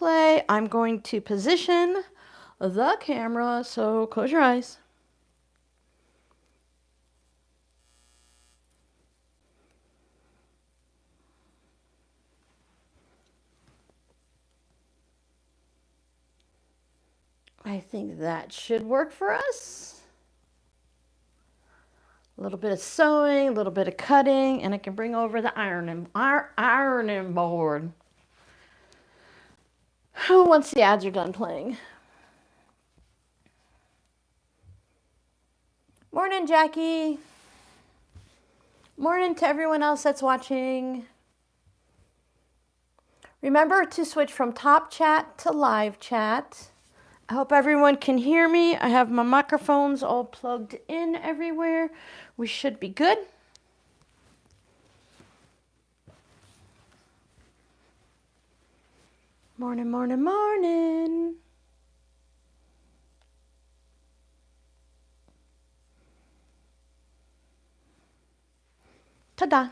play, I'm going to position the camera, so close your eyes. I think that should work for us. A little bit of sewing, a little bit of cutting, and I can bring over the ironing board. Once the ads are done playing. Morning, Jackie. Morning to everyone else that's watching. Remember to switch from top chat to live chat. I hope everyone can hear me. I have my microphones all plugged in everywhere. We should be good. Morning, morning, morning. Ta-da.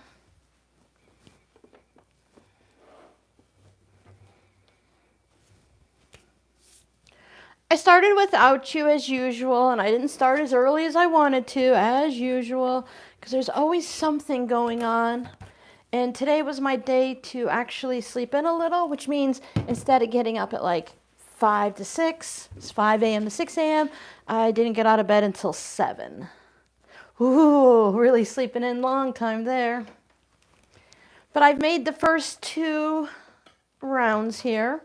I started without you as usual, and I didn't start as early as I wanted to, as usual, because there's always something going on. And today was my day to actually sleep in a little, which means instead of getting up at like 5 to 6, it's 5 a.m. to 6 a.m., I didn't get out of bed until 7. Ooh, really sleeping in long time there. But I've made the first 2 rounds here.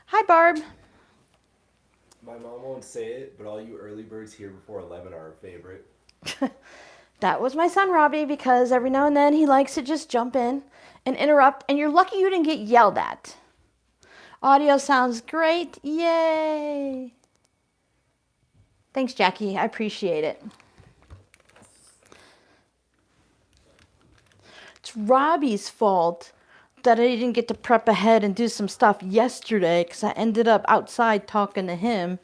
Hi, Barb. My mom won't say it, but all you early birds here before 11 are her favorite. That was my son, Robbie, because every now and then he likes to just jump in and interrupt, and you're lucky you didn't get yelled at. Audio sounds great. Yay. Thanks, Jackie. I appreciate it. It's Robbie's fault that I didn't get to prep ahead and do some stuff yesterday because I ended up outside talking to him,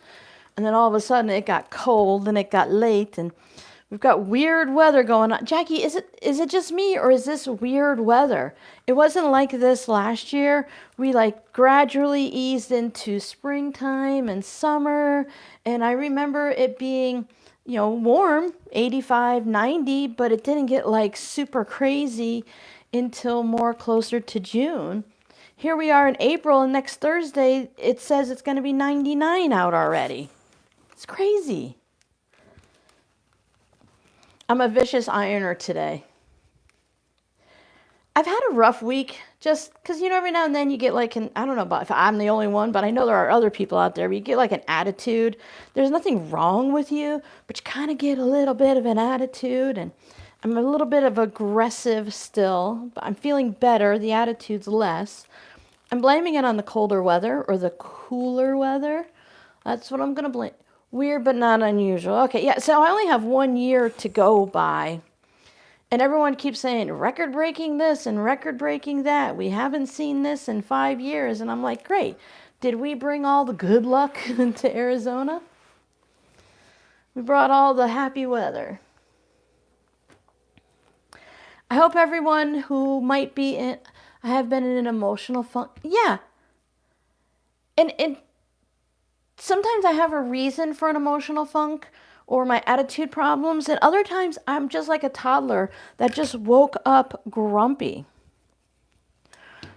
and then all of a sudden it got cold and it got late and we've got weird weather going on. Jackie, is it just me or is this weird weather? It wasn't like this last year. We like gradually eased into springtime and summer, and I remember it being, you know, warm, 85, 90, but it didn't get like super crazy until more closer to June. Here we are in April, and next Thursday it says it's going to be 99 out already. It's crazy. I'm a vicious ironer today. I've had a rough week just because, you know, every now and then you get like I don't know about if I'm the only one, but I know there are other people out there, but you get like an attitude. There's nothing wrong with you, but you kind of get a little bit of an attitude, and I'm a little bit of aggressive still, but I'm feeling better. The attitude's less. I'm blaming it on the colder weather or the cooler weather. That's what I'm going to blame. Weird, but not unusual. Okay, yeah, so I only have 1 year to go by. And everyone keeps saying, record-breaking this and record-breaking that. We haven't seen this in 5 years. And I'm like, great. Did we bring all the good luck to Arizona? We brought all the happy weather. I hope everyone who might be in, I have been in an emotional funk. Yeah. And sometimes I have a reason for an emotional funk or my attitude problems, and other times I'm just like a toddler that just woke up grumpy.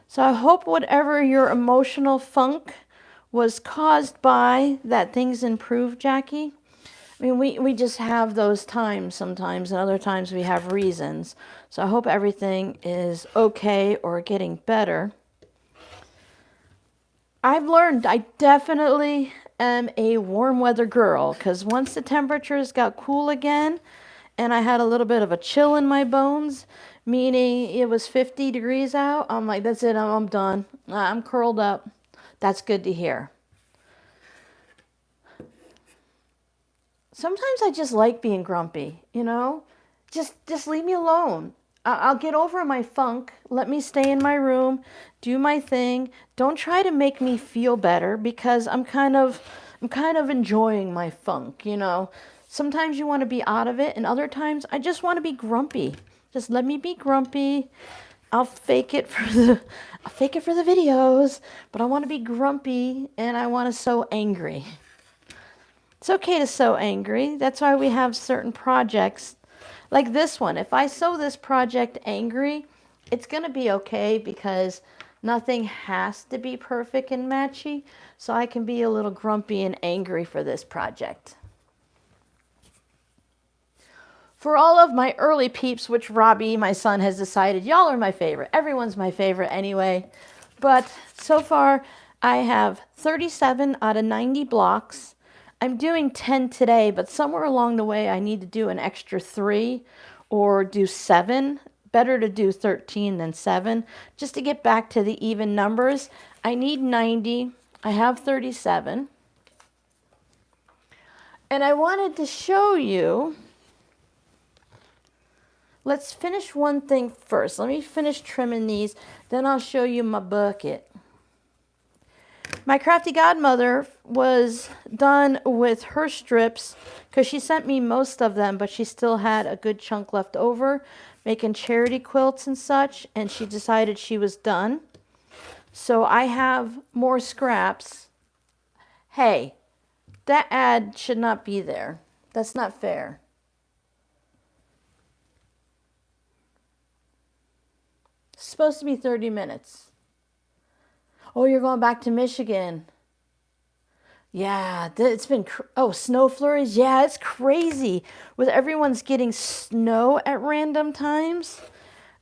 So I hope whatever your emotional funk was caused by, that things improve, Jackie. I mean, we just have those times sometimes, and other times we have reasons. So I hope everything is okay or getting better. I've learned I definitely am a warm weather girl, because once the temperatures got cool again and I had a little bit of a chill in my bones, meaning it was 50 degrees out, I'm like, that's it, I'm done. I'm curled up. That's good to hear. Sometimes I just like being grumpy, you know? Just leave me alone. I'll get over my funk. Let me stay in my room, do my thing. Don't try to make me feel better, because I'm kind of enjoying my funk, you know? Sometimes you want to be out of it, and other times I just want to be grumpy. Just let me be grumpy. I'll fake it for the videos, but I want to be grumpy and I want to sew angry. It's okay to sew angry. That's why we have certain projects like this one. If I sew this project angry, it's going to be okay because nothing has to be perfect and matchy. So I can be a little grumpy and angry for this project. For all of my early peeps, which Robbie, my son, has decided, y'all are my favorite. Everyone's my favorite anyway. But so far, I have 37 out of 90 blocks. I'm doing 10 today, but somewhere along the way, I need to do an extra 3 or do 7. Better to do 13 than 7, just to get back to the even numbers. I need 90. I have 37. And I wanted to show you. Let's finish one thing first. Let me finish trimming these, then I'll show you my bucket. My crafty godmother was done with her strips because she sent me most of them, but she still had a good chunk left over, making charity quilts and such, and she decided she was done. So I have more scraps. Hey, that ad should not be there. That's not fair. It's supposed to be 30 minutes. Oh, you're going back to Michigan. Yeah, it's been, snow flurries. Yeah, it's crazy with everyone's getting snow at random times.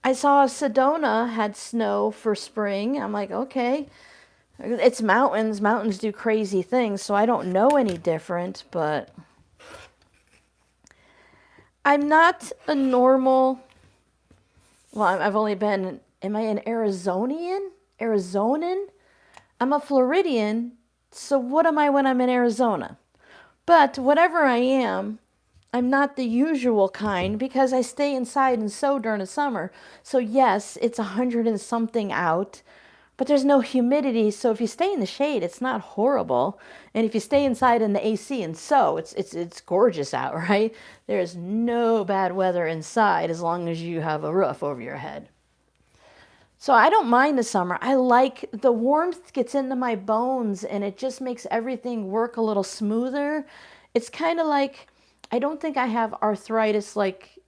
I saw Sedona had snow for spring. I'm like, okay, it's mountains. Mountains do crazy things, so I don't know any different, but I'm not a normal, well, I've only been, am I an Arizonian? Arizonan? I'm a Floridian, so what am I when I'm in Arizona? But whatever I am, I'm not the usual kind because I stay inside and sew during the summer. So yes, it's 100 and something out, but there's no humidity. So if you stay in the shade, it's not horrible. And if you stay inside in the AC and sew, it's gorgeous out, right? There's no bad weather inside as long as you have a roof over your head. So I don't mind the summer. I like the warmth gets into my bones and it just makes everything work a little smoother. It's kind of like, I don't think I have arthritis like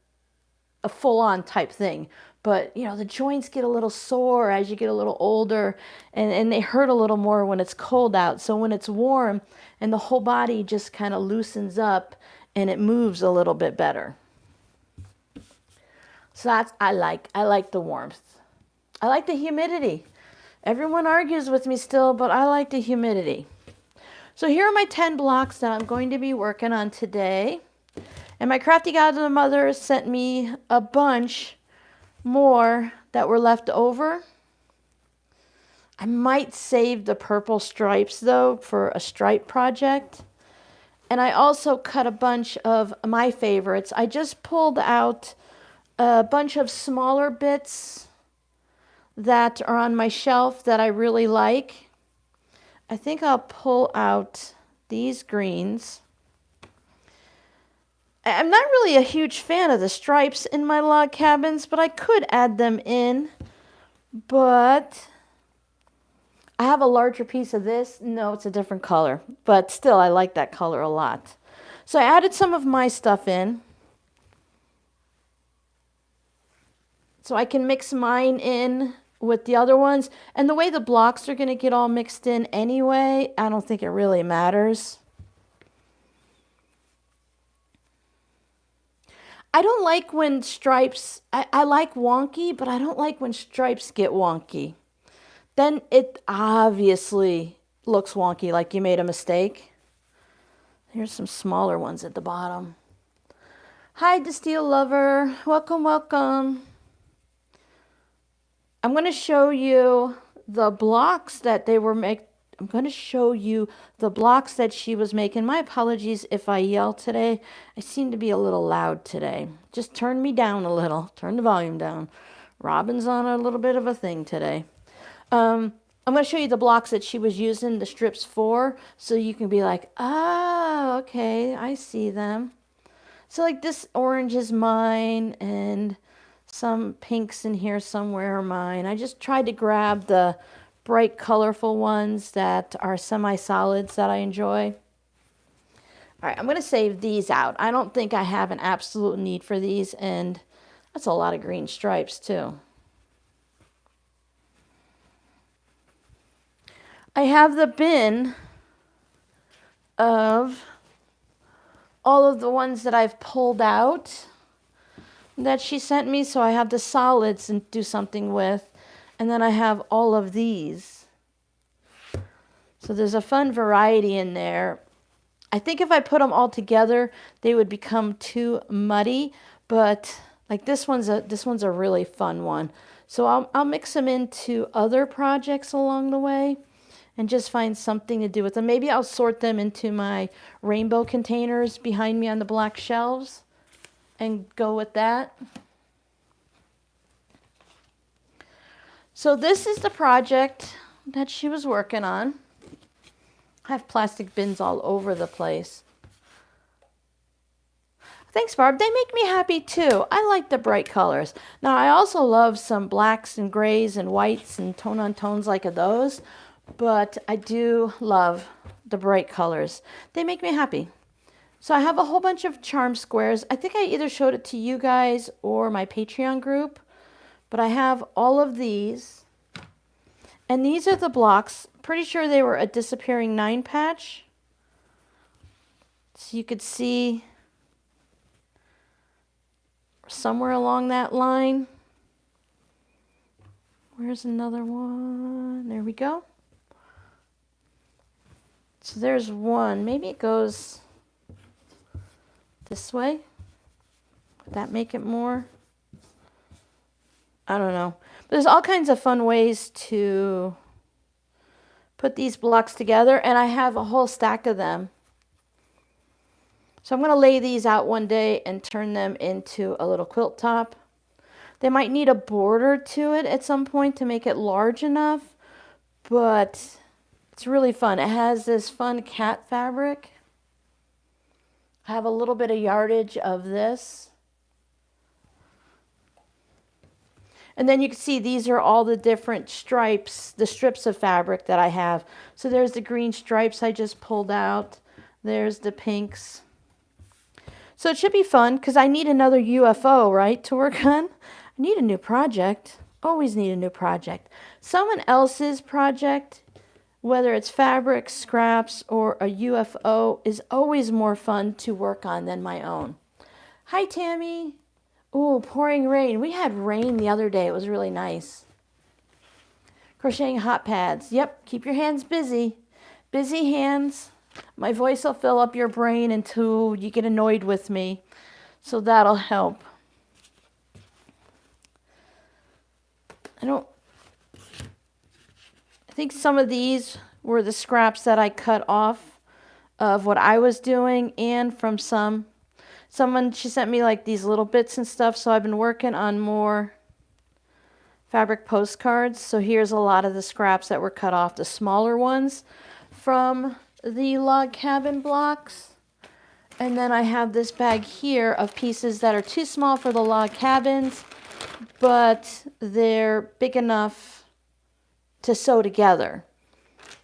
a full-on type thing, but you know, the joints get a little sore as you get a little older and they hurt a little more when it's cold out. So when it's warm and the whole body just kind of loosens up and it moves a little bit better. So that's, I like the warmth. I like the humidity. Everyone argues with me still, but I like the humidity. So here are my 10 blocks that I'm going to be working on today. And my crafty godmother sent me a bunch more that were left over. I might save the purple stripes though for a stripe project. And I also cut a bunch of my favorites. I just pulled out a bunch of smaller bits that are on my shelf that I really like. I think I'll pull out these greens. I'm not really a huge fan of the stripes in my log cabins, but I could add them in. But I have a larger piece of this. No, it's a different color, but still I like that color a lot. So I added some of my stuff in. So I can mix mine in with the other ones. And the way the blocks are going to get all mixed in anyway, I don't think it really matters. I don't like when stripes, I like wonky, but I don't like when stripes get wonky. Then it obviously looks wonky, like you made a mistake. Here's some smaller ones at the bottom. Hi, the Steel Lover. Welcome, welcome. I'm going to show you the blocks that they were making. I'm going to show you the blocks that she was making. My apologies if I yell today. I seem to be a little loud today. Just turn me down a little. Turn the volume down. Robin's on a little bit of a thing today. I'm going to show you the blocks that she was using the strips for, so you can be like, oh, okay, I see them. So like this orange is mine, and some pinks in here somewhere are mine. I just tried to grab the bright, colorful ones that are semi-solids that I enjoy. All right, I'm going to save these out. I don't think I have an absolute need for these, and that's a lot of green stripes too. I have the bin of all of the ones that I've pulled out that she sent me, so I have the solids and do something with, and then I have all of these. So there's a fun variety in there. I think if I put them all together, they would become too muddy, but like this one's a really fun one. So I'll mix them into other projects along the way and just find something to do with them. Maybe I'll sort them into my rainbow containers behind me on the black shelves and go with that. So this is the project that she was working on. I have plastic bins all over the place. Thanks, Barb. They make me happy too. I like the bright colors. Now, I also love some blacks and grays and whites and tone-on-tones like those, but I do love the bright colors. They make me happy. So I have a whole bunch of charm squares. I think I either showed it to you guys or my Patreon group, but I have all of these. And these are the blocks. Pretty sure they were a disappearing 9 patch. So you could see somewhere along that line. Where's another one? There we go. So there's one. Maybe it goes this way. Would that make it more? I don't know. But there's all kinds of fun ways to put these blocks together, and I have a whole stack of them. So I'm going to lay these out one day and turn them into a little quilt top. They might need a border to it at some point to make it large enough, but it's really fun. It has this fun cat fabric. I have a little bit of yardage of this. And then you can see these are all the different stripes, the strips of fabric that I have. So there's the green stripes I just pulled out. There's the pinks. So it should be fun because I need another UFO, right, to work on. I need a new project. Always need a new project. Someone else's project, whether it's fabric, scraps, or a UFO, is always more fun to work on than my own. Hi, Tammy. Ooh, pouring rain. We had rain the other day. It was really nice. Crocheting hot pads. Yep, keep your hands busy. Busy hands. My voice will fill up your brain until you get annoyed with me. So that'll help. I think some of these were the scraps that I cut off of what I was doing and from someone, she sent me like these little bits and stuff, so I've been working on more fabric postcards. So here's a lot of the scraps that were cut off, the smaller ones from the log cabin blocks. And then I have this bag here of pieces that are too small for the log cabins, but they're big enough to sew together.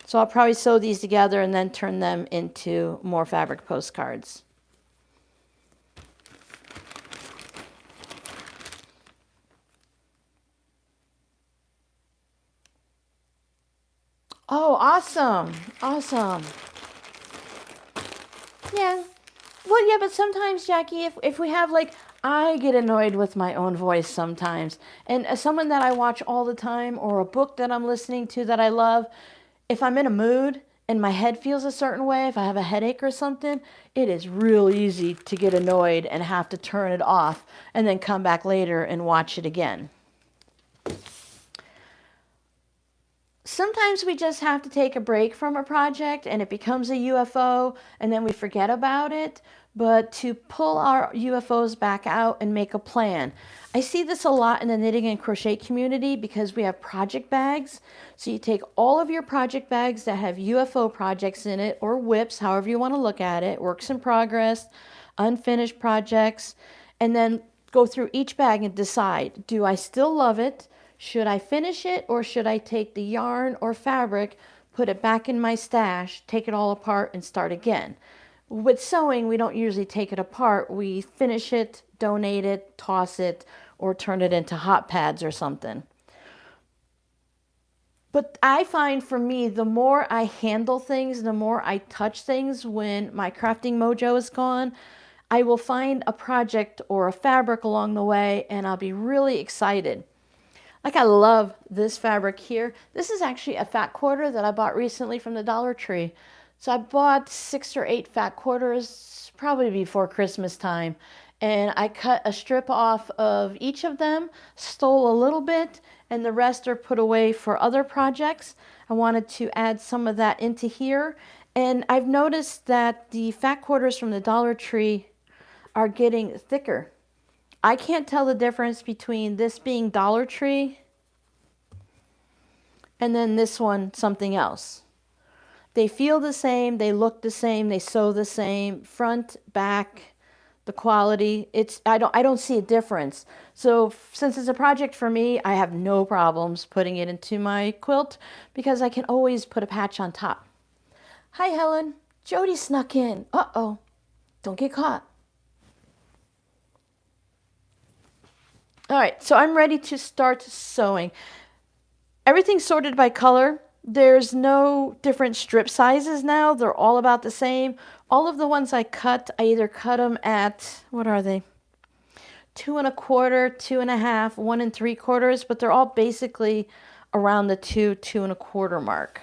So I'll probably sew these together and then turn them into more fabric postcards. Oh, awesome. Awesome. Yeah. Well, yeah, but sometimes, Jackie, if we have like, I get annoyed with my own voice sometimes. And as someone that I watch all the time or a book that I'm listening to that I love, if I'm in a mood and my head feels a certain way, if I have a headache or something, it is real easy to get annoyed and have to turn it off and then come back later and watch it again. Sometimes we just have to take a break from a project and it becomes a UFO and then we forget about it. But to pull our UFOs back out and make a plan. I see this a lot in the knitting and crochet community because we have project bags. So you take all of your project bags that have UFO projects in it, or WIPs, however you want to look at it, works in progress, unfinished projects, and then go through each bag and decide, do I still love it? Should I finish it, or should I take the yarn or fabric, put it back in my stash, take it all apart and start again? With sewing, we don't usually take it apart. We finish it, donate it, toss it, or turn it into hot pads or something. But I find for me, the more I handle things, the more I touch things when my crafting mojo is gone, I will find a project or a fabric along the way and I'll be really excited. Like I love this fabric here. This is actually a fat quarter that I bought recently from the Dollar Tree. So I bought 6 or 8 fat quarters probably before Christmas time. And I cut a strip off of each of them, stole a little bit, and the rest are put away for other projects. I wanted to add some of that into here. And I've noticed that the fat quarters from the Dollar Tree are getting thicker. I can't tell the difference between this being Dollar Tree and then this one something else. They feel the same, they look the same, they sew the same, front, back, the quality. I don't see a difference. So since it's a project for me, I have no problems putting it into my quilt because I can always put a patch on top. Hi Helen, Jody snuck in. Uh-oh, don't get caught. All right, so I'm ready to start sewing. Everything's sorted by color. There's no different strip sizes now. They're all about the same. All of the ones I cut, I either cut them at, what are they? 2 1/4, 2 1/2, 1 3/4, but they're all basically around the 2 1/4 mark.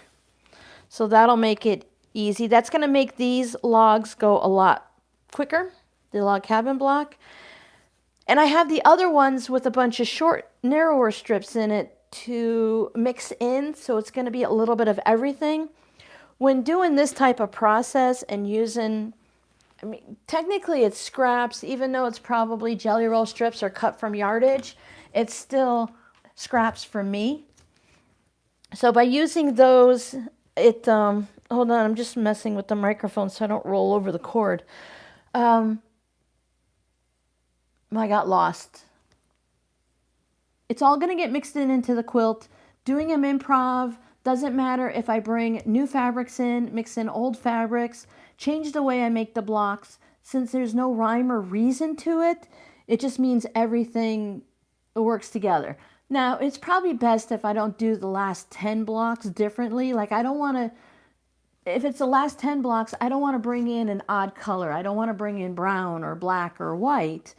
So that'll make it easy. That's going to make these logs go a lot quicker, the log cabin block. And I have the other ones with a bunch of short, narrower strips in it to mix in, so it's going to be a little bit of everything. When doing this type of process and using, I mean, technically it's scraps, even though it's probably jelly roll strips or cut from yardage, it's still scraps for me. So by using those, hold on, I'm just messing with the microphone so I don't roll over the cord. I got lost. It's all going to get mixed into the quilt. Doing them improv, doesn't matter if I bring new fabrics in, mix in old fabrics, change the way I make the blocks. Since there's no rhyme or reason to it, it just means everything works together. Now, it's probably best if I don't do the last 10 blocks differently. Like I don't want to, if it's the last 10 blocks, I don't want to bring in an odd color. I don't want to bring in brown or black or white.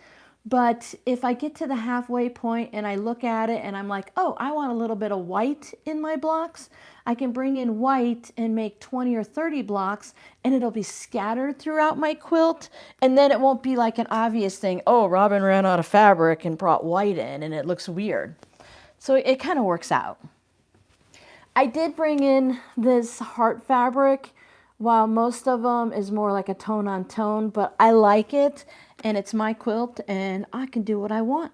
But if I get to the halfway point and I look at it and I'm like, oh, I want a little bit of white in my blocks, I can bring in white and make 20 or 30 blocks and it'll be scattered throughout my quilt. And then it won't be like an obvious thing, oh, Robin ran out of fabric and brought white in and it looks weird. So it kind of works out. I did bring in this heart fabric, while most of them is more like a tone on tone, but I like it. And it's my quilt and I can do what I want.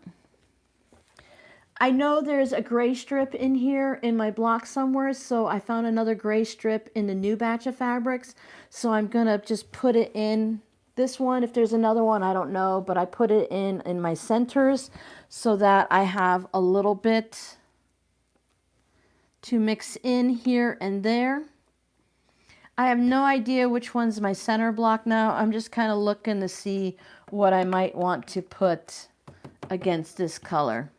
I know there's a gray strip in here in my block somewhere, so I found another gray strip in the new batch of fabrics. So I'm gonna just put it in this one. If there's another one, I don't know, but I put it in my centers so that I have a little bit to mix in here and there. I have no idea which one's my center block now. I'm just kind of looking to see what I might want to put against this color.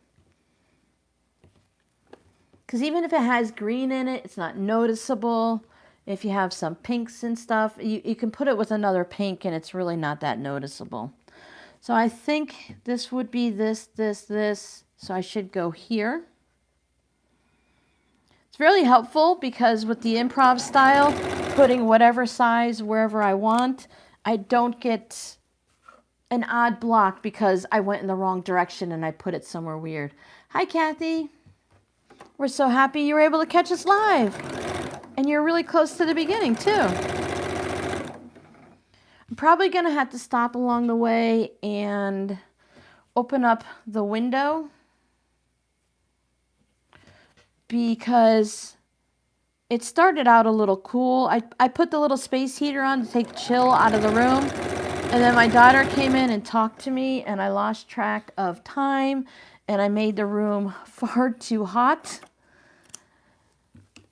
Because even if it has green in it, it's not noticeable. If you have some pinks and stuff, you can put it with another pink and it's really not that noticeable. So I think this would be this. So I should go here. It's really helpful because with the improv style, putting whatever size wherever I want, I don't get an odd block because I went in the wrong direction and I put it somewhere weird. Hi, Kathy. We're so happy you were able to catch us live. And you're really close to the beginning, too. I'm probably going to have to stop along the way and open up the window because it started out a little cool. I put the little space heater on to take chill out of the room. And then my daughter came in and talked to me, and I lost track of time, and I made the room far too hot.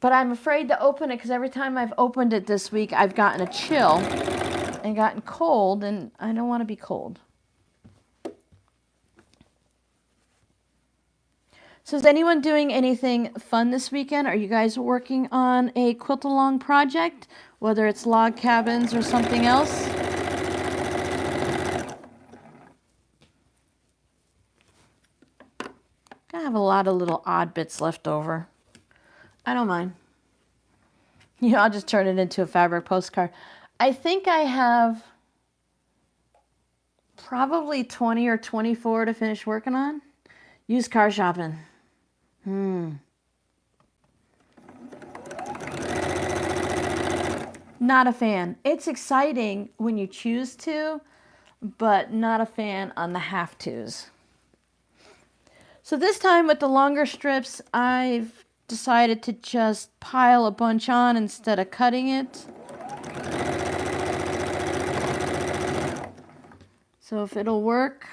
But I'm afraid to open it because every time I've opened it this week, I've gotten a chill and gotten cold, and I don't want to be cold. So is anyone doing anything fun this weekend? Are you guys working on a quilt-along project, whether it's log cabins or something else? I have a lot of little odd bits left over. I don't mind. You know, I'll just turn it into a fabric postcard. I think I have probably 20 or 24 to finish working on. Used car shopping. Not a fan. It's exciting when you choose to, but not a fan on the have-tos. So this time with the longer strips, I've decided to just pile a bunch on instead of cutting it. So if it'll work,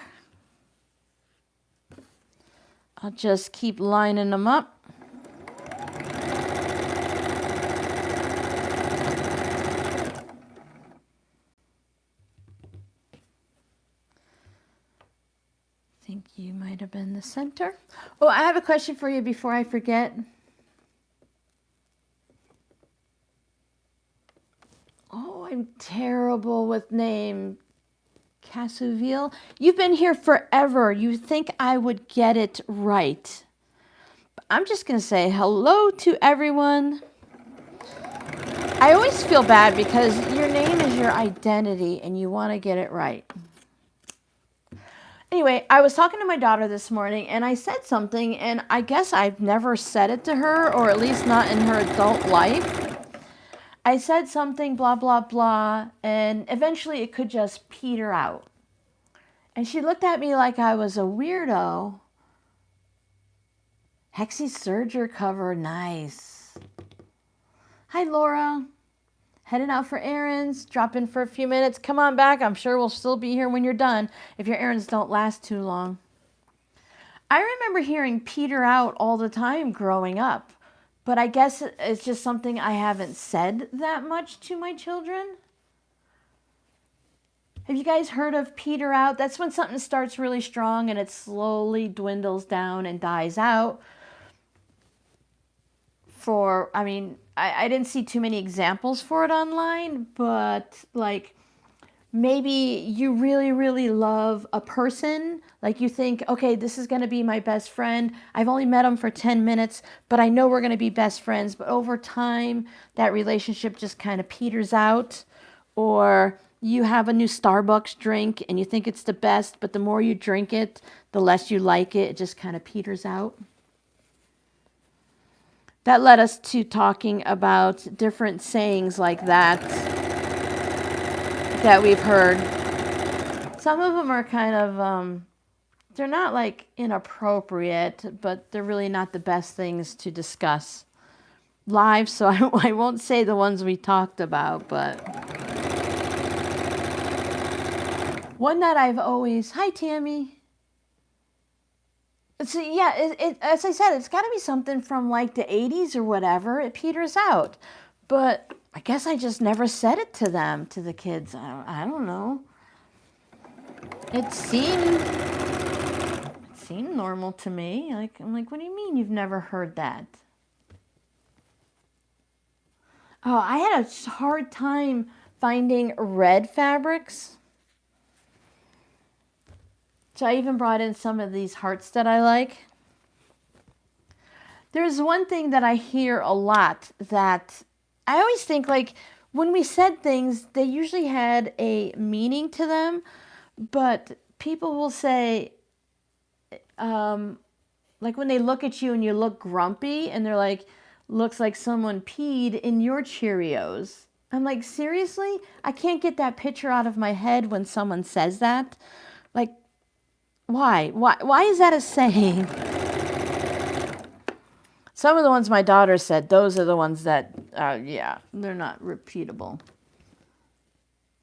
I'll just keep lining them up. I think you might have been the center. Oh, I have a question for you before I forget. Oh, I'm terrible with name. Casuville. You've been here forever. You think I would get it right. But I'm just going to say hello to everyone. I always feel bad because your name is your identity and you want to get it right. Anyway, I was talking to my daughter this morning and I said something, and I guess I've never said it to her, or at least not in her adult life. I said something, blah, blah, blah, and eventually it could just peter out. And she looked at me like I was a weirdo. Hexie serger cover, nice. Hi, Laura. Heading out for errands, drop in for a few minutes. Come on back. I'm sure we'll still be here when you're done if your errands don't last too long. I remember hearing peter out all the time growing up, but I guess it's just something I haven't said that much to my children. Have you guys heard of peter out? That's when something starts really strong and it slowly dwindles down and dies out. I didn't see too many examples for it online, but like maybe you really, really love a person. Like you think, okay, this is going to be my best friend. I've only met him for 10 minutes, but I know we're going to be best friends. But over time, that relationship just kind of peters out. Or you have a new Starbucks drink and you think it's the best, but the more you drink it, the less you like it. It just kind of peters out. That led us to talking about different sayings like that we've heard. Some of them are kind of, they're not like inappropriate, but they're really not the best things to discuss live. So I won't say the ones we talked about, but one that I've always, hi Tammy. So yeah, as I said, it's got to be something from like the 80s or whatever. It peters out. But I guess I just never said it to them, to the kids. I don't know. It seemed normal to me. I'm like, what do you mean you've never heard that? Oh, I had a hard time finding red fabrics. So I even brought in some of these hearts that I like. There's one thing that I hear a lot that I always think, like, when we said things, they usually had a meaning to them, but people will say, like when they look at you and you look grumpy and they're like, looks like someone peed in your Cheerios. I'm like, seriously? I can't get that picture out of my head when someone says that. Like, why? Why is that a saying? Some of the ones my daughter said, those are the ones that, yeah, they're not repeatable.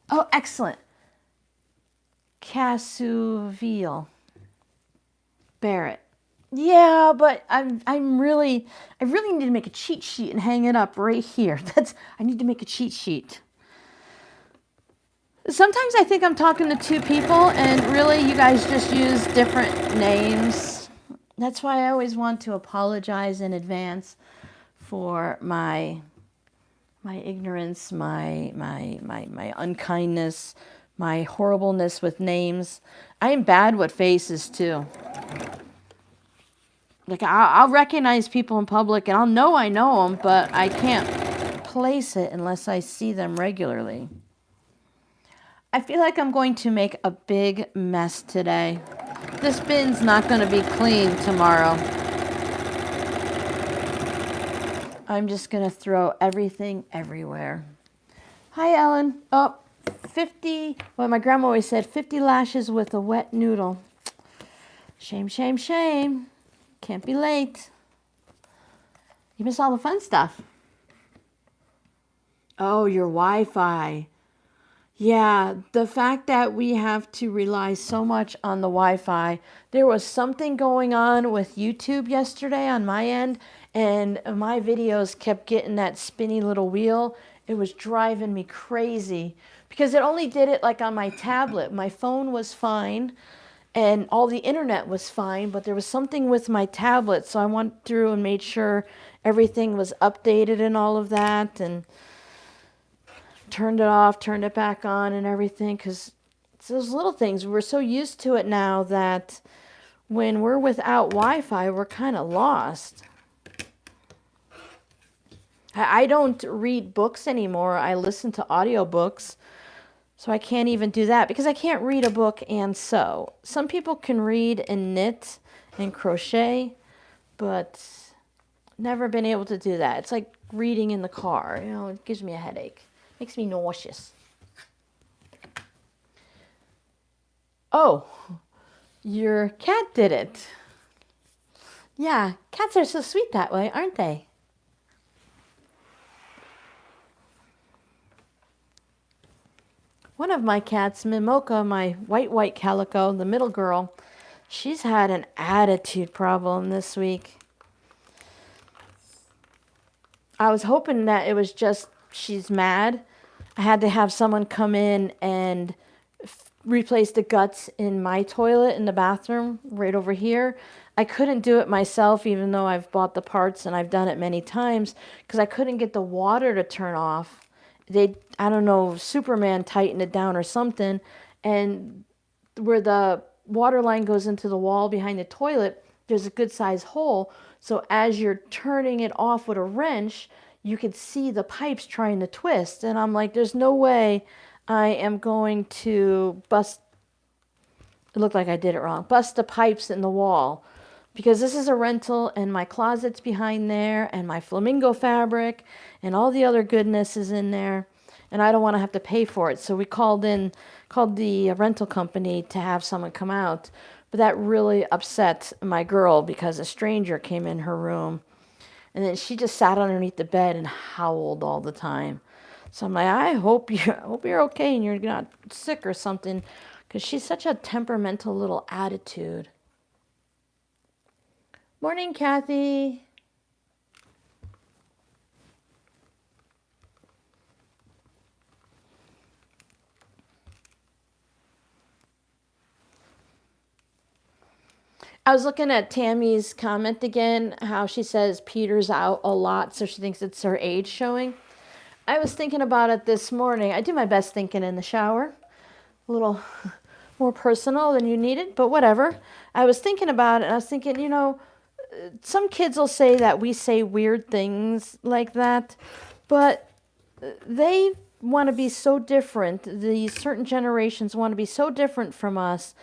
Oh, excellent. Casuville. Barrett. Yeah, but I really need to make a cheat sheet and hang it up right here. I need to make a cheat sheet. Sometimes I think I'm talking to two people and really you guys just use different names. That's why I always want to apologize in advance for my ignorance, my unkindness, my horribleness with names. I am bad with faces too. Like I'll recognize people in public and I know them, but I can't place it unless I see them regularly. I feel like I'm going to make a big mess today. This bin's not going to be clean tomorrow. I'm just going to throw everything everywhere. Hi, Ellen. Oh, 50, well, my grandma always said 50 lashes with a wet noodle. Shame, shame, shame. Can't be late. You miss all the fun stuff. Oh, your Wi-Fi. Yeah, the fact that we have to rely so much on the Wi-Fi. There was something going on with YouTube yesterday on my end, and my videos kept getting that spinny little wheel. It was driving me crazy because it only did it like on my tablet. My phone was fine and all the internet was fine, but there was something with my tablet, so I went through and made sure everything was updated and all of that, and turned it off, turned it back on and everything, because it's those little things. We're so used to it now that when we're without Wi-Fi, we're kind of lost. I don't read books anymore. I listen to audiobooks, so I can't even do that because I can't read a book and sew. Some people can read and knit and crochet, but never been able to do that. It's like reading in the car. You know, it gives me a headache. Makes me nauseous. Oh, your cat did it. Yeah, cats are so sweet that way, aren't they? One of my cats, Mimoka, my white calico, the middle girl, she's had an attitude problem this week. I was hoping that it was just she's mad. I had to have someone come in and replace the guts in my toilet in the bathroom right over here. I couldn't do it myself, even though I've bought the parts and I've done it many times, because I couldn't get the water to turn off. I don't know, Superman tightened it down or something, and where the water line goes into the wall behind the toilet, there's a good size hole. So as you're turning it off with a wrench, you could see the pipes trying to twist. And I'm like, there's no way I am going to bust, it looked like I did it wrong, bust the pipes in the wall. Because this is a rental and my closet's behind there and my flamingo fabric and all the other goodness is in there. And I don't want to have to pay for it. So we called the rental company to have someone come out. But that really upset my girl because a stranger came in her room. And then she just sat underneath the bed and howled all the time. So I'm like, I hope you're okay and you're not sick or something, because she's such a temperamental little attitude. Morning, Kathy. I was looking at Tammy's comment again, how she says Peter's out a lot, so she thinks it's her age showing. I was thinking about it this morning. I do my best thinking in the shower. A little more personal than you needed, but whatever. I was thinking about it, and I was thinking, you know, some kids will say that we say weird things like that, but they want to be so different. These certain generations want to be so different from us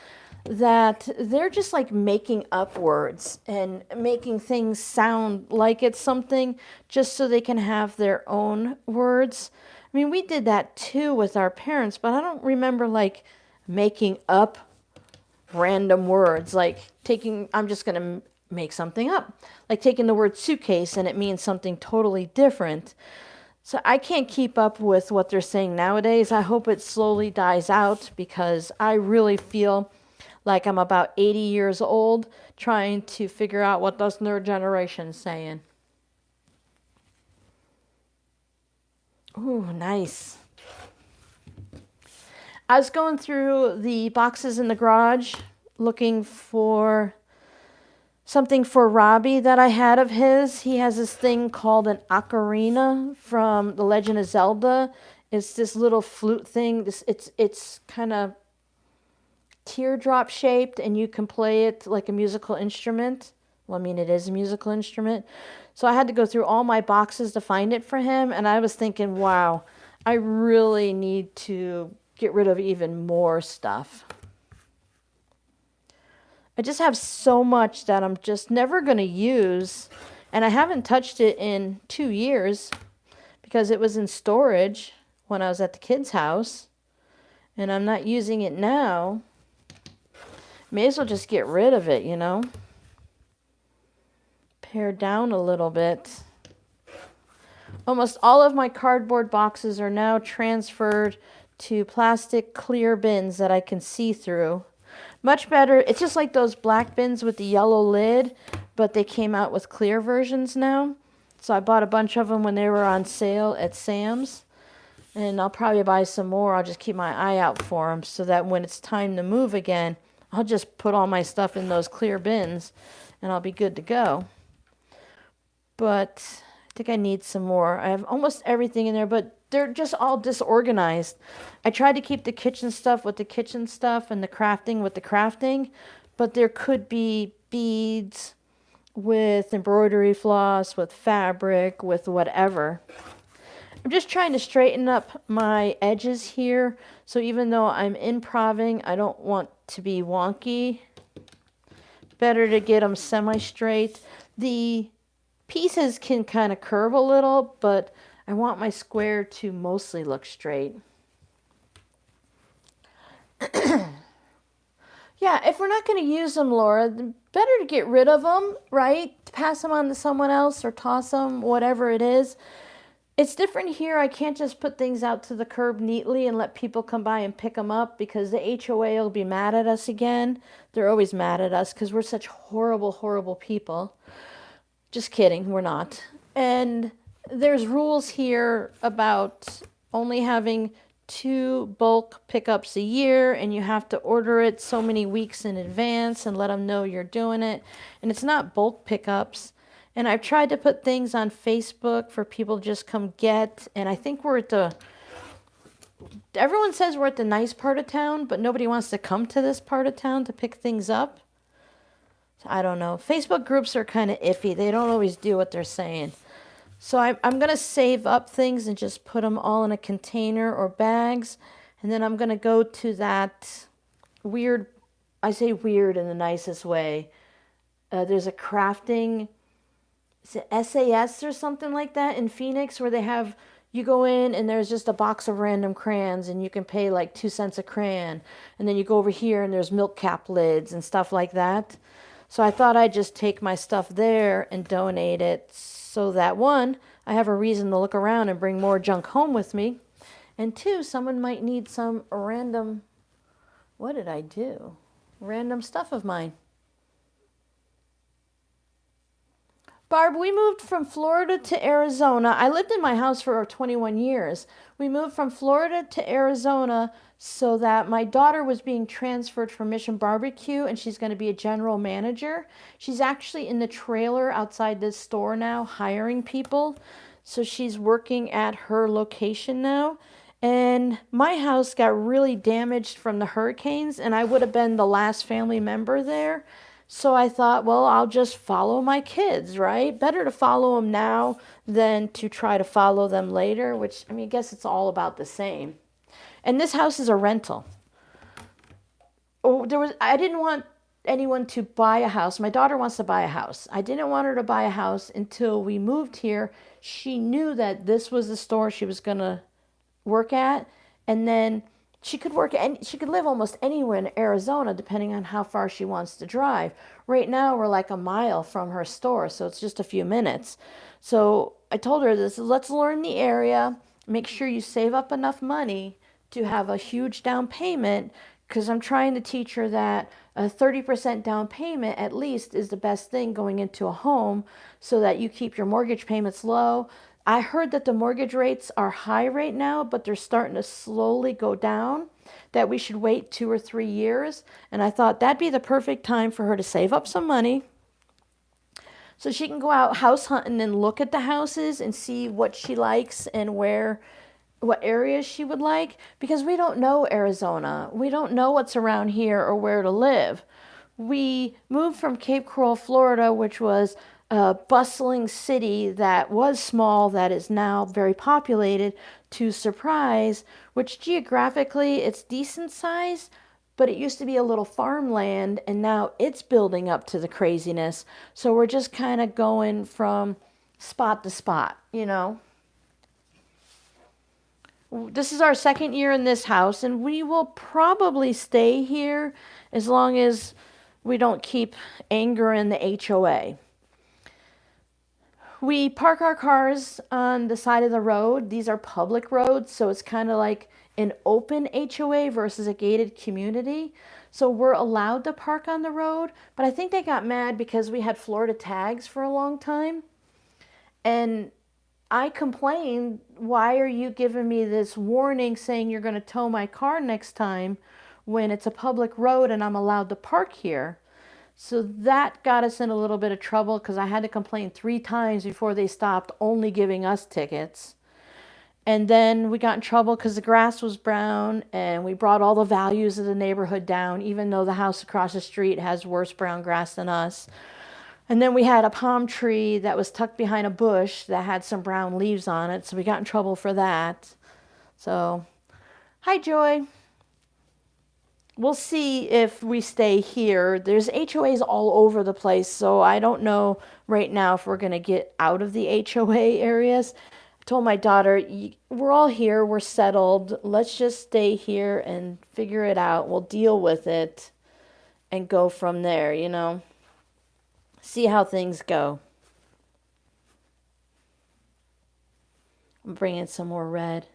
that they're just like making up words and making things sound like it's something just so they can have their own words. I mean, we did that too with our parents, but I don't remember like making up random words, like I'm just going to make something up, like taking the word suitcase and it means something totally different. So I can't keep up with what they're saying nowadays. I hope it slowly dies out because I really feel like I'm about 80 years old trying to figure out what this new generation's saying. Ooh, nice. I was going through the boxes in the garage looking for something for Robbie that I had of his. He has this thing called an ocarina from The Legend of Zelda. It's this little flute thing. It's kind of teardrop shaped, and you can play it like a musical instrument. Well, I mean, it is a musical instrument. So I had to go through all my boxes to find it for him, and I was thinking, wow, I really need to get rid of even more stuff. I just have so much that I'm just never going to use, and I haven't touched it in 2 years because it was in storage when I was at the kids' house, and I'm not using it now. May as well just get rid of it, you know. Pare down a little bit. Almost all of my cardboard boxes are now transferred to plastic clear bins that I can see through. Much better. It's just like those black bins with the yellow lid, but they came out with clear versions now. So I bought a bunch of them when they were on sale at Sam's. And I'll probably buy some more. I'll just keep my eye out for them so that when it's time to move again, I'll just put all my stuff in those clear bins and I'll be good to go. But I think I need some more. I have almost everything in there, but they're just all disorganized. I tried to keep the kitchen stuff with the kitchen stuff and the crafting with the crafting, but there could be beads with embroidery floss, with fabric, with whatever. I'm just trying to straighten up my edges here. So even though I'm improving, I don't want to be wonky. Better to get them semi-straight. The pieces can kind of curve a little, but I want my square to mostly look straight. Yeah, if we're not going to use them, Laura, better to get rid of them, right? Pass them on to someone else or toss them, whatever it is. It's different here. I can't just put things out to the curb neatly and let people come by and pick them up because the HOA will be mad at us again. They're always mad at us because we're such horrible, horrible people. Just kidding, we're not. And there's rules here about only having 2 bulk pickups a year, and you have to order it so many weeks in advance and let them know you're doing it. And it's not bulk pickups. And I've tried to put things on Facebook for people to just come get. And I think we're at the... Everyone says we're at the nice part of town, but nobody wants to come to this part of town to pick things up. So I don't know. Facebook groups are kind of iffy. They don't always do what they're saying. So I'm going to save up things and just put them all in a container or bags. And then I'm going to go to that weird... I say weird in the nicest way. There's a crafting... Is it SAS or something like that in Phoenix where they have, you go in and there's just a box of random crayons and you can pay like 2 cents a crayon. And then you go over here and there's milk cap lids and stuff like that. So I thought I'd just take my stuff there and donate it so that 1, I have a reason to look around and bring more junk home with me. And 2, someone might need some random, what did I do? Random stuff of mine. Barb, we moved from Florida to Arizona. I lived in my house for 21 years. We moved from Florida to Arizona so that my daughter was being transferred from Mission Barbecue and she's going to be a general manager. She's actually in the trailer outside this store now hiring people. So she's working at her location now. And my house got really damaged from the hurricanes and I would have been the last family member there. So I thought, well, I'll just follow my kids, right? Better to follow them now than to try to follow them later, which, I mean, I guess it's all about the same. And this house is a rental. I didn't want anyone to buy a house. My daughter wants to buy a house. I didn't want her to buy a house until we moved here. She knew that this was the store she was going to work at. And then she could live almost anywhere in Arizona, depending on how far she wants to drive. Right now, we're like a mile from her store, so it's just a few minutes. So I told her this, let's learn the area, make sure you save up enough money to have a huge down payment, because I'm trying to teach her that a 30% down payment at least is the best thing going into a home so that you keep your mortgage payments low. I heard that the mortgage rates are high right now, but they're starting to slowly go down, that we should wait 2 or 3 years. And I thought that'd be the perfect time for her to save up some money so she can go out house hunting and look at the houses and see what she likes and what areas she would like, because we don't know Arizona. We don't know what's around here or where to live. We moved from Cape Coral, Florida, which was a bustling city that was small, that is now very populated, to Surprise, which geographically it's decent size, but it used to be a little farmland and now it's building up to the craziness. So we're just kind of going from spot to spot, you know. This is our second year in this house, and we will probably stay here as long as we don't keep angering the HOA. We park our cars on the side of the road. These are public roads, so it's kind of like an open HOA versus a gated community. So we're allowed to park on the road, but I think they got mad because we had Florida tags for a long time. And I complained, why are you giving me this warning saying you're going to tow my car next time when it's a public road and I'm allowed to park here? So that got us in a little bit of trouble because I had to complain 3 times before they stopped only giving us tickets. And then we got in trouble because the grass was brown and we brought all the values of the neighborhood down, even though the house across the street has worse brown grass than us. And then we had a palm tree that was tucked behind a bush that had some brown leaves on it, so we got in trouble for that. So, hi Joy. We'll see if we stay here. There's HOAs all over the place, so I don't know right now if we're going to get out of the HOA areas. I told my daughter, we're all here, we're settled. Let's just stay here and figure it out. We'll deal with it and go from there, you know. See how things go. I'm bringing some more red.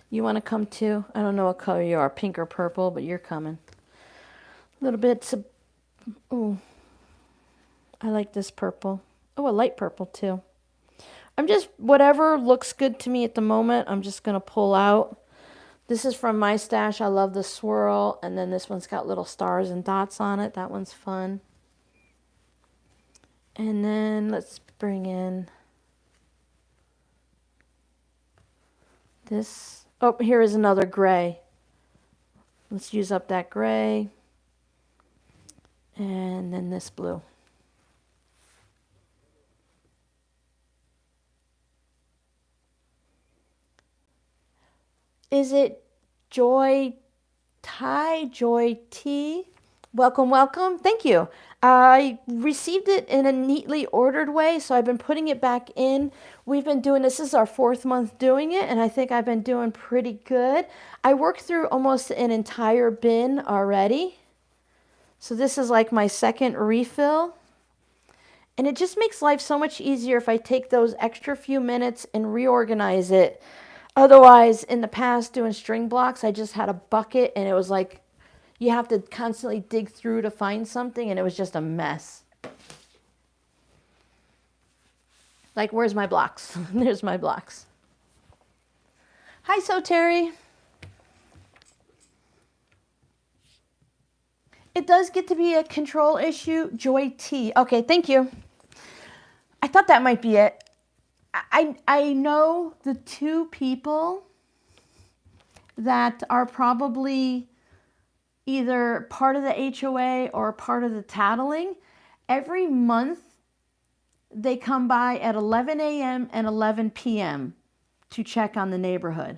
You want to come too? I don't know what color you are, pink or purple, but you're coming. A little bit. Oh, I like this purple. Oh, a light purple too. I'm just, whatever looks good to me at the moment, I'm just going to pull out. This is from my stash. I love the swirl. And then this one's got little stars and dots on it. That one's fun. And then let's bring in this. Oh, here is another gray. Let's use up that gray. And then this blue. Is it Joy T? Welcome, welcome. Thank you. I received it in a neatly ordered way, so I've been putting it back in. We've been doing this is our 4th month doing it, and I think I've been doing pretty good. I worked through almost an entire bin already. So this is like my 2nd refill. And it just makes life so much easier if I take those extra few minutes and reorganize it. Otherwise, in the past, doing string blocks, I just had a bucket and it was like, you have to constantly dig through to find something, and it was just a mess. Like, where's my blocks? There's my blocks. Hi, So Terry. It does get to be a control issue. Joy T. Okay, thank you. I thought that might be it. I know the 2 people that are probably either part of the HOA or part of the tattling. Every month, they come by at 11 a.m. and 11 p.m. to check on the neighborhood.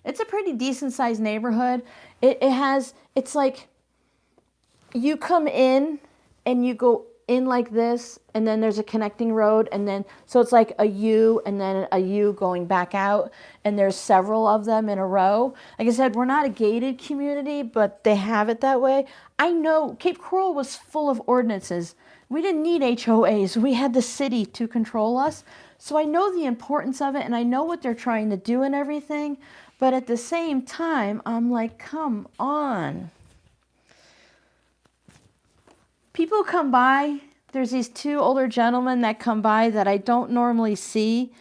It's a pretty decent sized neighborhood. It's like you come in and you go in like this, and then there's a connecting road, and then so it's like a U and then a U going back out, and there's several of them in a row. Like I said, we're not a gated community, but they have it that way. I know Cape Coral was full of ordinances. We didn't need HOAs. We had the city to control us. So I know the importance of it and I know what they're trying to do and everything. But at the same time, I'm like, come on. People come by. There's these two older gentlemen that come by that I don't normally see.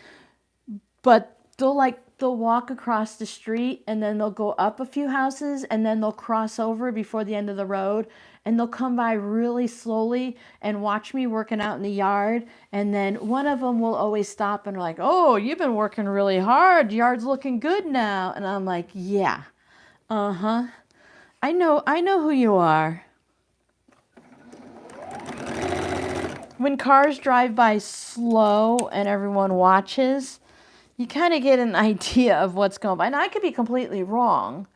But they'll walk across the street and then they'll go up a few houses and then they'll cross over before the end of the road and they'll come by really slowly and watch me working out in the yard. And then one of them will always stop and like, oh, you've been working really hard. Yard's looking good now. And I'm like, yeah, uh-huh. I know who you are. When cars drive by slow and everyone watches, you kind of get an idea of what's going on. And I could be completely wrong.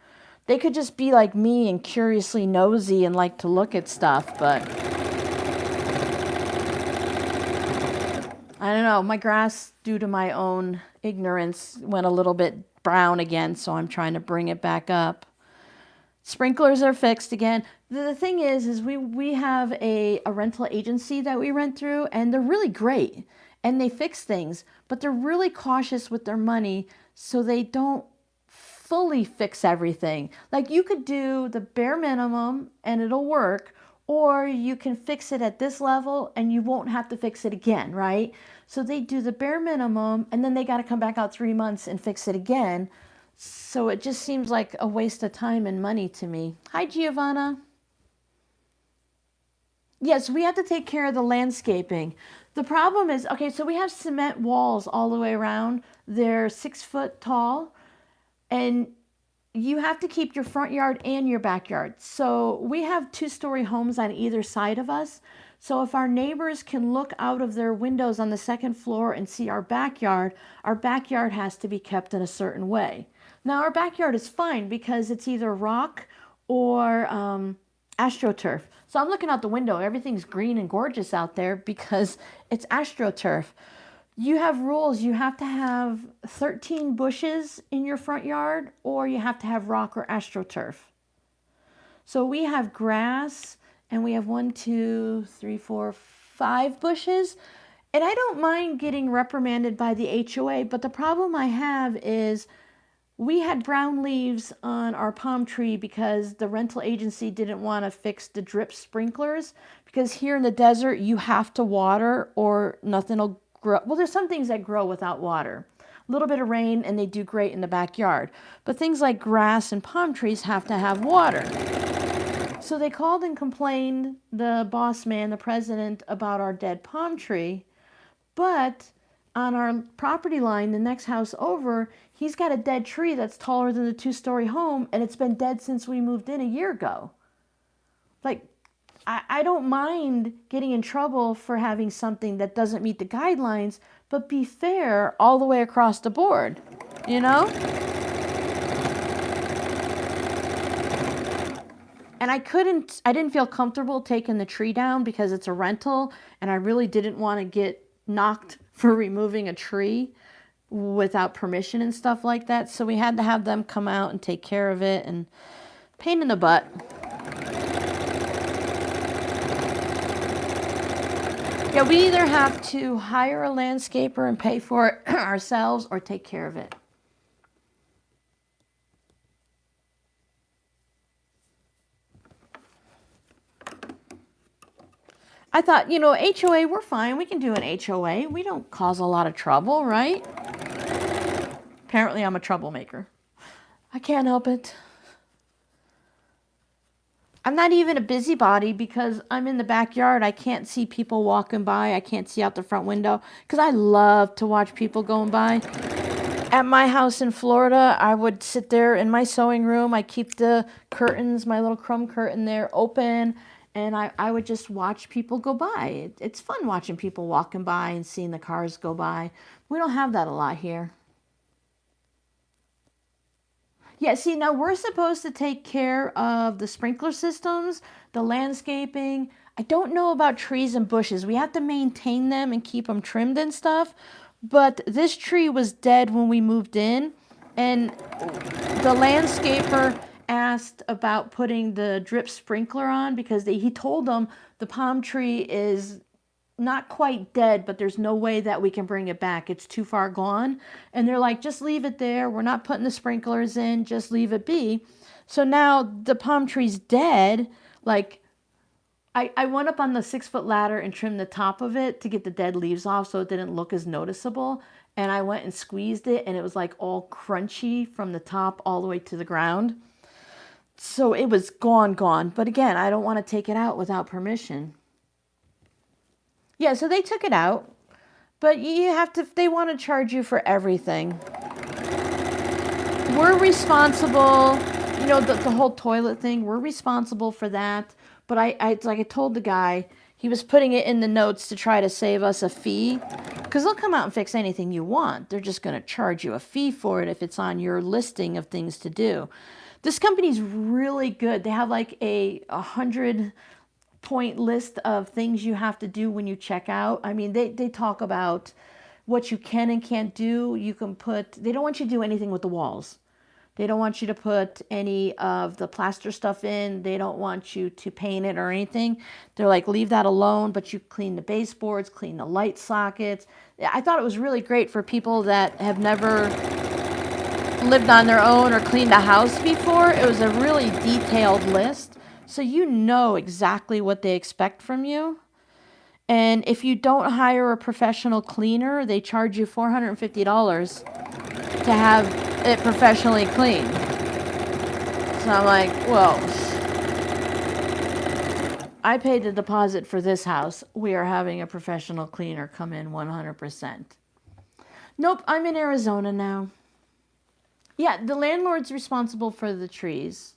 They could just be like me and curiously nosy and like to look at stuff, but I don't know. My grass, due to my own ignorance, went a little bit brown again, so I'm trying to bring it back up. Sprinklers are fixed again. The thing is we have a rental agency that we rent through, and they're really great. And they fix things, but they're really cautious with their money, so they don't fully fix everything. Like you could do the bare minimum and it'll work, or you can fix it at this level and you won't have to fix it again, right? So they do the bare minimum and then they got to come back out 3 months and fix it again. So it just seems like a waste of time and money to me. Hi, Giovanna. Yes, we have to take care of the landscaping. The problem is, okay, so we have cement walls all the way around. They're 6 foot tall, and you have to keep your front yard and your backyard. So we have 2-story homes on either side of us. So if our neighbors can look out of their windows on the second floor and see our backyard has to be kept in a certain way. Now our backyard is fine because it's either rock or AstroTurf. So I'm looking out the window. Everything's green and gorgeous out there because it's AstroTurf. You have rules. You have to have 13 bushes in your front yard, or you have to have rock or AstroTurf. So we have grass, and we have 1, 2, 3, 4, 5 bushes. And I don't mind getting reprimanded by the HOA, but the problem I have is we had brown leaves on our palm tree because the rental agency didn't want to fix the drip sprinklers, because here in the desert you have to water or nothing will grow. Well, there's some things that grow without water. A little bit of rain and they do great in the backyard. But things like grass and palm trees have to have water. So they called and complained, the boss man, the president, about our dead palm tree. But on our property line, the next house over, he's got a dead tree that's taller than the 2-story home, and it's been dead since we moved in a year ago. Like, I don't mind getting in trouble for having something that doesn't meet the guidelines, but be fair all the way across the board, you know? And I didn't feel comfortable taking the tree down because it's a rental, and I really didn't want to get knocked for removing a tree without permission and stuff like that. So we had to have them come out and take care of it, and pain in the butt. Yeah, we either have to hire a landscaper and pay for it ourselves or take care of it. I thought, you know, HOA, we're fine. We can do an HOA. We don't cause a lot of trouble, right? Apparently, I'm a troublemaker. I can't help it. I'm not even a busybody because I'm in the backyard. I can't see people walking by. I can't see out the front window because I love to watch people going by. At my house in Florida, I would sit there in my sewing room. I keep the curtains, my little crumb curtain there, open. And I would just watch people go by. It's fun watching people walking by and seeing the cars go by. We don't have that a lot here. Yeah, see, now we're supposed to take care of the sprinkler systems, the landscaping. I don't know about trees and bushes. We have to maintain them and keep them trimmed and stuff. But this tree was dead when we moved in. And the landscaper asked about putting the drip sprinkler on because he told them the palm tree is not quite dead, but there's no way that we can bring it back. It's too far gone. And they're like, just leave it there. We're not putting the sprinklers in. Just leave it be. So now the palm tree's dead. Like, I went up on the 6-foot ladder and trimmed the top of it to get the dead leaves off so it didn't look as noticeable. And I went and squeezed it, and it was like all crunchy from the top all the way to the ground. So it was gone. But again, I don't want to take it out without permission. Yeah, so they took it out. But you have to, they want to charge you for everything. We're responsible, you know, the whole toilet thing, we're responsible for that. But I told the guy, he was putting it in the notes to try to save us a fee. Because they'll come out and fix anything you want. They're just going to charge you a fee for it if it's on your listing of things to do. This company's really good. They have like a 100-point list of things you have to do when you check out. I mean, they talk about what you can and can't do. You can put, they don't want you to do anything with the walls. They don't want you to put any of the plaster stuff in. They don't want you to paint it or anything. They're like, leave that alone, but you clean the baseboards, clean the light sockets. I thought it was really great for people that have never lived on their own or cleaned a house before. It was a really detailed list, so you know exactly what they expect from you. And if you don't hire a professional cleaner, they charge you $450 to have it professionally cleaned. So I'm like, well, I paid the deposit for this house. We are having a professional cleaner come in 100%. Nope, I'm in Arizona now. Yeah, the landlord's responsible for the trees.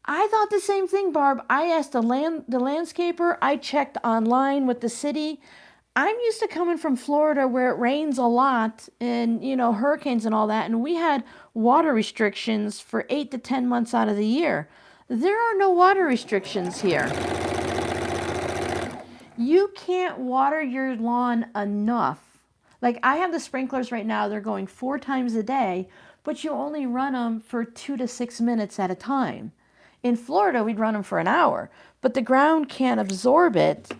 I thought the same thing, Barb. I asked the landscaper. I checked online with the city. I'm used to coming from Florida where it rains a lot and, you know, hurricanes and all that. And we had water restrictions for 8 to 10 months out of the year. There are no water restrictions here. You can't water your lawn enough. Like, I have the sprinklers right now. They're going 4 times a day, but you only run them for 2 to 6 minutes at a time. In Florida, we'd run them for an hour, but the ground can't absorb it.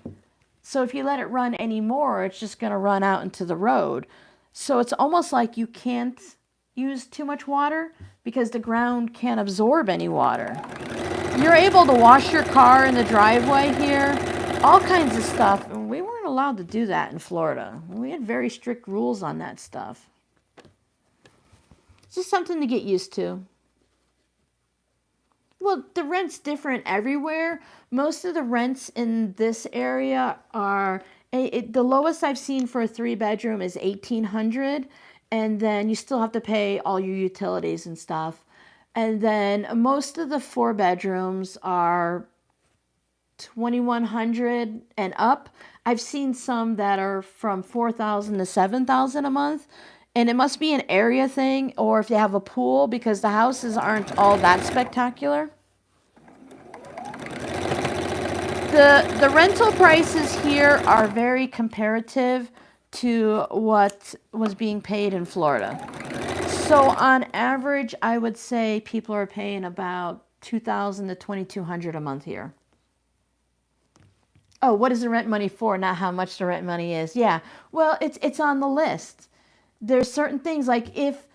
So if you let it run anymore, it's just going to run out into the road. So it's almost like you can't use too much water because the ground can't absorb any water. You're able to wash your car in the driveway here, all kinds of stuff. And we weren't allowed to do that in Florida. We had very strict rules on that stuff. It's just something to get used to. Well, the rent's different everywhere. Most of the rents in this area are, the lowest I've seen for a 3-bedroom is $1,800, and then you still have to pay all your utilities and stuff. And then most of the 4-bedrooms are $2,100 and up. I've seen some that are from $4,000 to $7,000 a month. And it must be an area thing, or if you have a pool, because the houses aren't all that spectacular. The rental prices here are very comparative to what was being paid in Florida. So on average, I would say people are paying about $2,000 to $2,200 a month here. Oh, what is the rent money for? Not how much the rent money is. Yeah, well, it's on the list. There's certain things, like if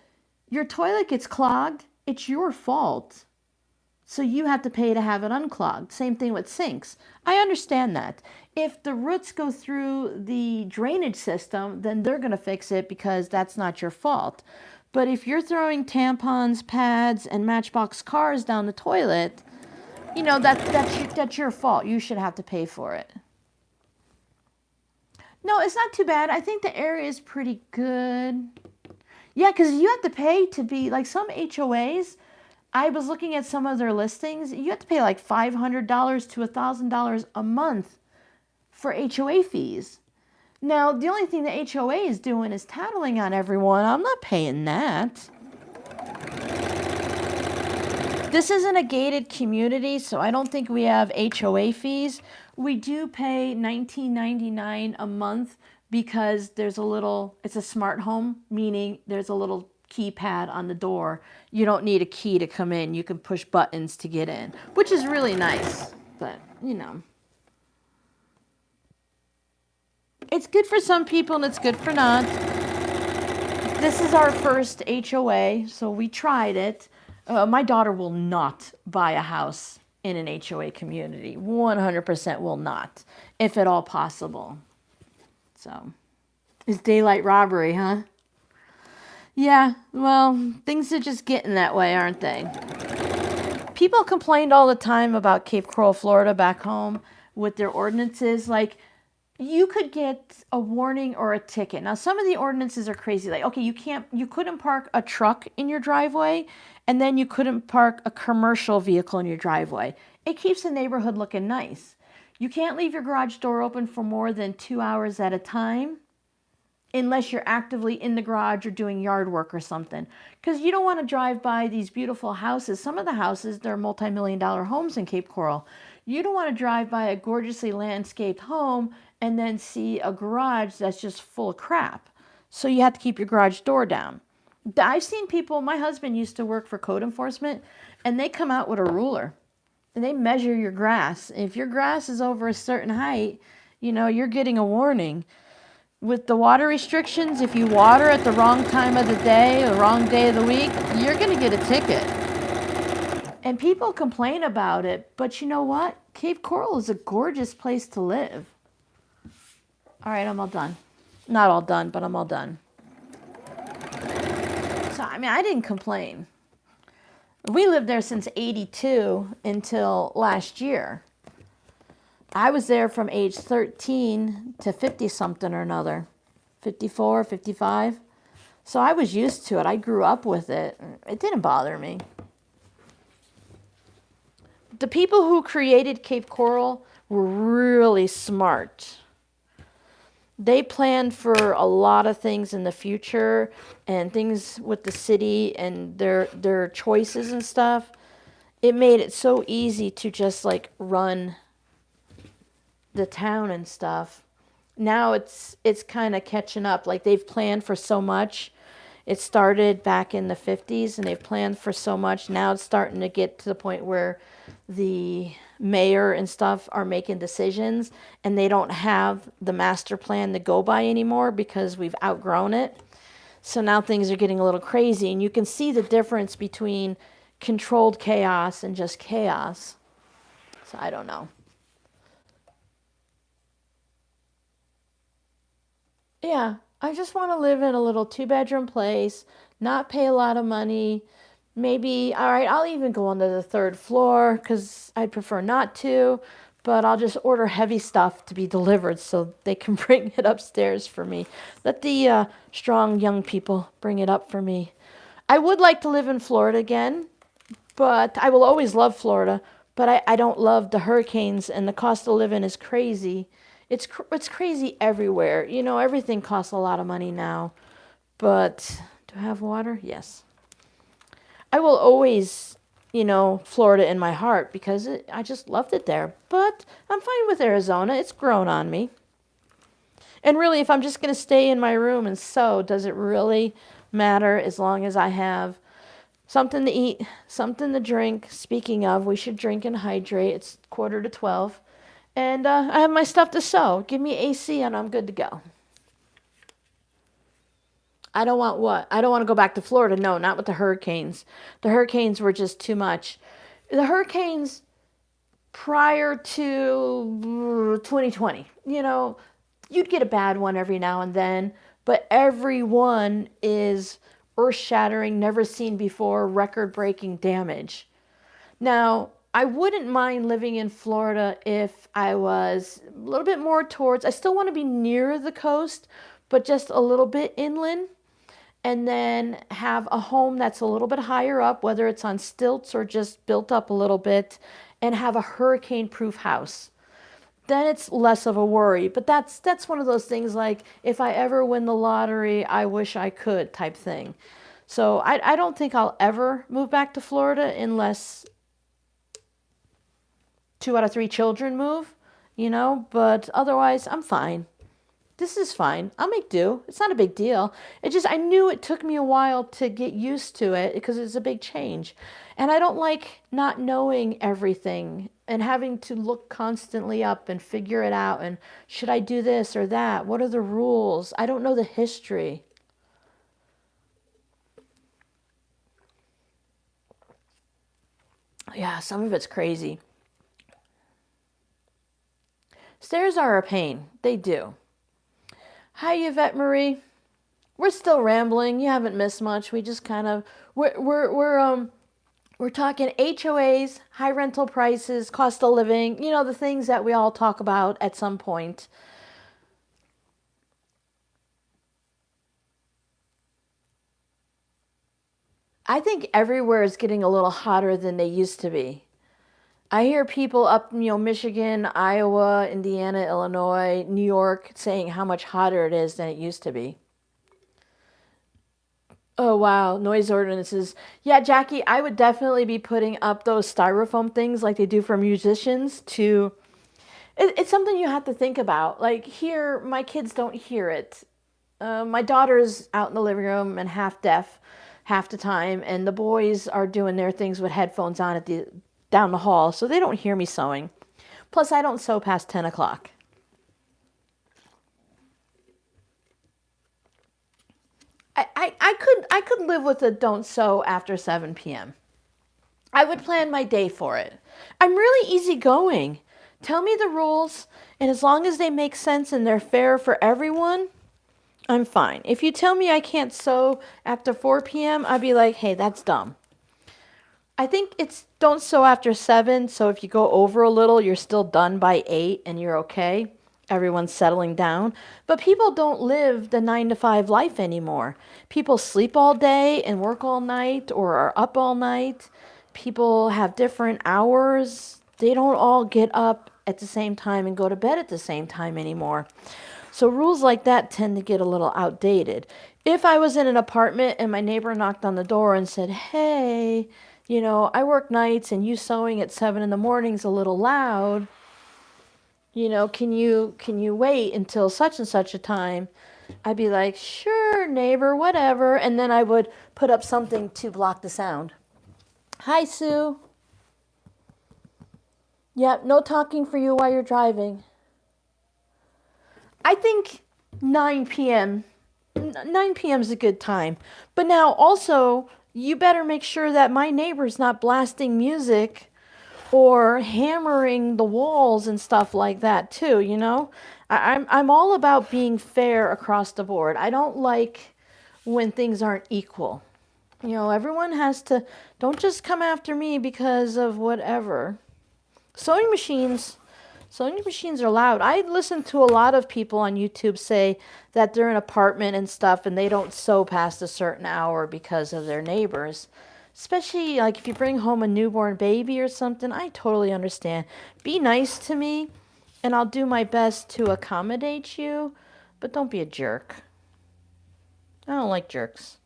your toilet gets clogged, it's your fault. So you have to pay to have it unclogged. Same thing with sinks. I understand that. If the roots go through the drainage system, then they're going to fix it because that's not your fault. But if you're throwing tampons, pads, and Matchbox cars down the toilet, you know, that's your fault. You should have to pay for it. No, it's not too bad. I think the area is pretty good. Yeah, because you have to pay to be, like some HOAs, I was looking at some of their listings, you have to pay like $500 to $1,000 a month for HOA fees. Now, the only thing the HOA is doing is tattling on everyone. I'm not paying that. This isn't a gated community, so I don't think we have HOA fees. We do pay $19.99 a month because there's a little, it's a smart home, meaning there's a little keypad on the door. You don't need a key to come in. You can push buttons to get in, which is really nice. But, you know, it's good for some people and it's good for not. This is our first HOA, so we tried it. My daughter will not buy a house in an HOA community. 100% will not, if at all possible. So, it's daylight robbery, huh? Yeah, well, things are just getting that way, aren't they? People complained all the time about Cape Coral, Florida, back home with their ordinances. Like, you could get a warning or a ticket. Now, some of the ordinances are crazy. Like, okay, you couldn't park a truck in your driveway, and then you couldn't park a commercial vehicle in your driveway. It keeps the neighborhood looking nice. You can't leave your garage door open for more than 2 hours at a time, unless you're actively in the garage or doing yard work or something. Because you don't want to drive by these beautiful houses. Some of the houses, they're multi-million-dollar homes in Cape Coral. You don't want to drive by a gorgeously landscaped home and then see a garage that's just full of crap. So you have to keep your garage door down. I've seen people, my husband used to work for code enforcement, and they come out with a ruler and they measure your grass. If your grass is over a certain height, you know, you're getting a warning. With the water restrictions, if you water at the wrong time of the day, or wrong day of the week, you're going to get a ticket. And people complain about it, but you know what? Cape Coral is a gorgeous place to live. All right, I'm all done. Not all done, but I'm all done. So, I mean, I didn't complain. We lived there since '82 until last year. I was there from age 13 to 50-something or another. 54, 55. So I was used to it. I grew up with it. It didn't bother me. The people who created Cape Coral were really smart. They planned for a lot of things in the future and things with the city and their choices and stuff. It made it so easy to just like run the town and stuff. Now it's kind of catching up. Like they've planned for so much. It started back in the 50s and they've planned for so much. Now it's starting to get to the point where the mayor and stuff are making decisions and they don't have the master plan to go by anymore because we've outgrown it. So now things are getting a little crazy and you can see the difference between controlled chaos and just chaos. So I don't know. Yeah, I just want to live in a little 2-bedroom place, not pay a lot of money. Maybe, all right, I'll even go onto the 3rd floor because I'd prefer not to, but I'll just order heavy stuff to be delivered so they can bring it upstairs for me. Let the strong young people bring it up for me. I would like to live in Florida again, but I will always love Florida, but I don't love the hurricanes and the cost of living is crazy. It's crazy everywhere. You know, everything costs a lot of money now. But do I have water? Yes. I will always, you know, Florida in my heart because I just loved it there. But I'm fine with Arizona. It's grown on me. And really, if I'm just going to stay in my room and sew, does it really matter as long as I have something to eat, something to drink? Speaking of, we should drink and hydrate. It's 11:45. And I have my stuff to sew. Give me AC and I'm good to go. I don't want what? I don't want to go back to Florida. No, not with the hurricanes. The hurricanes were just too much. The hurricanes prior to 2020, you know, you'd get a bad one every now and then, but every one is earth-shattering, never seen before, record-breaking damage. Now, I wouldn't mind living in Florida if I was a little bit more towards, I still want to be near the coast, but just a little bit inland, and then have a home that's a little bit higher up, whether it's on stilts or just built up a little bit, and have a hurricane-proof house. Then it's less of a worry. But that's one of those things like, if I ever win the lottery, I wish I could type thing. So I don't think I'll ever move back to Florida unless 2 out of 3 children move, you know, but otherwise I'm fine. This is fine. I'll make do. It's not a big deal. It just, I knew it took me a while to get used to it because it's a big change. And I don't like not knowing everything and having to look constantly up and figure it out. And should I do this or that? What are the rules? I don't know the history. Yeah, some of it's crazy. Stairs are a pain. They do. Hi, Yvette Marie. We're still rambling. You haven't missed much. We just kind of we're talking HOAs, high rental prices, cost of living. You know, the things that we all talk about at some point. I think everywhere is getting a little hotter than they used to be. I hear people up, Michigan, Iowa, Indiana, Illinois, New York saying how much hotter it is than it used to be. Oh, wow. Noise ordinances. Yeah, Jackie, I would definitely be putting up those styrofoam things like they do for musicians to. It's something you have to think about. Like here, my kids don't hear it. My daughter's out in the living room and half deaf half the time, and the boys are doing their things with headphones on down the hall, so they don't hear me sewing. Plus, I don't sew past 10 o'clock. I could live with a don't sew after 7 p.m. I would plan my day for it. I'm really easygoing. Tell me the rules, and as long as they make sense and they're fair for everyone, I'm fine. If you tell me I can't sew after 4 p.m., I'd be like, hey, that's dumb. I think it's don't sew after 7, so if you go over a little, you're still done by 8 and you're okay. Everyone's settling down. But people don't live the 9 to 5 life anymore. People sleep all day and work all night or are up all night. People have different hours. They don't all get up at the same time and go to bed at the same time anymore. So rules like that tend to get a little outdated. If I was in an apartment and my neighbor knocked on the door and said, hey, I work nights and you sewing at 7 in the morning is a little loud. Can you wait until such and such a time? I'd be like, sure, neighbor, whatever. And then I would put up something to block the sound. Hi, Sue. Yeah, no talking for you while you're driving. I think 9 p.m. 9 p.m. is a good time. But now also, you better make sure that my neighbor's not blasting music or hammering the walls and stuff like that too, I'm all about being fair across the board. I don't like when things aren't equal. Everyone has to, don't just come after me because of whatever. Sewing machines are loud. I listen to a lot of people on YouTube say that they're in an apartment and stuff and they don't sew past a certain hour because of their neighbors. Especially like if you bring home a newborn baby or something, I totally understand. Be nice to me and I'll do my best to accommodate you, but don't be a jerk. I don't like jerks.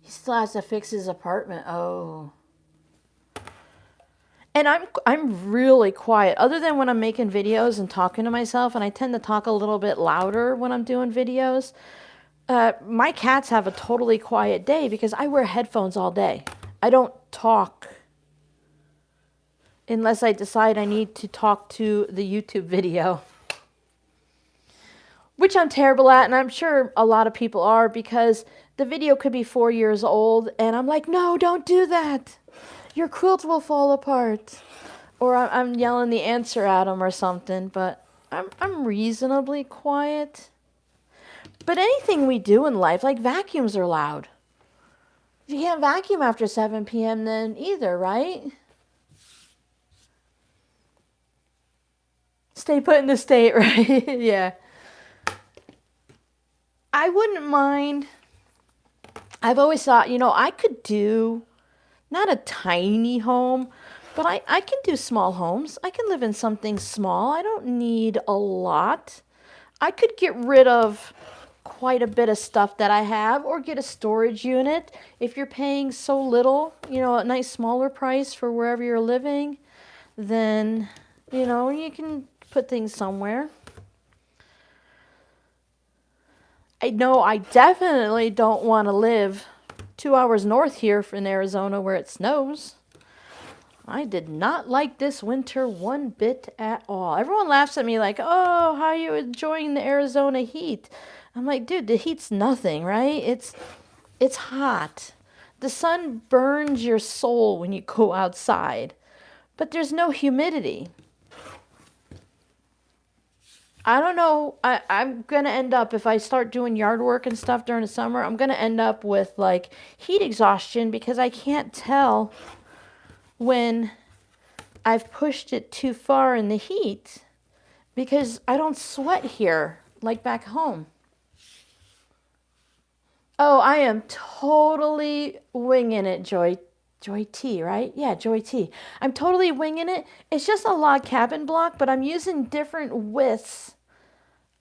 He still has to fix his apartment. Oh. And I'm really quiet, other than when I'm making videos and talking to myself, and I tend to talk a little bit louder when I'm doing videos. My cats have a totally quiet day because I wear headphones all day. I don't talk unless I decide I need to talk to the YouTube video, which I'm terrible at, and I'm sure a lot of people are because the video could be 4 years old, and I'm like, no, don't do that. Your quilt will fall apart. Or I'm yelling the answer at them or something, but I'm reasonably quiet. But anything we do in life, like vacuums are loud. You can't vacuum after 7 p.m. then either, right? Stay put in the state, right? Yeah. I wouldn't mind. I've always thought, I could do not a tiny home, but I can do small homes. I can live in something small. I don't need a lot. I could get rid of quite a bit of stuff that I have, or get a storage unit. If you're paying so little, you know, a nice smaller price for wherever you're living, then, you know, you can put things somewhere. I know I definitely don't want to live 2 hours north here in Arizona where it snows. I did not like this winter one bit at all. Everyone laughs at me like, oh, how are you enjoying the Arizona heat? I'm like, dude, the heat's nothing, right? It's hot. The sun burns your soul when you go outside, but there's no humidity. I don't know. I'm going to end up, if I start doing yard work and stuff during the summer, I'm going to end up with like heat exhaustion because I can't tell when I've pushed it too far in the heat because I don't sweat here like back home. Oh, I am totally winging it, Joy T, right? Yeah, Joy T. I'm totally winging it. It's just a log cabin block, but I'm using different widths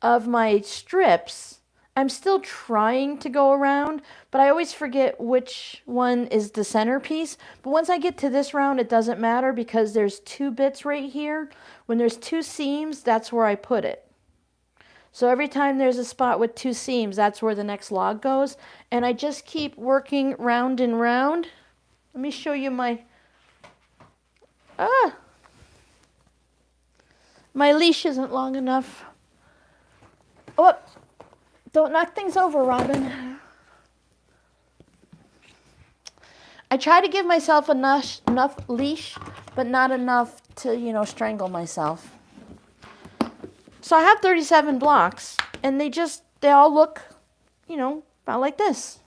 of my strips. I'm still trying to go around, but I always forget which one is the centerpiece. But once I get to this round, it doesn't matter because there's 2 bits right here. When there's 2 seams, that's where I put it. So every time there's a spot with 2 seams, that's where the next log goes. And I just keep working round and round. Let me show you my leash isn't long enough. Oh, don't knock things over, Robin. I try to give myself enough leash, but not enough to, you know, strangle myself. So I have 37 blocks, and they all look, you know, about like this.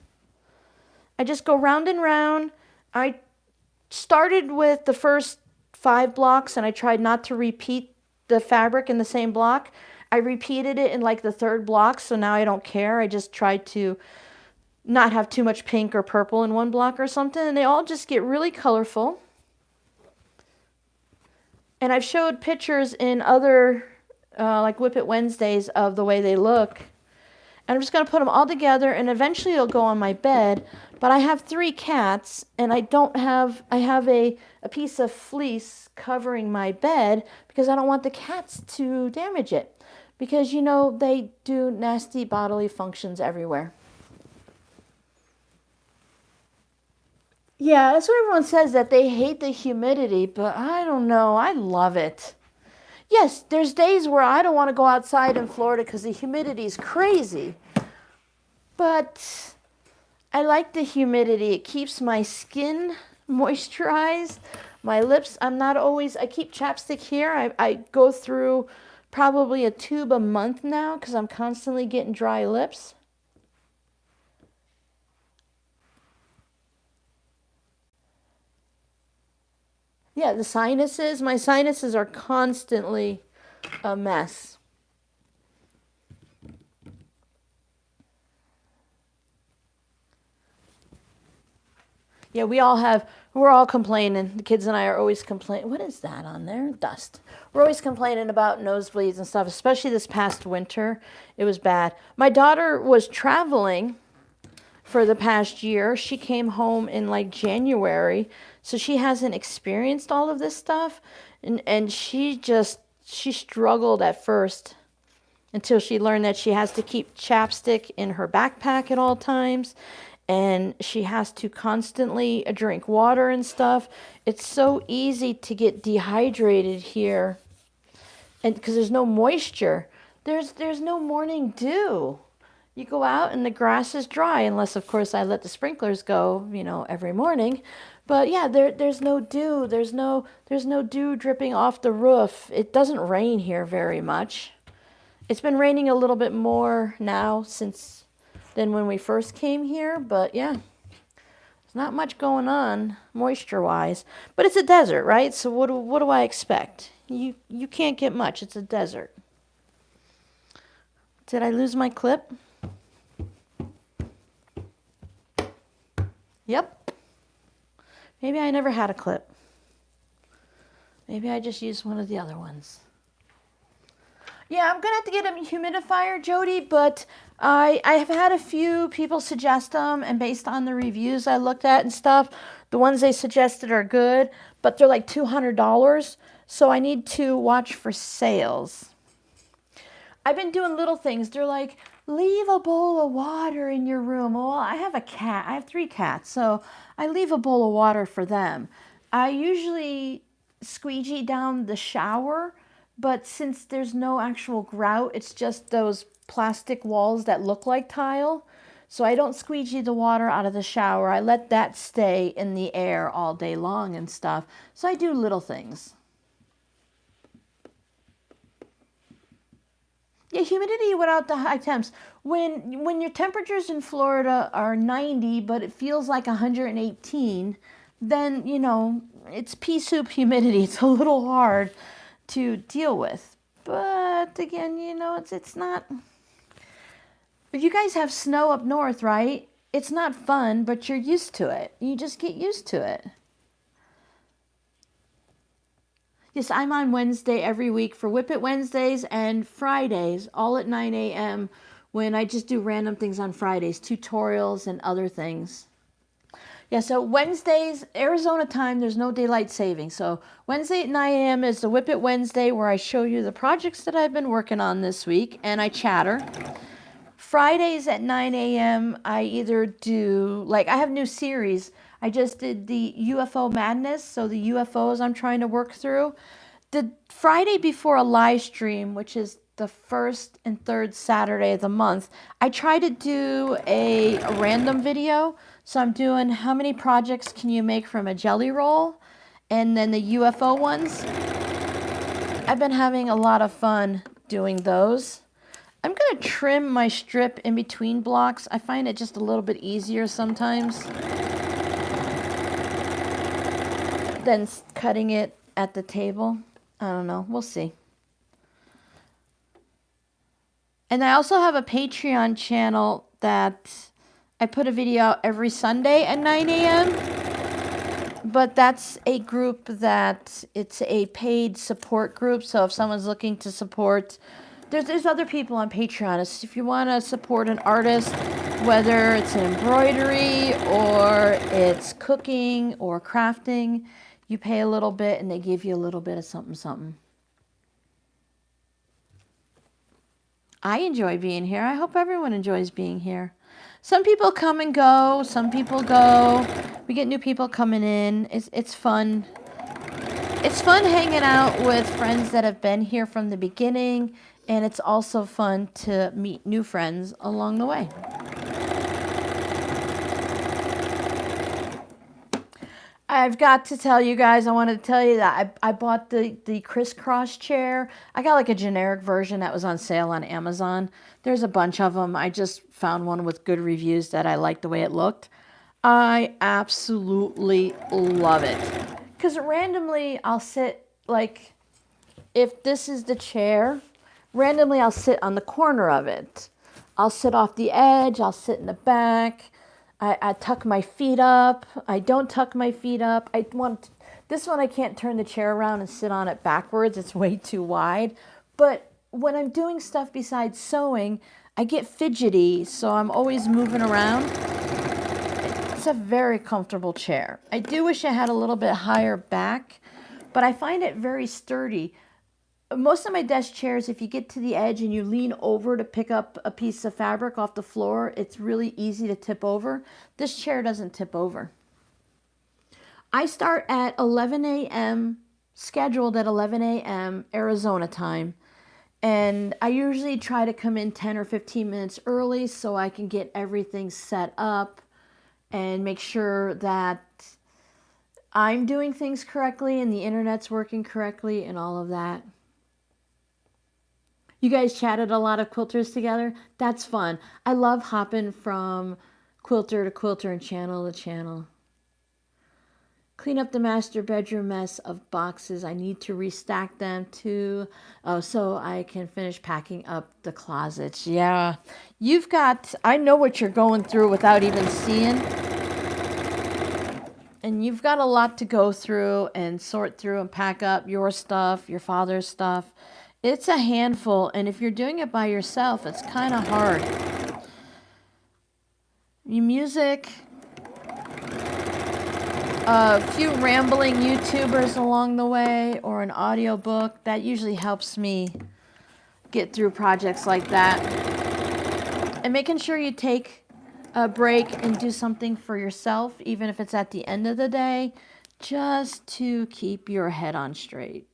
I just go round and round. I started with the first 5 blocks, and I tried not to repeat the fabric in the same block. I repeated it in like the 3rd block, so now I don't care. I just tried to not have too much pink or purple in one block or something, and they all just get really colorful. And I've showed pictures in other like Whip It Wednesdays of the way they look. And I'm just going to put them all together, and eventually it'll go on my bed. But I have 3 cats, and I have a piece of fleece covering my bed because I don't want the cats to damage it. Because, you know, they do nasty bodily functions everywhere. Yeah, that's what everyone says, that they hate the humidity, but I don't know. I love it. Yes, there's days where I don't want to go outside in Florida because the humidity is crazy. But I like the humidity. It keeps my skin moisturized. My lips, I keep chapstick here. I go through probably a tube a month now because I'm constantly getting dry lips. Yeah, my sinuses are constantly a mess. Yeah, we're all complaining. The kids and I are always complaining. What is that on there? Dust. We're always complaining about nosebleeds and stuff, especially this past winter. It was bad. My daughter was traveling for the past year. She came home in like January, so she hasn't experienced all of this stuff. And she struggled at first until she learned that she has to keep chapstick in her backpack at all times. And she has to constantly drink water and stuff. It's so easy to get dehydrated here, and because there's no moisture. There's no morning dew. You go out and the grass is dry, unless of course I let the sprinklers go, you know, every morning. But yeah, there's no dew. There's no dew dripping off the roof. It doesn't rain here very much. It's been raining a little bit more now than when we first came here, but yeah, there's not much going on moisture-wise. But it's a desert, right? So what do I expect? You can't get much. It's a desert. Did I lose my clip? Yep. Maybe I never had a clip. Maybe I just used one of the other ones. Yeah, I'm gonna have to get a humidifier, Jody, but I have had a few people suggest them, and based on the reviews I looked at and stuff, the ones they suggested are good, but they're like $200, so I need to watch for sales. I've been doing little things. They're like, leave a bowl of water in your room. Well, I have a cat. I have 3 cats, so I leave a bowl of water for them. I usually squeegee down the shower, but since there's no actual grout, it's just those plastic walls that look like tile. So I don't squeegee the water out of the shower. I let that stay in the air all day long and stuff. So I do little things. Yeah, humidity without the high temps. When your temperatures in Florida are 90, but it feels like 118, then, you know, it's pea soup humidity. It's a little hard to deal with. But again, you know, it's not. But you guys have snow up north, right? It's not fun, but you're used to it. You just get used to it. Yes, I'm on Wednesday every week for Whip It Wednesdays and Fridays, all at 9 a.m. when I just do random things on Fridays, tutorials and other things. Yeah, so Wednesdays, Arizona time, there's no daylight saving. So Wednesday at 9 a.m. is the Whip It Wednesday where I show you the projects that I've been working on this week and I chatter. Fridays at 9 a.m. I either do, like I have new series. I just did the UFO Madness, so the UFOs I'm trying to work through. The Friday before a live stream, which is the first and third Saturday of the month, I try to do a random video. So I'm doing how many projects can you make from a jelly roll, and then the UFO ones. I've been having a lot of fun doing those. I'm going to trim my strip in between blocks. I find it just a little bit easier sometimes than cutting it at the table. I don't know. We'll see. And I also have a Patreon channel that I put a video out every Sunday at 9 a.m. But that's a group that it's a paid support group. So if someone's looking to support, there's other people on Patreon. If you want to support an artist, whether it's an embroidery or it's cooking or crafting, you pay a little bit and they give you a little bit of something, something. I enjoy being here. I hope everyone enjoys being here. Some people come and go. Some people go. We get new people coming in. It's fun. It's fun hanging out with friends that have been here from the beginning. And it's also fun to meet new friends along the way. I've got to tell you guys, I wanted to tell you that I bought the crisscross chair. I got like a generic version that was on sale on Amazon. There's a bunch of them. I just found one with good reviews that I liked the way it looked. I absolutely love it. Because randomly I'll sit, like, if this is the chair, randomly I'll sit on the corner of it. I'll sit off the edge. I'll sit in the back. I tuck my feet up. I don't tuck my feet up. This one I can't turn the chair around and sit on it backwards. It's way too wide. But when I'm doing stuff besides sewing, I get fidgety, so I'm always moving around. It's a very comfortable chair. I do wish I had a little bit higher back, but I find it very sturdy. Most of my desk chairs, if you get to the edge and you lean over to pick up a piece of fabric off the floor, it's really easy to tip over. This chair doesn't tip over. I start at 11 a.m., scheduled at 11 a.m. Arizona time, and I usually try to come in 10 or 15 minutes early so I can get everything set up and make sure that I'm doing things correctly and the internet's working correctly and all of that. You guys chatted a lot of quilters together. That's fun. I love hopping from quilter to quilter and channel to channel. Clean up the master bedroom mess of boxes. I need to restack them too. Oh, so I can finish packing up the closets. Yeah. I know what you're going through without even seeing. And you've got a lot to go through and sort through and pack up your stuff, your father's stuff. It's a handful, and if you're doing it by yourself, it's kind of hard. Your music, a few rambling YouTubers along the way, or an audiobook, that usually helps me get through projects like that. And making sure you take a break and do something for yourself, even if it's at the end of the day, just to keep your head on straight.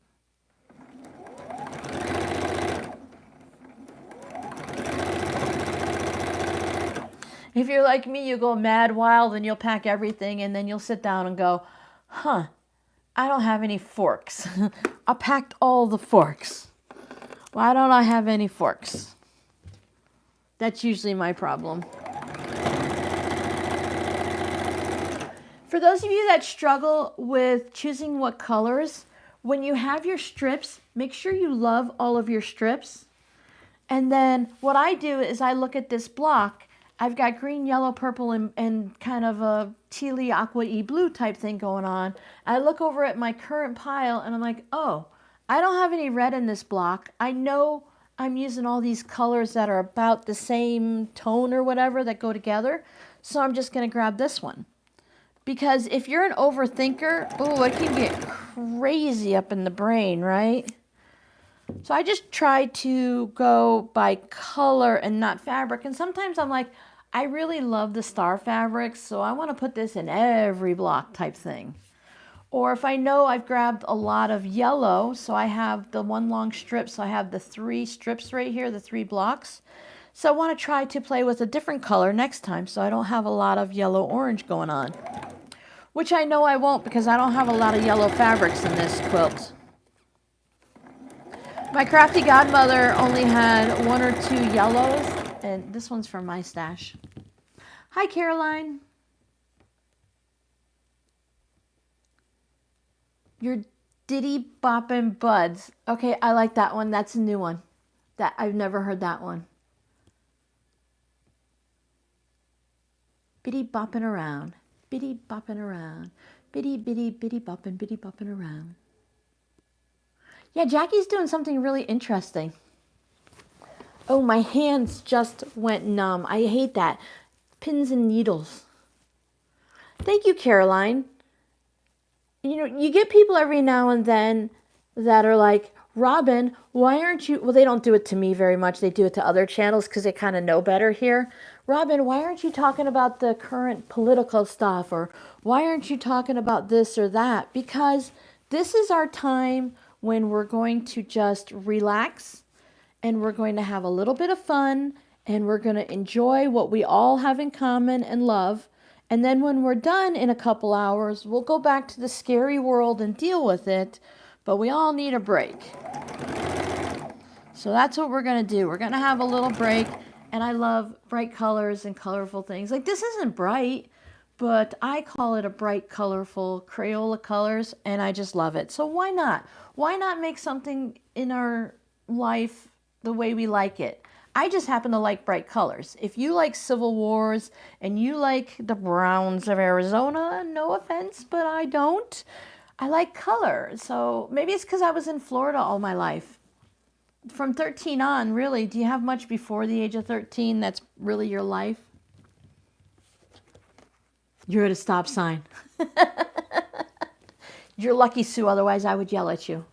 If you're like me, you go mad wild and you'll pack everything and then you'll sit down and go, huh, I don't have any forks. I packed all the forks. Why don't I have any forks? That's usually my problem. For those of you that struggle with choosing what colors, when you have your strips, make sure you love all of your strips. And then what I do is I look at this block. I've got green, yellow, purple, and kind of a tealy, aqua-y blue type thing going on. I look over at my current pile and I'm like, oh, I don't have any red in this block. I know I'm using all these colors that are about the same tone or whatever that go together. So I'm just going to grab this one. Because if you're an overthinker, oh, it can get crazy up in the brain, right? So I just try to go by color and not fabric. And sometimes I'm like, I really love the star fabrics, so I want to put this in every block type thing. Or if I know I've grabbed a lot of yellow, so I have the one long strip, so I have the 3 strips right here, the 3 blocks. So I want to try to play with a different color next time, so I don't have a lot of yellow-orange going on. Which I know I won't because I don't have a lot of yellow fabrics in this quilt. My crafty godmother only had 1 or 2 yellows, and this one's from my stash. Hi, Caroline. Your Diddy Boppin' Buds. Okay, I like that one. That's a new one. That I've never heard that one. Biddy boppin' around. Biddy boppin' around. Biddy, biddy, biddy boppin' around. Yeah, Jackie's doing something really interesting. Oh, my hands just went numb. I hate that. Pins and needles. Thank you, Caroline. You know, you get people every now and then that are like, Robin, why aren't you... Well, they don't do it to me very much. They do it to other channels because they kind of know better here. Robin, why aren't you talking about the current political stuff? Or why aren't you talking about this or that? Because this is our time when we're going to just relax and we're going to have a little bit of fun and we're going to enjoy what we all have in common and love. And then when we're done in a couple hours, we'll go back to the scary world and deal with it. But we all need a break. So that's what we're going to do. We're going to have a little break. And I love bright colors and colorful things. Like this isn't bright, but I call it a bright, colorful Crayola colors. And I just love it. So why not? Why not make something in our life the way we like it? I just happen to like bright colors. If you like Civil Wars and you like the Browns of Arizona, no offense, but I don't. I like color. So maybe it's because I was in Florida all my life. From 13 on, really, do you have much before the age of 13 that's really your life? You're at a stop sign. You're lucky, Sue, otherwise I would yell at you.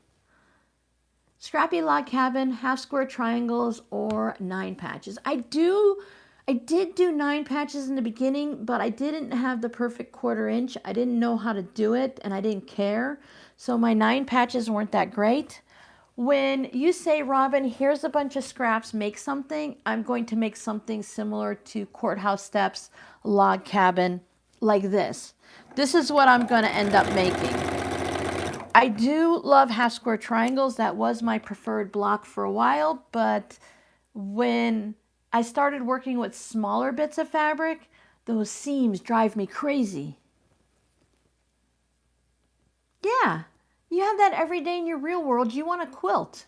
Scrappy log cabin, half square triangles, or 9 patches. I did do 9 patches in the beginning, but I didn't have the perfect 1/4 inch. I didn't know how to do it, and I didn't care. So my 9 patches weren't that great. When you say, Robin, here's a bunch of scraps, make something, I'm going to make something similar to Courthouse Steps log cabin like this. This is what I'm going to end up making. I do love half square triangles. That was my preferred block for a while, but when I started working with smaller bits of fabric, those seams drive me crazy. Yeah, you have that every day in your real world. You want to quilt.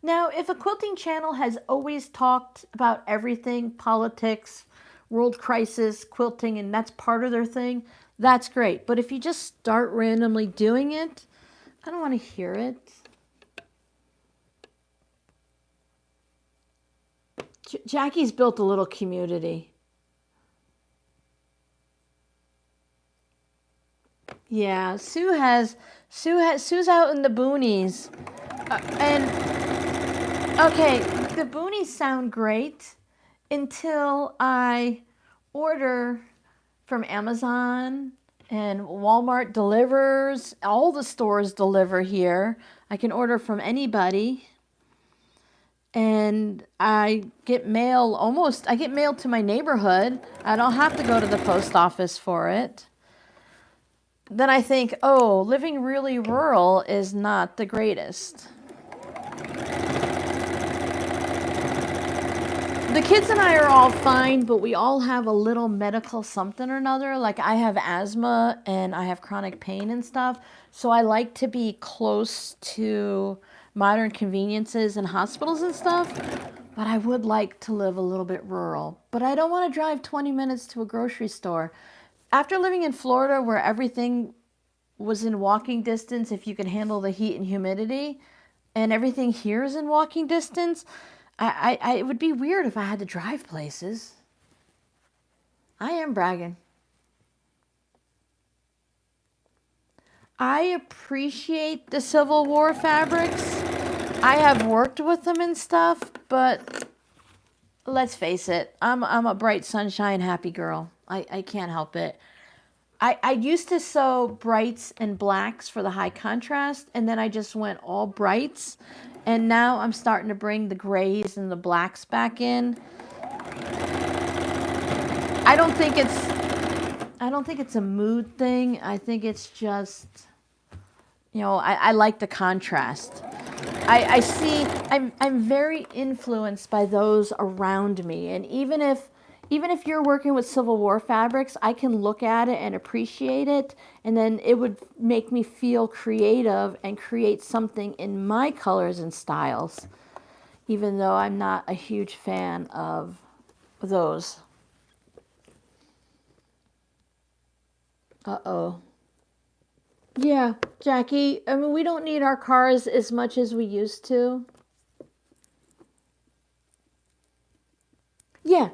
Now, if a quilting channel has always talked about everything, politics, world crisis, quilting, and that's part of their thing, that's great. But if you just start randomly doing it, I don't want to hear it. Jackie's built a little community. Yeah, Sue's out in the boonies. And okay, the boonies sound great until I order from Amazon and Walmart delivers. All the stores deliver here. I can order from anybody. And I get mail to my neighborhood. I don't have to go to the post office for it. Then I think, oh, living really rural is not the greatest. The kids and I are all fine, but we all have a little medical something or another. Like I have asthma and I have chronic pain and stuff. So I like to be close to modern conveniences and hospitals and stuff. But I would like to live a little bit rural. But I don't want to drive 20 minutes to a grocery store. After living in Florida where everything was in walking distance if you could handle the heat and humidity, and everything here is in walking distance, it would be weird if I had to drive places. I am bragging. I appreciate the Civil War fabrics. I have worked with them and stuff, but let's face it, I'm a bright sunshine happy girl. I can't help it. I used to sew brights and blacks for the high contrast, and then I just went all brights. And now I'm starting to bring the grays and the blacks back in. I don't think it's a mood thing. I think it's just, I like the contrast. I'm very influenced by those around me. And even if you're working with Civil War fabrics, I can look at it and appreciate it, and then it would make me feel creative and create something in my colors and styles, even though I'm not a huge fan of those. Uh-oh. Yeah, Jackie, I mean, we don't need our cars as much as we used to. Yeah.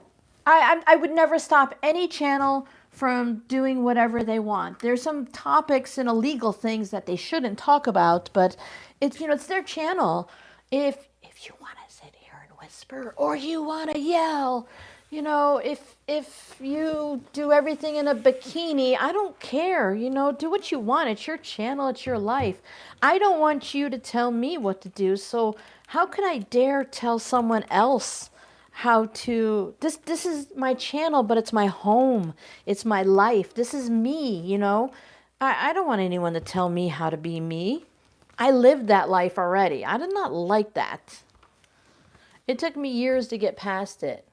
I would never stop any channel from doing whatever they want. There's some topics and illegal things that they shouldn't talk about, but it's their channel. If you want to sit here and whisper or you want to yell, if you do everything in a bikini, I don't care. Do what you want. It's your channel. It's your life. I don't want you to tell me what to do. So how can I dare tell someone else how to, this is my channel, but it's my home. It's my life. This is me, I don't want anyone to tell me how to be me. I lived that life already. I did not like that. It took me years to get past it.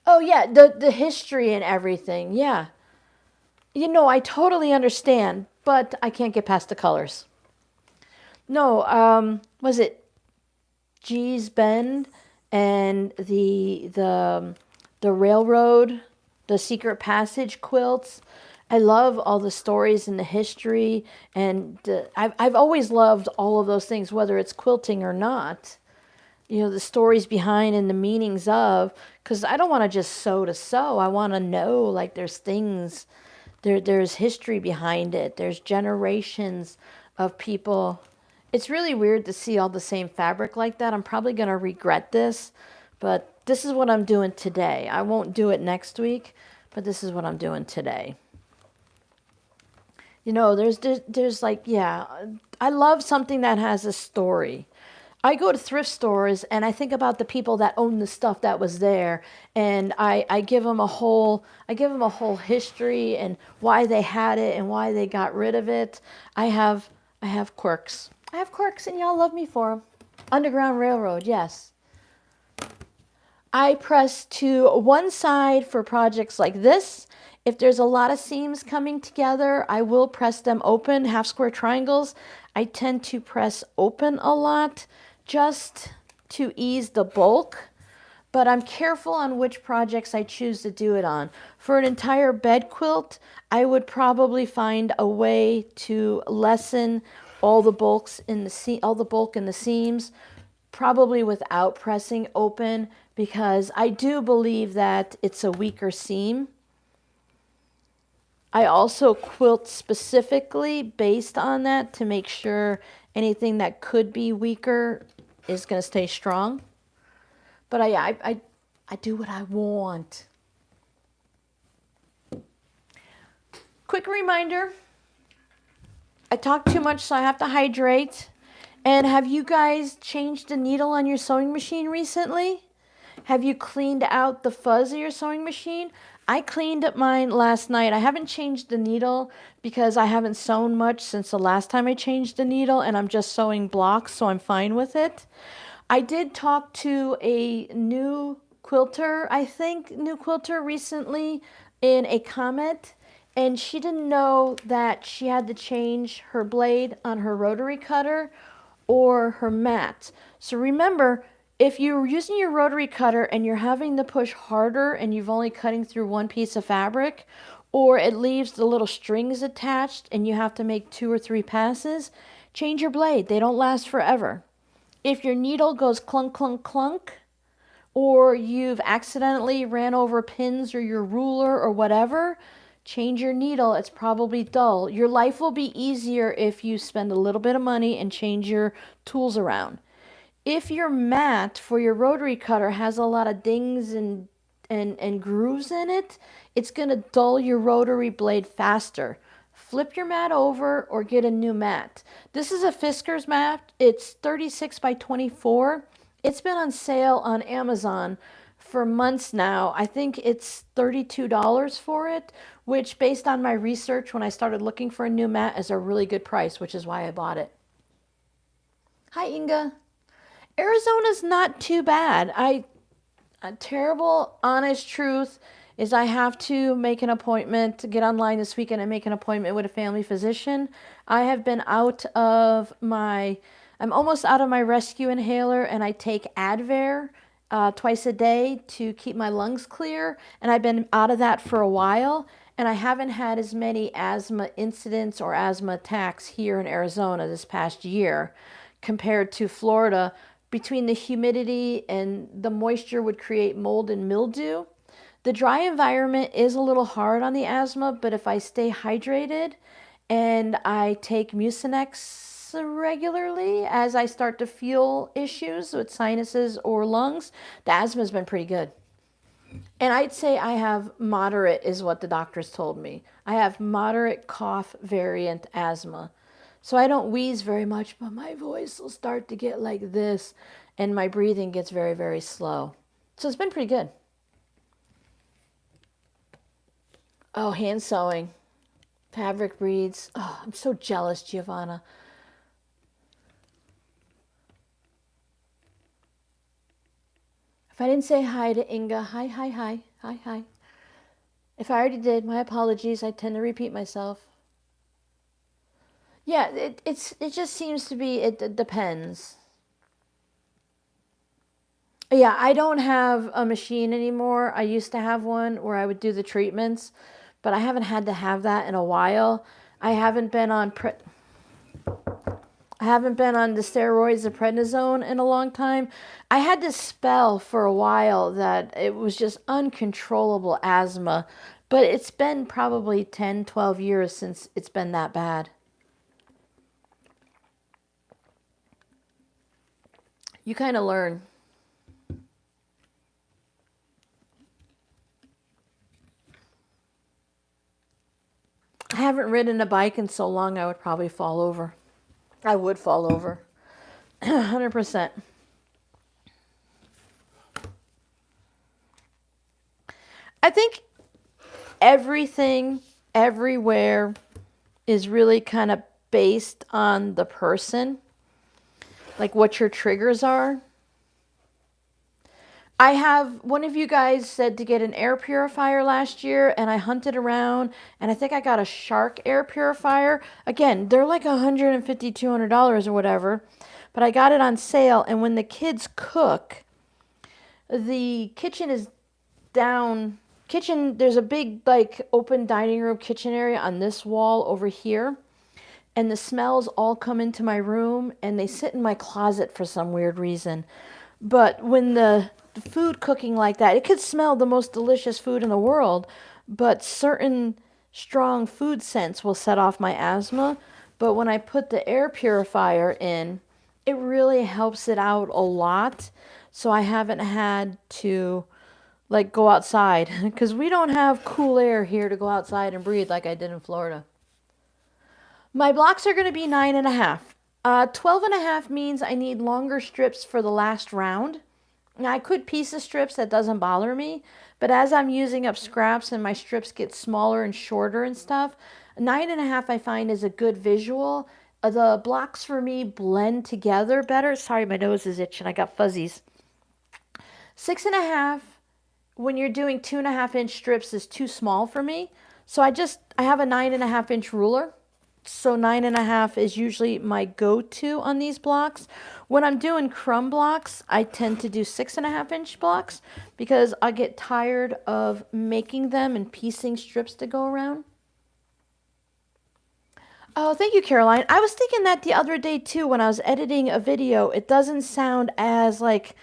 Oh yeah, the history and everything. Yeah. I totally understand, but I can't get past the colors. No, was it G's Bend? And the railroad, the secret passage quilts. I love all the stories and the history, and I've always loved all of those things, whether it's quilting or not. The stories behind and the meanings of, because I don't want to just sew to sew. I want to know, like, there's things, there's history behind it. There's generations of people. It's really weird to see all the same fabric like that. I'm probably going to regret this, but this is what I'm doing today. I won't do it next week, but this is what I'm doing today. There's like, yeah, I love something that has a story. I go to thrift stores and I think about the people that own the stuff that was there, and I give them a whole history and why they had it and why they got rid of it. I have quirks. I have quirks, and y'all love me for them. Underground Railroad, yes. I press to one side for projects like this. If there's a lot of seams coming together, I will press them open, half square triangles. I tend to press open a lot just to ease the bulk, but I'm careful on which projects I choose to do it on. For an entire bed quilt, I would probably find a way to lessen all the bulk in the seams, probably without pressing open, because I do believe that it's a weaker seam. I also quilt specifically based on that to make sure anything that could be weaker is going to stay strong. But I do what I want. Quick reminder, I talk too much, so I have to hydrate. And have you guys changed the needle on your sewing machine recently? Have you cleaned out the fuzz of your sewing machine? I cleaned up mine last night. I haven't changed the needle because I haven't sewn much since the last time I changed the needle, and I'm just sewing blocks, so I'm fine with it. I did talk to a new quilter, recently in a comment, and she didn't know that she had to change her blade on her rotary cutter or her mat. So remember, if you're using your rotary cutter and you're having to push harder and you've only cutting through one piece of fabric, or it leaves the little strings attached and you have to make 2 or 3 passes, change your blade. They don't last forever. If your needle goes clunk, clunk, clunk, or you've accidentally ran over pins or your ruler or whatever, change your needle. It's probably dull. Your life will be easier if you spend a little bit of money and change your tools around. If your mat for your rotary cutter has a lot of dings and grooves in it, it's going to dull your rotary blade faster. Flip your mat over or get a new mat. This is a Fisker's mat. It's 36 by 24. It's been on sale on Amazon for months now. I think it's $32 for it, which based on my research when I started looking for a new mat is a really good price, which is why I bought it. Hi, Inga. Arizona's not too bad. A terrible, honest truth is I have to make an appointment to get online this weekend and make an appointment with a family physician. I have been I'm almost out of my rescue inhaler, and I take Advair twice a day to keep my lungs clear, and I've been out of that for a while, and I haven't had as many asthma incidents or asthma attacks here in Arizona this past year compared to Florida. Between the humidity and the moisture would create mold and mildew. The dry environment is a little hard on the asthma, but if I stay hydrated and I take Mucinex regularly as I start to feel issues with sinuses or lungs, the asthma has been pretty good. And I'd say I have moderate, is what the doctors told me. I have moderate cough variant asthma. So I don't wheeze very much, but my voice will start to get like this, and my breathing gets very, very slow. So it's been pretty good. Oh, hand sewing. Fabric beads. Oh, I'm so jealous, Giovanna. If I didn't say hi to Inga, hi, hi, hi, hi, hi. If I already did, my apologies. I tend to repeat myself. Yeah, it just seems to be, it depends. Yeah, I don't have a machine anymore. I used to have one where I would do the treatments, but I haven't had to have that in a while. I haven't been on the steroids, the prednisone, in a long time. I had this spell for a while that it was just uncontrollable asthma, but it's been probably 10, 12 years since it's been that bad. You kind of learn. I haven't ridden a bike in so long, I would probably fall over. I would fall over. 100%. I think everything, everywhere, is really kind of based on the person, like what your triggers are. One of you guys said to get an air purifier last year, and I hunted around, and I think I got a Shark air purifier. Again, they're like $150, $200 or whatever, but I got it on sale, and when the kids cook, the kitchen is down. There's a big like open dining room kitchen area on this wall over here. and the smells all come into my room and they sit in my closet for some weird reason. But when the food cooking like that, it could smell the most delicious food in the world, but certain strong food scents will set off my asthma. But when I put the air purifier in, it really helps it out a lot. So I haven't had to like go outside because we don't have cool air here to go outside and breathe like I did in Florida. My blocks are going to be 9.5. 12.5 means I need longer strips for the last round. Now I could piece the strips, that doesn't bother me, but as I'm using up scraps and my strips get smaller and shorter and stuff, 9.5 I find is a good visual. The blocks for me blend together better. Sorry, my nose is itching. I got fuzzies. 6.5, when you're doing 2.5-inch strips, is too small for me. So I have a 9.5-inch ruler. So 9.5 is usually my go-to on these blocks. When I'm doing crumb blocks, I tend to do 6.5-inch blocks because I get tired of making them and piecing strips to go around. Oh, thank you, Caroline. I was thinking that the other day too when I was editing a video. It doesn't sound as like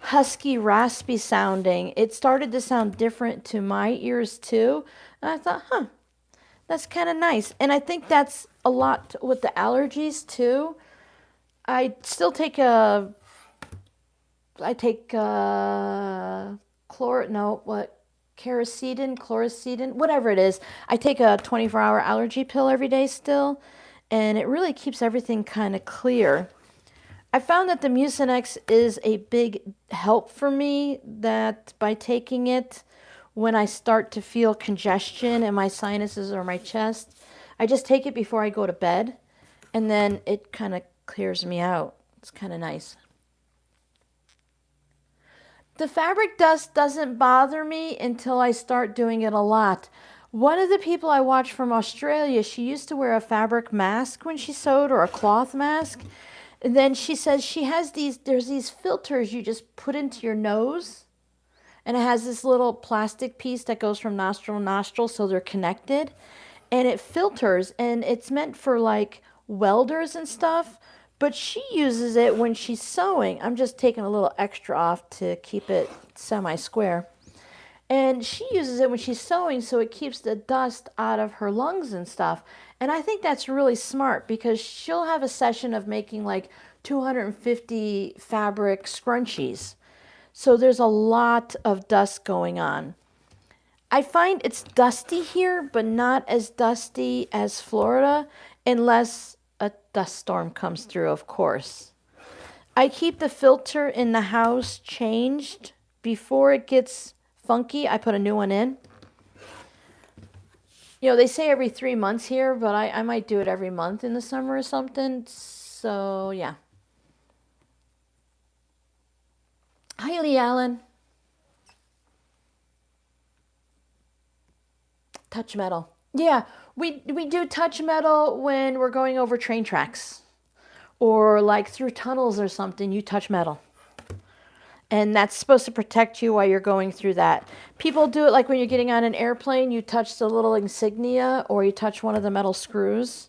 husky, raspy sounding. It started to sound different to my ears too. And I thought, that's kind of nice. And I think that's a lot with the allergies too. I still take chlor, no, what, chlorocidin, whatever it is. I take a 24-hour allergy pill every day still, and it really keeps everything kind of clear. I found that the Mucinex is a big help for me, that by taking it, when I start to feel congestion in my sinuses or my chest, I just take it before I go to bed, and then it kind of clears me out. It's kind of nice. The fabric dust doesn't bother me until I start doing it a lot. One of the people I watched from Australia, she used to wear a fabric mask when she sewed, or a cloth mask. And then she says she has there's these filters you just put into your nose. And it has this little plastic piece that goes from nostril to nostril, so they're connected. And it filters, and it's meant for like welders and stuff. But she uses it when she's sewing. I'm just taking a little extra off to keep it semi-square. And she uses it when she's sewing so it keeps the dust out of her lungs and stuff. And I think that's really smart because she'll have a session of making like 250 fabric scrunchies. So there's a lot of dust going on. I find it's dusty here, but not as dusty as Florida, unless a dust storm comes through, of course. I keep the filter in the house changed before it gets funky. I put a new one in. You know, they say every 3 months here, but I might do it every month in the summer or something. So, yeah. Hi, Lee Allen. Touch metal. Yeah, we do touch metal when we're going over train tracks. Or like through tunnels or something, you touch metal. And that's supposed to protect you while you're going through that. People do it like when you're getting on an airplane, you touch the little insignia or you touch one of the metal screws.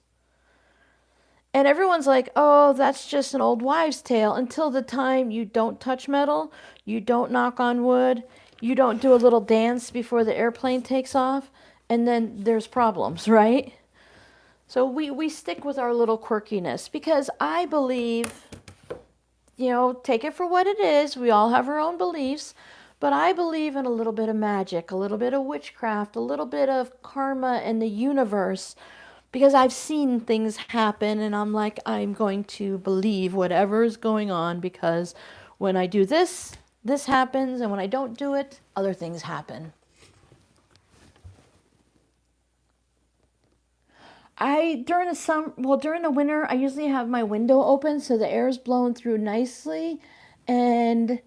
And everyone's like, oh, that's just an old wives' tale, until the time you don't touch metal, you don't knock on wood, you don't do a little dance before the airplane takes off, and then there's problems, right? So we stick with our little quirkiness because I believe, you know, take it for what it is. We all have our own beliefs, but I believe in a little bit of magic, a little bit of witchcraft, a little bit of karma and the universe, because I've seen things happen and I'm like, I'm going to believe whatever is going on because when I do this, this happens, and when I don't do it, other things happen. During the winter, I usually have my window open so the air is blowing through nicely, and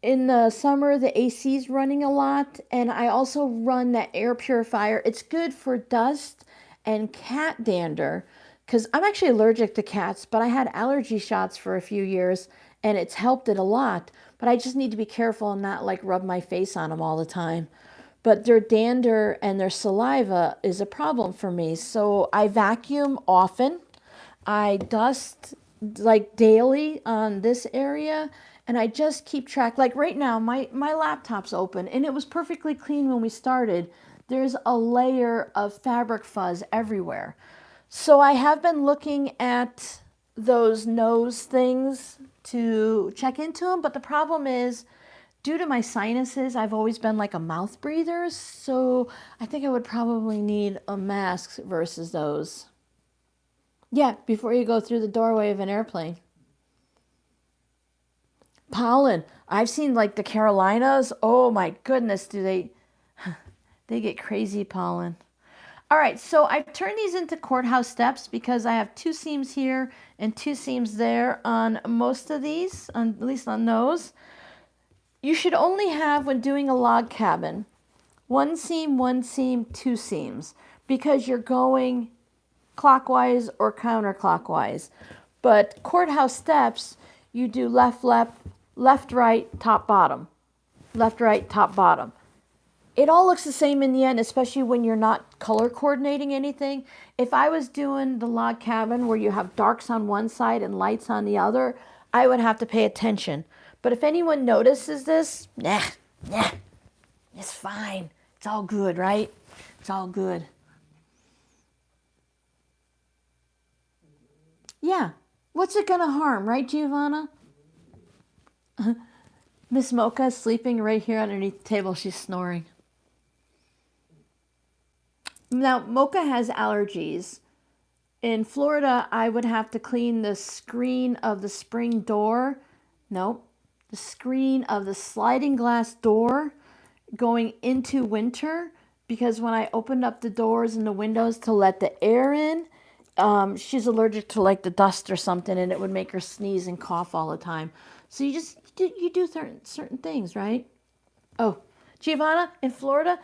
in the summer the AC's running a lot, and I also run that air purifier. It's good for dust and cat dander because I'm actually allergic to cats, but I had allergy shots for a few years and it's helped it a lot. But I just need to be careful and not like rub my face on them all the time. but their dander and their saliva is a problem for me. So I vacuum often. I dust like daily on this area, and I just keep track. Like right now, my laptop's open, and it was perfectly clean when we started. There's a layer of fabric fuzz everywhere. So I have been looking at those nose things to check into them, but the problem is, due to my sinuses, I've always been like a mouth breather, so I think I would probably need a mask versus those. Yeah, before you go through the doorway of an airplane. Pollen. I've seen like the Carolinas. Oh my goodness, do they get crazy pollen. All right, so I've turned these into courthouse steps because I have 2 seams here and 2 seams there on most of these, at least on those. You should only have, when doing a log cabin, 1 seam, 2 seams, because you're going clockwise or counterclockwise. But courthouse steps, you do left, right, top, bottom. Left, right, top, bottom. It all looks the same in the end, especially when you're not color coordinating anything. If I was doing the log cabin where you have darks on one side and lights on the other, I would have to pay attention. But if anyone notices this, nah, it's fine. It's all good, right? It's all good. Yeah. What's it gonna harm, right, Giovanna? Miss Mocha is sleeping right here underneath the table. She's snoring. Now, Mocha has allergies. In Florida, I would have to clean the screen of the spring door. Nope. The screen of the sliding glass door going into winter, because when I opened up the doors and the windows to let the air in, she's allergic to like the dust or something, and it would make her sneeze and cough all the time. So you do certain things, right? Oh, Giovanna, in Florida,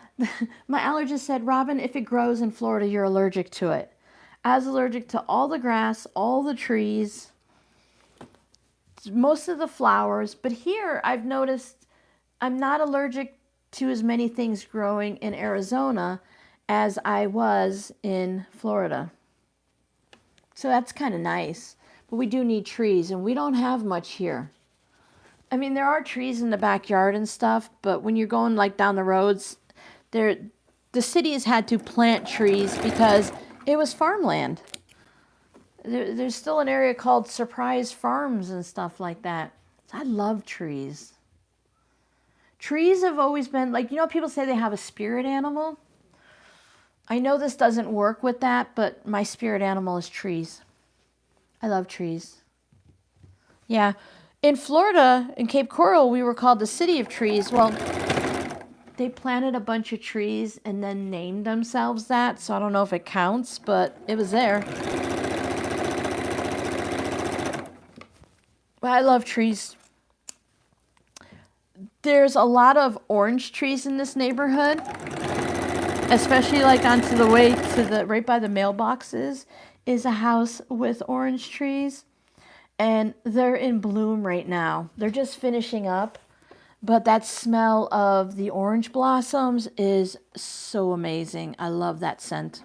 my allergist said, Robin, if it grows in Florida, you're allergic to it. I was allergic to all the grass, all the trees, most of the flowers. But here I've noticed I'm not allergic to as many things growing in Arizona as I was in Florida. So that's kind of nice. But we do need trees, and we don't have much here. I mean, there are trees in the backyard and stuff, but when you're going like down the roads, the cities had to plant trees because it was farmland. There's still an area called Surprise Farms and stuff like that. So I love trees. Trees have always been, like, people say they have a spirit animal. I know this doesn't work with that, but my spirit animal is trees. I love trees. Yeah. In Florida, in Cape Coral, we were called the City of Trees. Well, they planted a bunch of trees and then named themselves that, so I don't know if it counts, but it was there. But I love trees. There's a lot of orange trees in this neighborhood, especially like onto the way to the right by the mailboxes is a house with orange trees, and they're in bloom right now. They're just finishing up, but that smell of the orange blossoms is so amazing. I love that scent.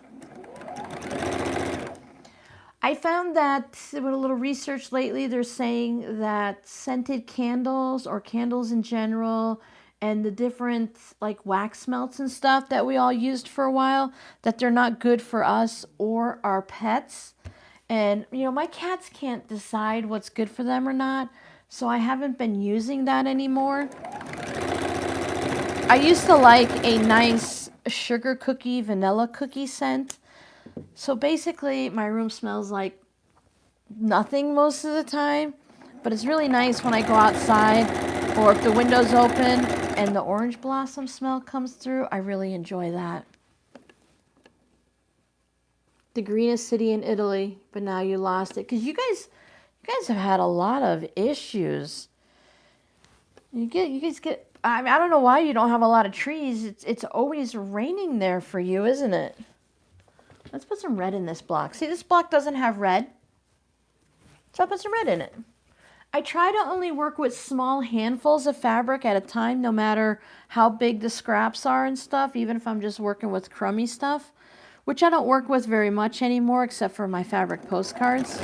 I found that with a little research lately, they're saying that scented candles or candles in general and the different like wax melts and stuff that we all used for a while, that they're not good for us or our pets. And, my cats can't decide what's good for them or not, so I haven't been using that anymore. I used to like a nice sugar cookie, vanilla cookie scent. So basically, my room smells like nothing most of the time, but it's really nice when I go outside or if the window's open and the orange blossom smell comes through. I really enjoy that. The greenest city in Italy, but now you lost it because you guys have had a lot of issues. You guys get. I mean, I don't know why you don't have a lot of trees. It's always raining there for you, isn't it? Let's put some red in this block. See, this block doesn't have red. So I put some red in it. I try to only work with small handfuls of fabric at a time, no matter how big the scraps are and stuff, even if I'm just working with crummy stuff, which I don't work with very much anymore except for my fabric postcards.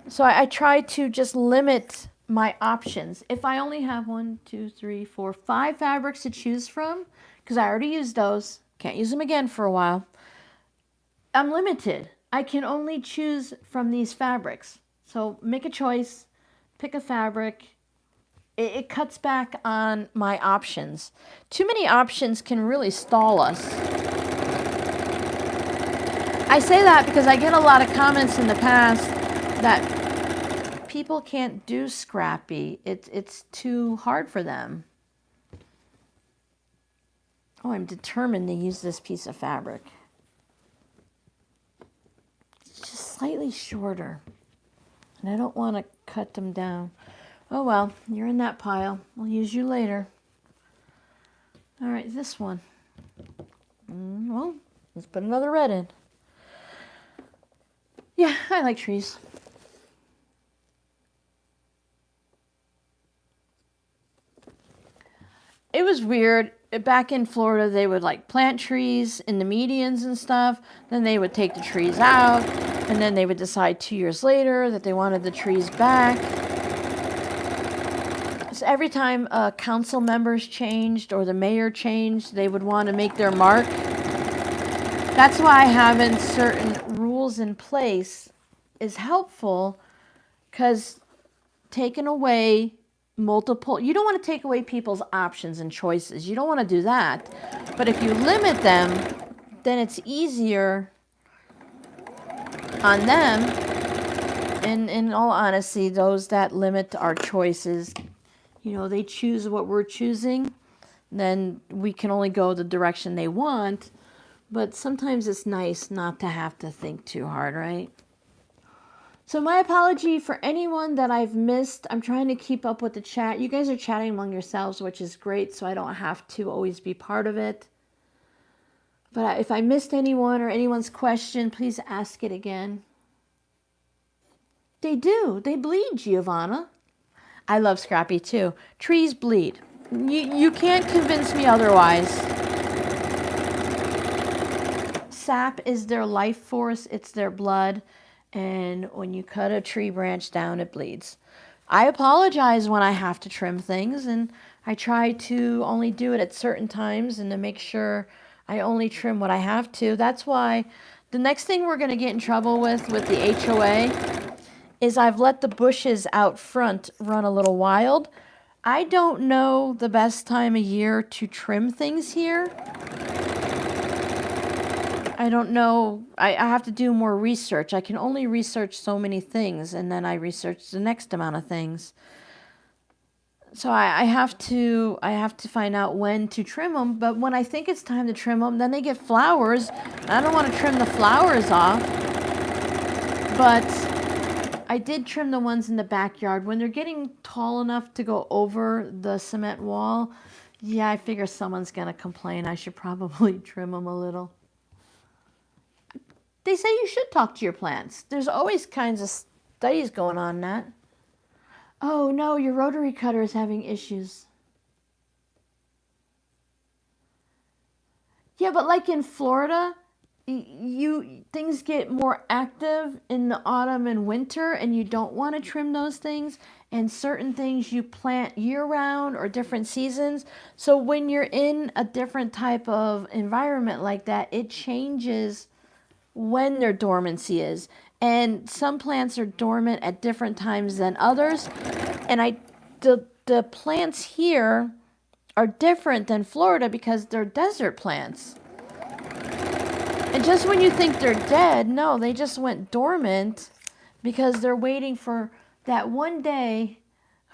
So I try to just limit my options. If I only have 1, 2, 3, 4, 5 fabrics to choose from, because I already used those, can't use them again for a while, I'm limited. I can only choose from these fabrics. So make a choice, pick a fabric. It cuts back on my options. Too many options can really stall us. I say that because I get a lot of comments in the past that people can't do scrappy. It's too hard for them. Oh, I'm determined to use this piece of fabric. It's just slightly shorter. And I don't want to cut them down. Oh well, you're in that pile. I'll use you later. All right, this one. Well, let's put another red in. Yeah, I like trees. It was weird. Back in Florida, they would like plant trees in the medians and stuff. Then they would take the trees out. And then they would decide 2 years later that they wanted the trees back. So every time council members changed or the mayor changed, they would want to make their mark. That's why having certain rules in place is helpful, because taking away multiple, you don't want to take away people's options and choices. You don't want to do that. But if you limit them, then it's easier on them. And in all honesty, those that limit our choices, you know, they choose what we're choosing, then we can only go the direction they want. But sometimes it's nice not to have to think too hard, right? So my apology for anyone that I've missed. I'm trying to keep up with the chat. You guys are chatting among yourselves, which is great, so I don't have to always be part of it. But if I missed anyone or anyone's question, please ask it again. They do. They bleed, Giovanna. I love Scrappy too. Trees bleed. You can't convince me otherwise. Sap is their life force. It's their blood. And when you cut a tree branch down, it bleeds. I apologize when I have to trim things, and I try to only do it at certain times and to make sure I only trim what I have to. That's why the next thing we're going to get in trouble with the HOA is I've let the bushes out front run a little wild. I don't know the best time of year to trim things here. I don't know. I have to do more research. I can only research so many things, and then I research the next amount of things. So I have to find out when to trim them. But when I think it's time to trim them, then they get flowers. I don't want to trim the flowers off. But I did trim the ones in the backyard. When they're getting tall enough to go over the cement wall, yeah, I figure someone's going to complain. I should probably trim them a little. They say you should talk to your plants. There's always kinds of studies going on that. Oh no, your rotary cutter is having issues. Yeah, but like in Florida, things get more active in the autumn and winter, and you don't want to trim those things. And certain things you plant year-round or different seasons. So when you're in a different type of environment like that, it changes when their dormancy is. And some plants are dormant at different times than others. And the plants here are different than Florida because they're desert plants. And just when you think they're dead, no, they just went dormant because they're waiting for that one day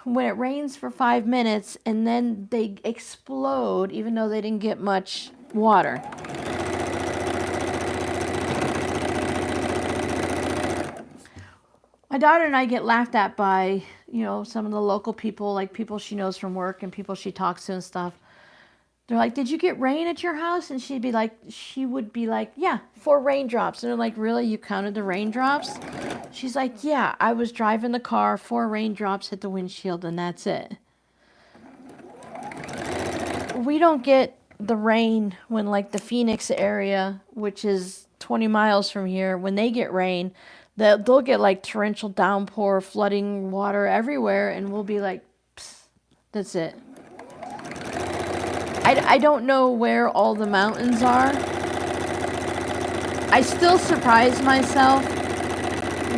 when it rains for 5 minutes and then they explode even though they didn't get much water. My daughter and I get laughed at by, some of the local people, like people she knows from work and people she talks to and stuff. They're like, did you get rain at your house? And she would be like, yeah, 4 raindrops. And they're like, really? You counted the raindrops? She's like, yeah, I was driving the car, 4 raindrops hit the windshield, and that's it. We don't get the rain when, like, the Phoenix area, which is 20 miles from here, when they get rain, they'll get, like, torrential downpour, flooding water everywhere, and we'll be like, psst, that's it. I don't know where all the mountains are. I still surprise myself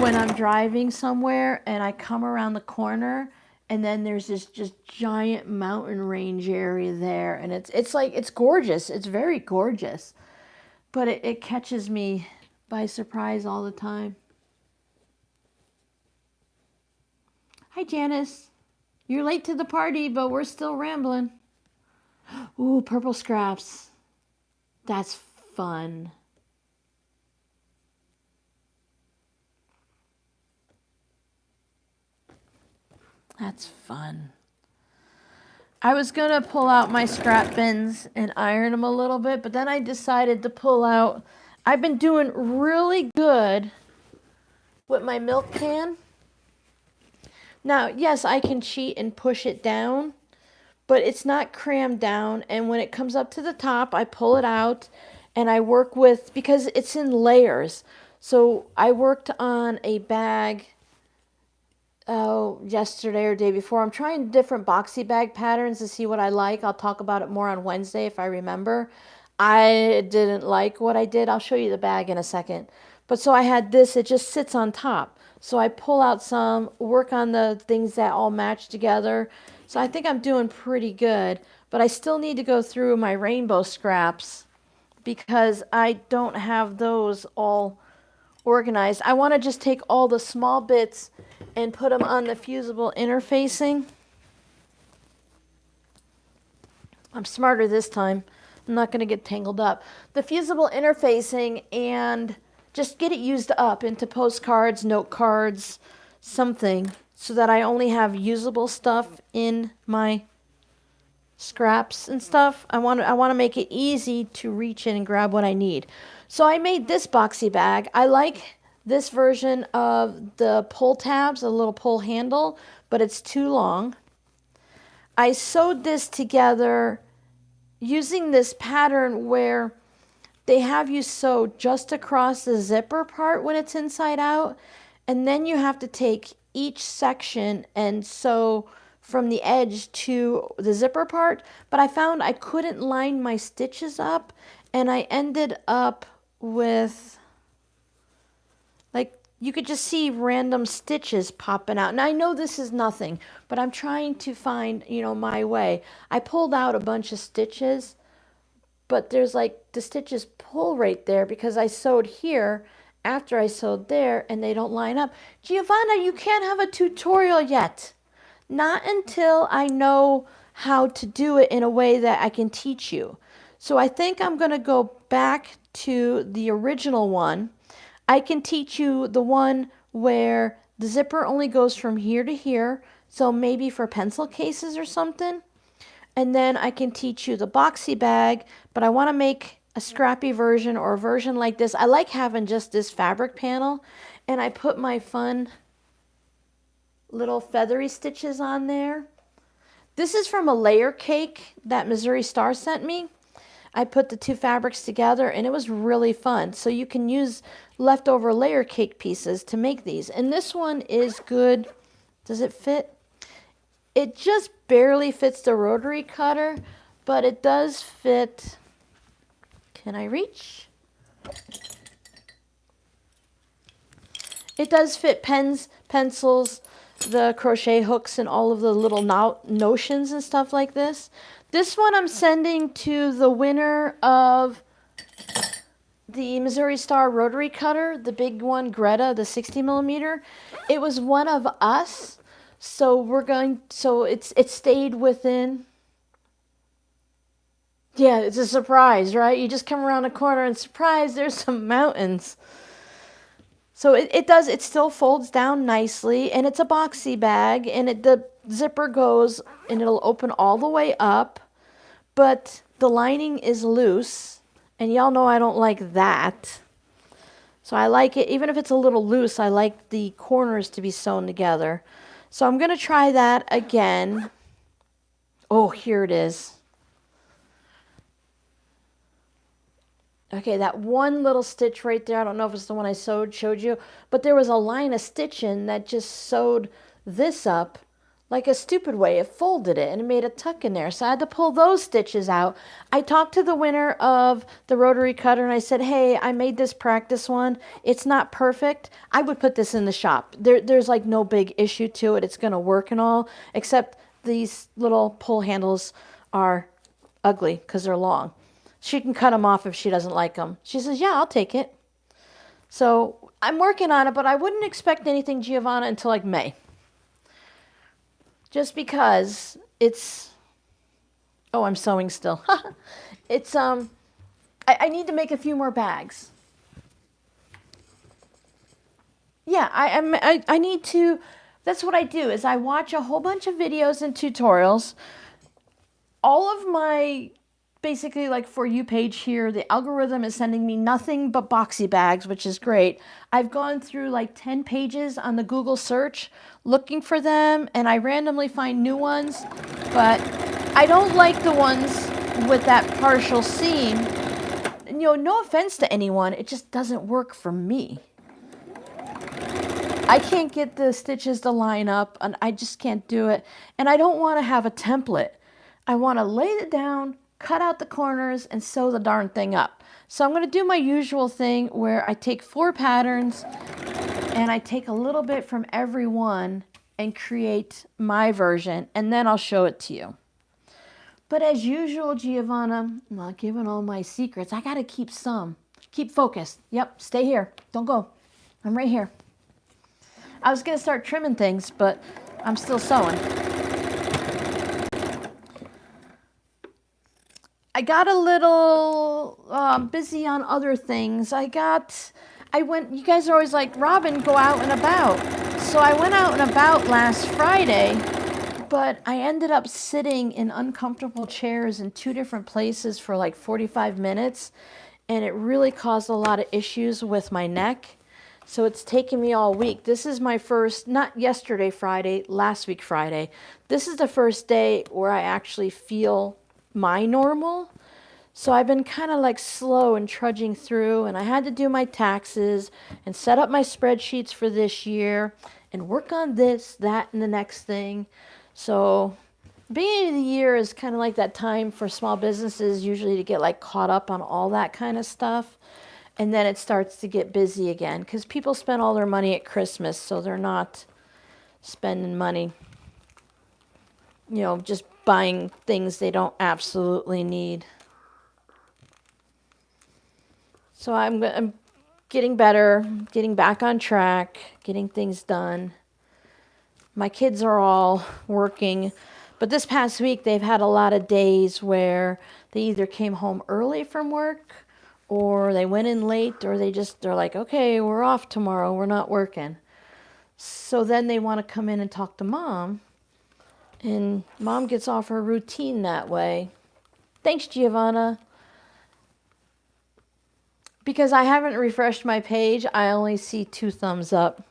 when I'm driving somewhere and I come around the corner and then there's this just giant mountain range area there, and it's like, it's gorgeous. It's very gorgeous, but it catches me by surprise all the time. Hi, Janice. You're late to the party, but we're still rambling. Ooh, purple scraps. That's fun. That's fun. I was going to pull out my scrap bins and iron them a little bit, but then I decided to pull out. I've been doing really good with my milk can. Now, yes, I can cheat and push it down, but it's not crammed down. And when it comes up to the top, I pull it out and I work with, because it's in layers. So I worked on a bag yesterday or day before. I'm trying different boxy bag patterns to see what I like. I'll talk about it more on Wednesday if I remember. I didn't like what I did. I'll show you the bag in a second. But so I had this, it just sits on top. So I pull out some, work on the things that all match together. So I think I'm doing pretty good, but I still need to go through my rainbow scraps because I don't have those all organized. I want to just take all the small bits and put them on the fusible interfacing. I'm smarter this time. I'm not going to get tangled up. The fusible interfacing, and just get it used up into postcards, note cards, something, so that I only have usable stuff in my scraps and stuff. I want to make it easy to reach in and grab what I need. So I made this boxy bag. I like this version of the pull tabs, a little pull handle, but it's too long. I sewed this together using this pattern where they have you sew just across the zipper part when it's inside out, and then you have to take each section and sew from the edge to the zipper part. But I found I couldn't line my stitches up, and I ended up with, like, you could just see random stitches popping out. And I know this is nothing, but I'm trying to find, my way. I pulled out a bunch of stitches, but there's like the stitches pull right there because I sewed here after I sewed there and they don't line up. Giovanna, you can't have a tutorial yet. Not until I know how to do it in a way that I can teach you. So I think I'm going to go back to the original one. I can teach you the one where the zipper only goes from here to here. So maybe for pencil cases or something. And then I can teach you the boxy bag, but I want to make a scrappy version or a version like this. I like having just this fabric panel, and I put my fun little feathery stitches on there. This is from a layer cake that Missouri Star sent me. I put the two fabrics together and it was really fun. So you can use leftover layer cake pieces to make these. And this one is good. Does it fit? It just barely fits the rotary cutter, but it does fit. Can I reach? It does fit pens, pencils, the crochet hooks, and all of the little notions and stuff like this. This one I'm sending to the winner of the Missouri Star rotary cutter, the big one, Greta, the 60 millimeter. It was one of us. So it stayed within. Yeah, it's a surprise, right? You just come around the corner and surprise, there's some mountains. So it still folds down nicely, and it's a boxy bag, and the zipper goes and it'll open all the way up, but the lining is loose, and y'all know I don't like that. So I like it, even if it's a little loose, I like the corners to be sewn together. So I'm going to try that again. Oh, here it is. Okay, that one little stitch right there, I don't know if it's the one I showed you, but there was a line of stitching that just sewed this up like a stupid way. It folded it and it made a tuck in there. So I had to pull those stitches out. I talked to the winner of the rotary cutter and I said, hey, I made this practice one. It's not perfect. I would put this in the shop. There's like no big issue to it. It's going to work and all, except these little pull handles are ugly because they're long. She can cut them off if she doesn't like them. She says, yeah, I'll take it. So I'm working on it, but I wouldn't expect anything, Giovanna, until like May. Just because it's, oh, I'm sewing still. It's, I need to make a few more bags. Yeah, I need to, that's what I do, is I watch a whole bunch of videos and tutorials. All of my basically like For You page here, the algorithm is sending me nothing but boxy bags, which is great. I've gone through like 10 pages on the Google search looking for them, and I randomly find new ones, but I don't like the ones with that partial seam. You know, no offense to anyone, it just doesn't work for me. I can't get the stitches to line up, and I just can't do it. And I don't want to have a template. I want to lay it down, cut out the corners, and sew the darn thing up. So I'm going to do my usual thing where I take 4 patterns and I take a little bit from every one and create my version, and then I'll show it to you. But as usual, Giovanna, I'm not giving all my secrets. I got to keep some. Keep focused. Yep, stay here. Don't go. I'm right here. I was going to start trimming things, but I'm still sewing. I got a little busy on other things. You guys are always like, Robin, go out and about. So I went out and about last Friday, but I ended up sitting in uncomfortable chairs in 2 different places for like 45 minutes, and it really caused a lot of issues with my neck. So it's taken me all week. This is my first, not yesterday Friday, last week Friday. This is the first day where I actually feel my normal. So I've been kind of like slow and trudging through, and I had to do my taxes and set up my spreadsheets for this year and work on this, that, and the next thing. So beginning of the year is kind of like that time for small businesses usually to get like caught up on all that kind of stuff. And then it starts to get busy again because people spend all their money at Christmas, so they're not spending money, you know, just buying things they don't absolutely need. So I'm getting better, getting back on track, getting things done. My kids are all working, but this past week they've had a lot of days where they either came home early from work or they went in late, or they're like, okay, we're off tomorrow, we're not working. So then they want to come in and talk to mom, and mom gets off her routine that way. Thanks, Giovanna. Because I haven't refreshed my page, I only see 2 thumbs up.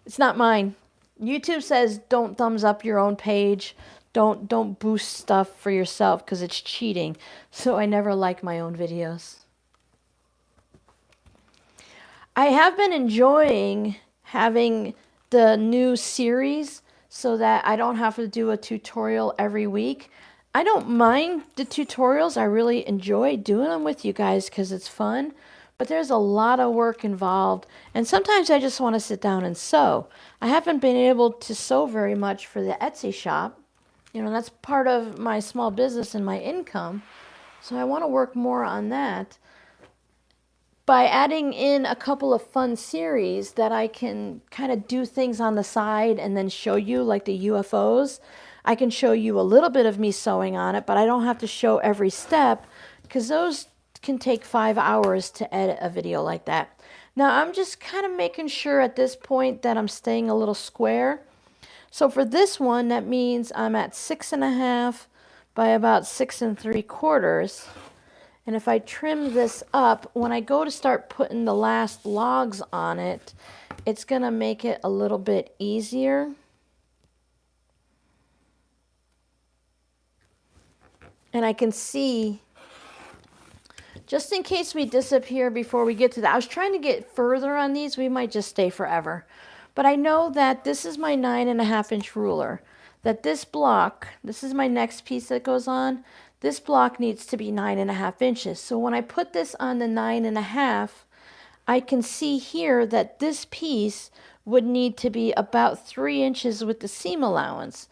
It's not mine. YouTube says don't thumbs up your own page. Don't boost stuff for yourself because it's cheating. So I never like my own videos. I have been enjoying having the new series so that I don't have to do a tutorial every week. I don't mind the tutorials. I really enjoy doing them with you guys because it's fun. But there's a lot of work involved. And sometimes I just want to sit down and sew. I haven't been able to sew very much for the Etsy shop. You know, that's part of my small business and my income. So I want to work more on that by adding in a couple of fun series that I can kind of do things on the side and then show you, like the UFOs. I can show you a little bit of me sewing on it, but I don't have to show every step because those can take 5 hours to edit a video like that. Now I'm just kind of making sure at this point that I'm staying a little square. So for this one, that means I'm at 6.5 by about 6 3/4. And if I trim this up, when I go to start putting the last logs on it, it's going to make it a little bit easier. And I can see, just in case we disappear before we get to that, I was trying to get further on these. We might just stay forever. But I know that this is my 9.5-inch ruler, that this block, this is my next piece that goes on, this block needs to be 9.5 inches. So when I put this on the 9.5, I can see here that this piece would need to be about 3 inches with the seam allowance.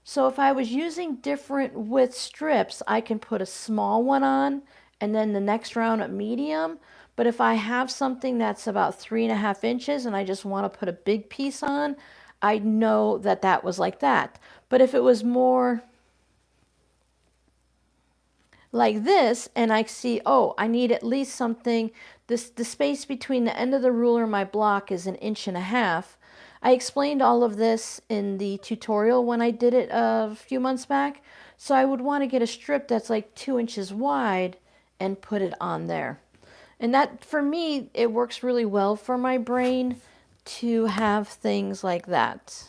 So if I was using different width strips, I can put a small one on and then the next round a medium. But if I have something that's about 3.5 inches and I just want to put a big piece on, I know that that was like that. But if it was more like this and I see, oh, I need at least something, the space between the end of the ruler and my block is 1.5 inches. I explained all of this in the tutorial when I did it a few months back. So I would want to get a strip that's like 2 inches wide and put it on there. And that, for me, it works really well for my brain to have things like that.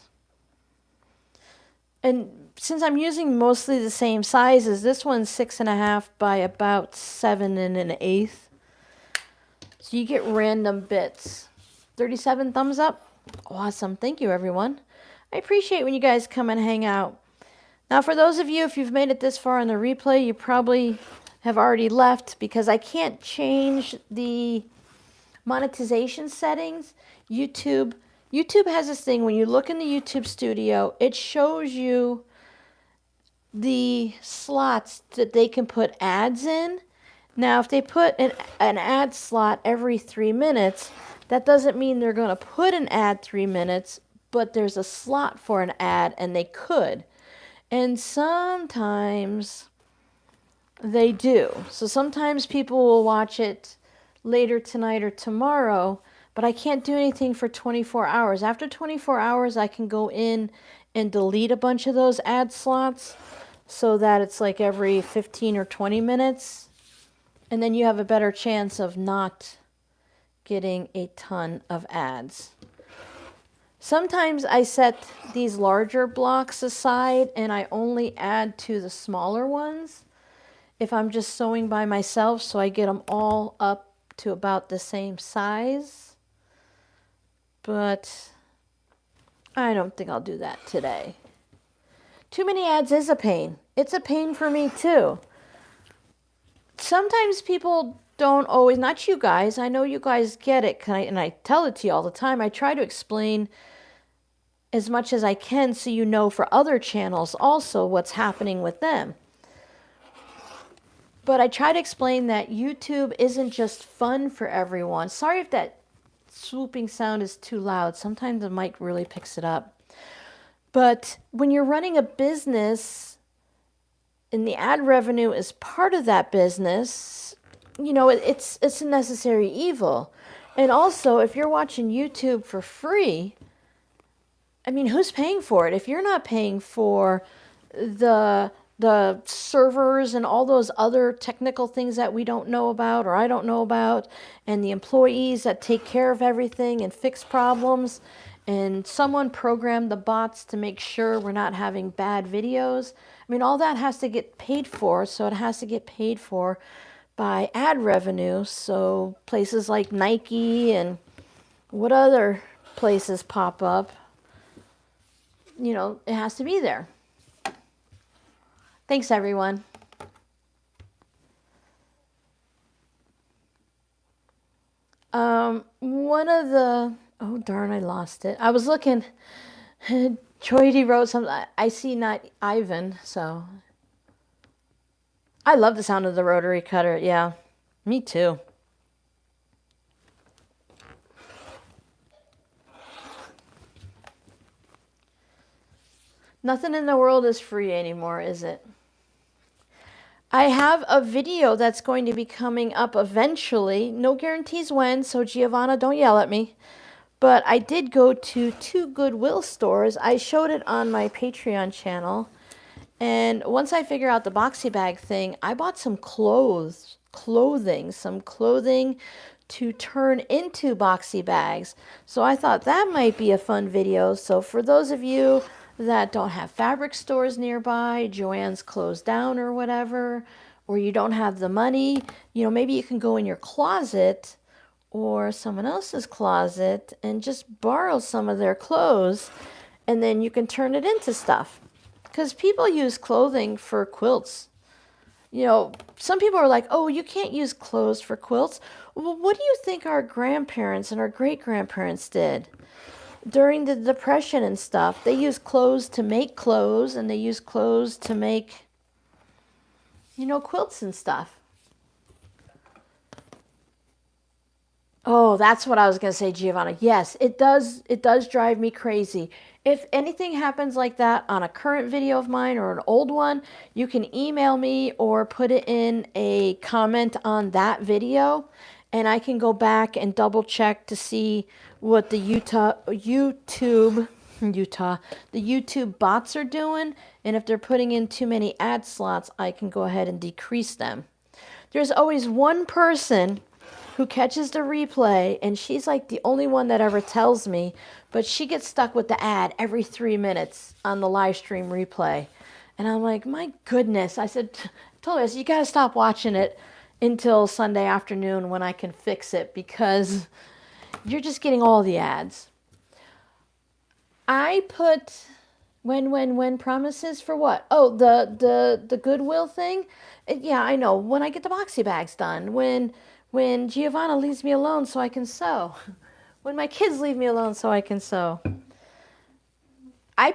And since I'm using mostly the same sizes, this one's 6.5 by about 7 1/8. So you get random bits. 37 thumbs up. Awesome. Thank you, everyone. I appreciate when you guys come and hang out. Now, for those of you, if you've made it this far in the replay, you probably have already left because I can't change the monetization settings. YouTube has this thing, when you look in the YouTube studio, it shows you the slots that they can put ads in. Now, if they put an ad slot every 3 minutes, that doesn't mean they're going to put an ad 3 minutes, but there's a slot for an ad and they could. And sometimes they do. So sometimes people will watch it later tonight or tomorrow, but I can't do anything for 24 hours. After 24 hours, I can go in and delete a bunch of those ad slots so that it's like every 15 or 20 minutes. And then you have a better chance of not getting a ton of ads. Sometimes I set these larger blocks aside and I only add to the smaller ones if I'm just sewing by myself, so I get them all up to about the same size. But I don't think I'll do that today. Too many ads is a pain. It's a pain for me too. Sometimes people don't always, not you guys, I know you guys get it, and I tell it to you all the time. I try to explain as much as I can so you know for other channels also what's happening with them. But I try to explain that YouTube isn't just fun for everyone. Sorry if that swooping sound is too loud. Sometimes the mic really picks it up. But when you're running a business and the ad revenue is part of that business, you know, it's a necessary evil. And also, if you're watching YouTube for free, I mean, who's paying for it? If you're not paying for the servers and all those other technical things that we don't know about or I don't know about, and the employees that take care of everything and fix problems, and someone programmed the bots to make sure we're not having bad videos. I mean, all that has to get paid for, so it has to get paid for by ad revenue. So places like Nike and what other places pop up, you know, it has to be there. Thanks, everyone. One of the, oh darn, I lost it. I was looking, Troy wrote something, I see not Ivan, so. I love the sound of the rotary cutter, yeah, me too. Nothing in the world is free anymore, is it? I have a video that's going to be coming up eventually. No guarantees when, so Giovanna, don't yell at me. But I did go to 2 Goodwill stores. I showed it on my Patreon channel. And once I figure out the boxy bag thing, I bought some clothes clothing, to turn into boxy bags. So I thought that might be a fun video. So for those of you that don't have fabric stores nearby, Joann's closed down or whatever, or you don't have the money, maybe you can go in your closet or someone else's closet and just borrow some of their clothes, and then you can turn it into stuff. Because people use clothing for quilts. Some people are like, oh, you can't use clothes for quilts. Well, what do you think our grandparents and our great-grandparents did? During the Depression and stuff, they used clothes to make clothes, and they used clothes to make, quilts and stuff. Oh, that's what I was going to say, Giovanna. Yes, it does drive me crazy. If anything happens like that on a current video of mine or an old one, you can email me or put it in a comment on that video, and I can go back and double check to see what the YouTube bots are doing, and if they're putting in too many ad slots, I can go ahead and decrease them. There's always one person who catches the replay, and she's like the only one that ever tells me, but she gets stuck with the ad every 3 minutes on the live stream replay. And I'm like, my goodness. I told her, you got to stop watching it until Sunday afternoon when I can fix it, because you're just getting all the ads. I put when promises for what? Oh, the Goodwill thing? Yeah, I know. When I get the boxy bags done, when Giovanna leaves me alone so I can sew. When my kids leave me alone so I can sew. I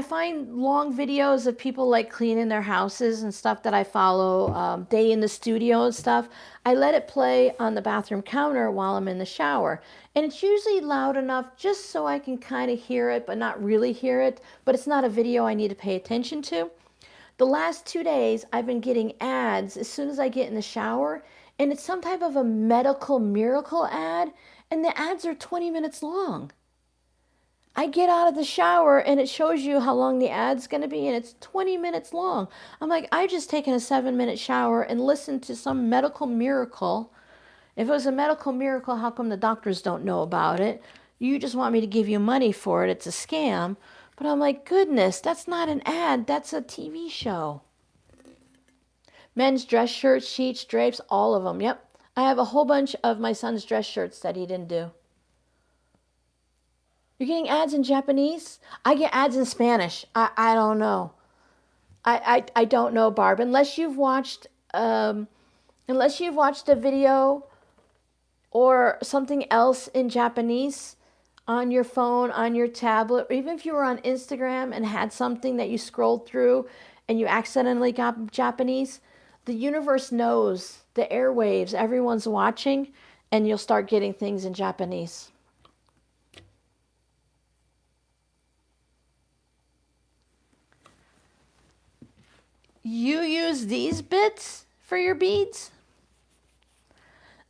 find long videos of people like cleaning their houses and stuff that I follow, day in the studio and stuff. I let it play on the bathroom counter while I'm in the shower. And it's usually loud enough just so I can kind of hear it, but not really hear it. But it's not a video I need to pay attention to. The last 2 days, I've been getting ads as soon as I get in the shower. And it's some type of a medical miracle ad. And the ads are 20 minutes long. I get out of the shower and it shows you how long the ad's going to be, and it's 20 minutes long. I'm like, I just taken a 7-minute shower and listened to some medical miracle. If it was a medical miracle, how come the doctors don't know about it? You just want me to give you money for it. It's a scam. But I'm like, goodness, that's not an ad. That's a TV show. Men's dress shirts, sheets, drapes, all of them. Yep. I have a whole bunch of my son's dress shirts that he didn't do. You're getting ads in Japanese? I get ads in Spanish. I don't know. I don't know, Barb. Unless you've watched a video or something else in Japanese on your phone, on your tablet, or even if you were on Instagram and had something that you scrolled through and you accidentally got Japanese, the universe knows, the airwaves, everyone's watching, and you'll start getting things in Japanese. You use these bits for your beads?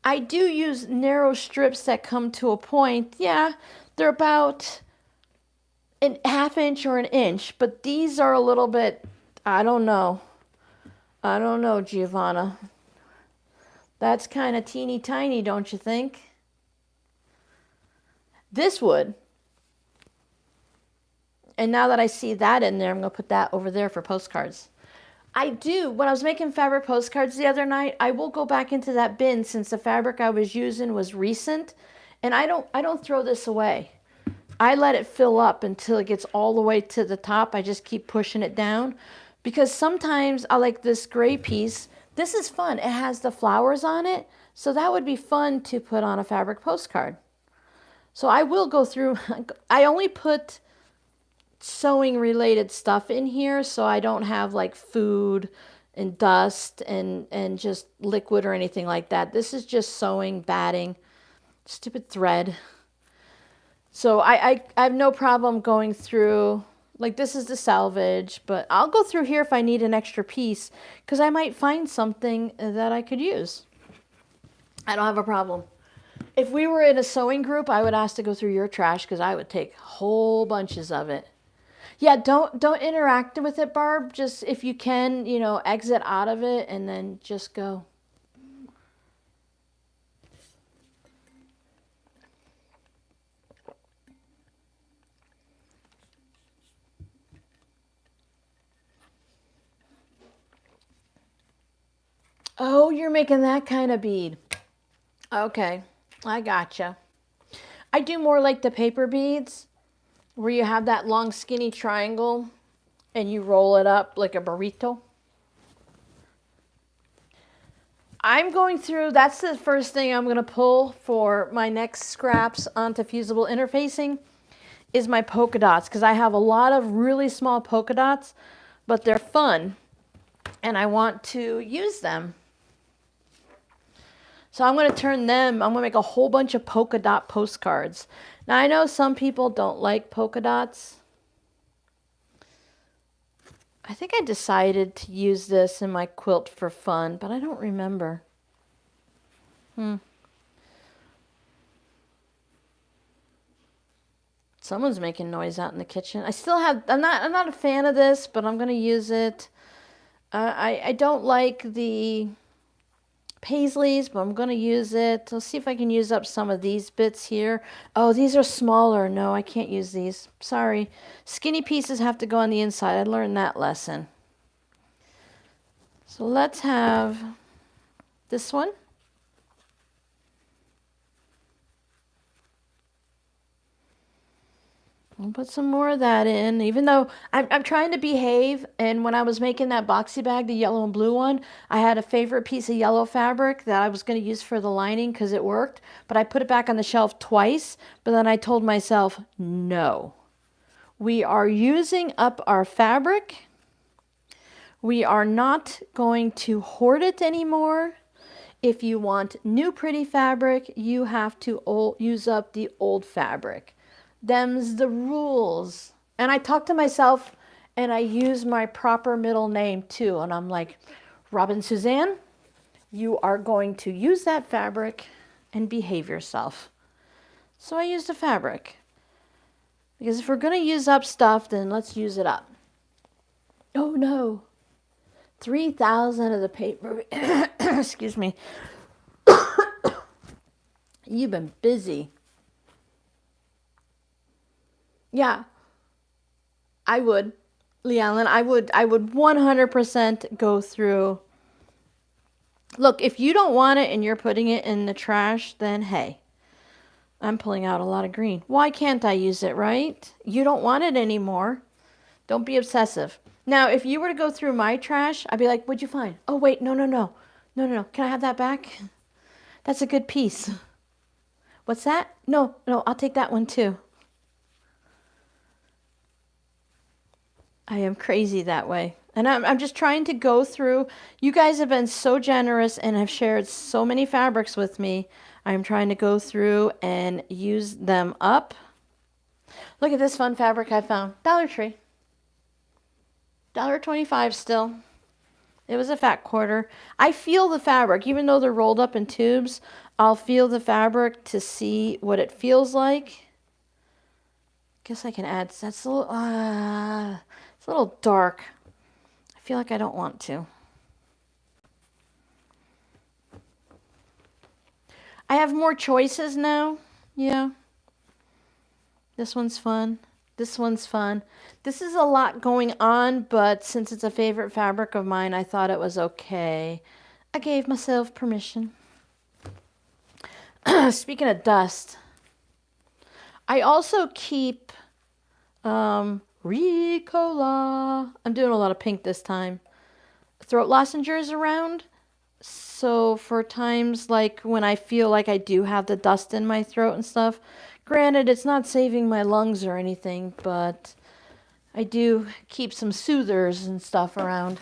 I do use narrow strips that come to a point. Yeah, they're about a ½ inch or an inch, but these are a little bit, I don't know, Giovanna. That's kind of teeny tiny, don't you think? This would. And now that I see that in there, I'm going to put that over there for postcards. I do. When I was making fabric postcards the other night, I will go back into that bin since the fabric I was using was recent, and I don't throw this away. I let it fill up until it gets all the way to the top. I just keep pushing it down because sometimes I like this gray piece. This is fun. It has the flowers on it, so that would be fun to put on a fabric postcard. So I will go through. I only put sewing related stuff in here so I don't have like food and dust and just liquid or anything like that. This is just sewing, batting, stupid thread. So I have no problem going through, like this is the salvage, but I'll go through here if I need an extra piece because I might find something that I could use. I don't have a problem. If we were in a sewing group, I would ask to go through your trash because I would take whole bunches of it. Yeah, don't interact with it, Barb. Just if you can, exit out of it and then just go. you're making that kind of bead. Okay, I gotcha. I do more like the paper beads where you have that long skinny triangle and you roll it up like a burrito. I'm going through, that's the first thing I'm going to pull for my next scraps onto fusible interfacing is my polka dots, because I have a lot of really small polka dots, but they're fun and I want to use them. So I'm going to turn them, I'm going to make a whole bunch of polka dot postcards. Now I know some people don't like polka dots. I think I decided to use this in my quilt for fun, but I don't remember. Someone's making noise out in the kitchen. I'm not a fan of this, but I'm going to use it. I don't like the paisleys, but I'm going to use it. Let's see if I can use up some of these bits here. Oh, these are smaller. No, I can't use these. Sorry. Skinny pieces have to go on the inside. I learned that lesson. So let's have this one. I'll put some more of that in, even though I'm trying to behave. And when I was making that boxy bag, the yellow and blue one, I had a favorite piece of yellow fabric that I was going to use for the lining because it worked. But I put it back on the shelf twice. But then I told myself, no. We are using up our fabric. We are not going to hoard it anymore. If you want new pretty fabric, you have to use up the old fabric. Them's the rules. And I talk to myself and I use my proper middle name too. And I'm like, Robin Suzanne, you are going to use that fabric and behave yourself. So I use the fabric. Because if we're going to use up stuff, then let's use it up. Oh no. 3,000 of the paper. Excuse me. You've been busy. Yeah, I would, Leanne, I would 100% go through. Look, if you don't want it and you're putting it in the trash, then hey, I'm pulling out a lot of green. Why can't I use it, right? You don't want it anymore. Don't be obsessive. Now, if you were to go through my trash, I'd be like, what'd you find? Oh, wait, no. Can I have that back? That's a good piece. What's that? No, I'll take that one too. I am crazy that way. And I'm just trying to go through. You guys have been so generous and have shared so many fabrics with me. I'm trying to go through and use them up. Look at this fun fabric I found. Dollar Tree. $1.25 still. It was a fat quarter. I feel the fabric. Even though they're rolled up in tubes, I'll feel the fabric to see what it feels like. Guess I can add. That's a little... It's a little dark. I feel like I don't want to. I have more choices now. Yeah. This one's fun. This one's fun. This is a lot going on, but since it's a favorite fabric of mine, I thought it was okay. I gave myself permission. Speaking of dust, I also keep Ricola. I'm doing a lot of pink this time. Throat lozenges around. So for times like when I feel like I do have the dust in my throat and stuff, granted it's not saving my lungs or anything, but I do keep some soothers and stuff around.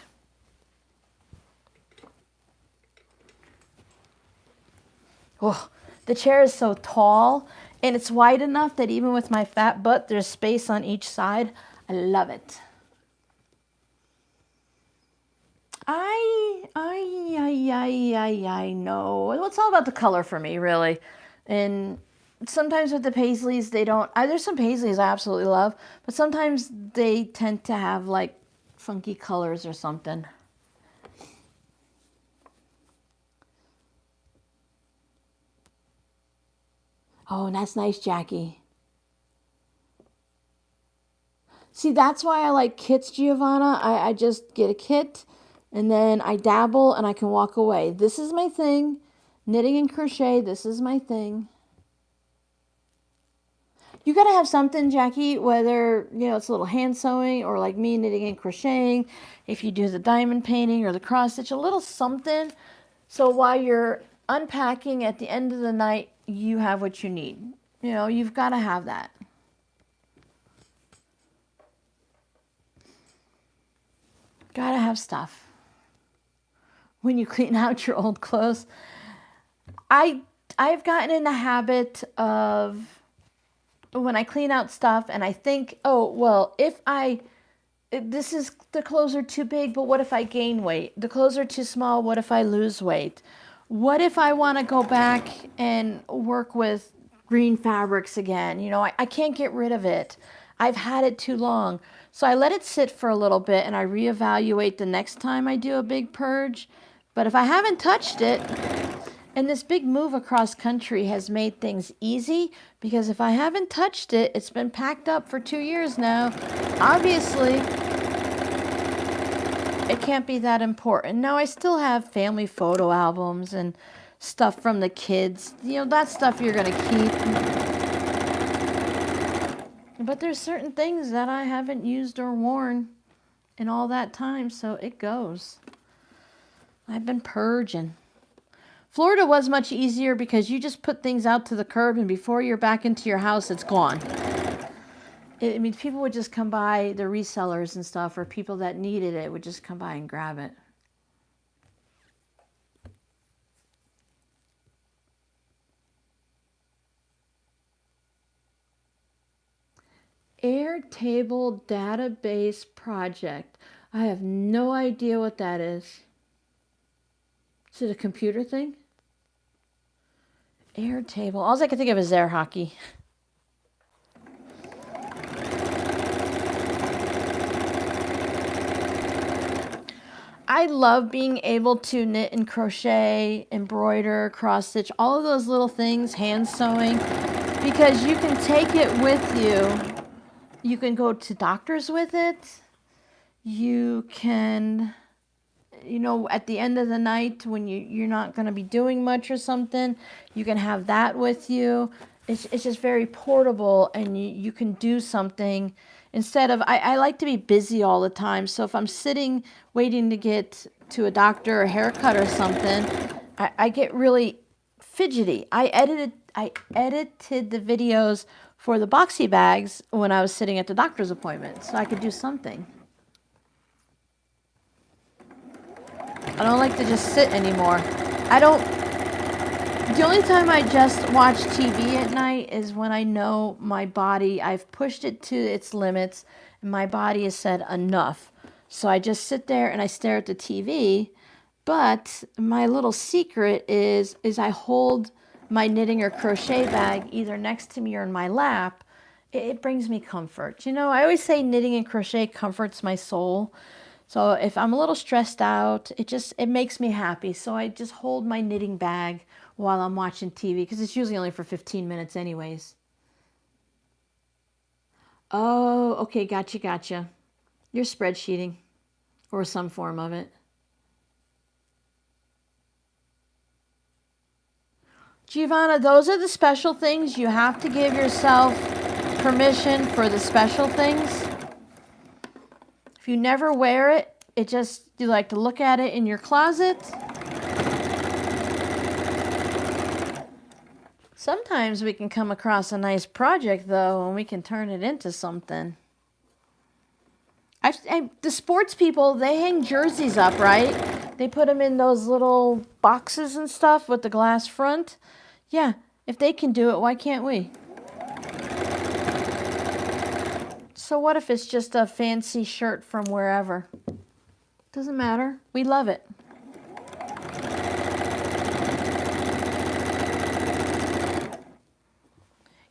Oh, the chair is so tall and it's wide enough that even with my fat butt, there's space on each side. I love it. I know. It's all about the color for me, really. And sometimes with the paisleys, they don't... there's some paisleys I absolutely love, but sometimes they tend to have, like, funky colors or something. Oh, and that's nice, Jackie. See, that's why I like kits, Giovanna. I just get a kit, And then I dabble and I can walk away. This is my thing. Knitting and crochet, this is my thing. You gotta have something, Jackie, whether, you know, it's a little hand sewing or like me, knitting and crocheting. If you do the diamond painting or the cross stitch, a little something. So while you're unpacking at the end of the night, you have what you need. You know, you've got to have that. Gotta have stuff. When you clean out your old clothes, I've gotten in the habit of when I clean out stuff and I think, oh, well, the clothes are too big, but what if I gain weight? The clothes are too small, what if I lose weight? What if I want to go back and work with green fabrics again? You know, I can't get rid of it. I've had it too long. So I let it sit for a little bit and I reevaluate the next time I do a big purge. But if I haven't touched it, and this big move across country has made things easy, because if I haven't touched it, it's been packed up for 2 years now. Obviously, it can't be that important. Now, I still have family photo albums and stuff from the kids. You know, that stuff you're going to keep. But there's certain things that I haven't used or worn in all that time, so it goes. I've been purging. Florida was much easier because you just put things out to the curb and before you're back into your house, it's gone. I mean, people would just come by, the resellers and stuff, or people that needed it would just come by and grab it. Airtable database project. I have no idea what that is. Is it a computer thing? Airtable. All I can think of is air hockey. I love being able to knit and crochet, embroider, cross stitch, all of those little things, hand sewing, because you can take it with you. You can go to doctors with it. You can, you know, at the end of the night when you're not going to be doing much or something, you can have that with you. It's just very portable and you can do something. Instead of, I like to be busy all the time. So if I'm sitting waiting to get to a doctor or a haircut or something, I get really fidgety. I edited the videos for the boxy bags when I was sitting at the doctor's appointment so I could do something. I don't like to just sit anymore. The only time I just watch TV at night is when I know my body, I've pushed it to its limits and my body has said enough. So I just sit there and I stare at the TV. But my little secret is I hold my knitting or crochet bag either next to me or in my lap. It brings me comfort. You know, I always say knitting and crochet comforts my soul. So if I'm a little stressed out, it makes me happy. So I just hold my knitting bag while I'm watching TV because it's usually only for 15 minutes anyways. Oh, okay, gotcha. You're spreadsheeting or some form of it. Giovanna, those are the special things. You have to give yourself permission for the special things. If you never wear it, you like to look at it in your closet. Sometimes we can come across a nice project, though, and we can turn it into something. The sports people, they hang jerseys up, right? They put them in those little boxes and stuff with the glass front. Yeah, if they can do it, why can't we? So what if it's just a fancy shirt from wherever? Doesn't matter. We love it.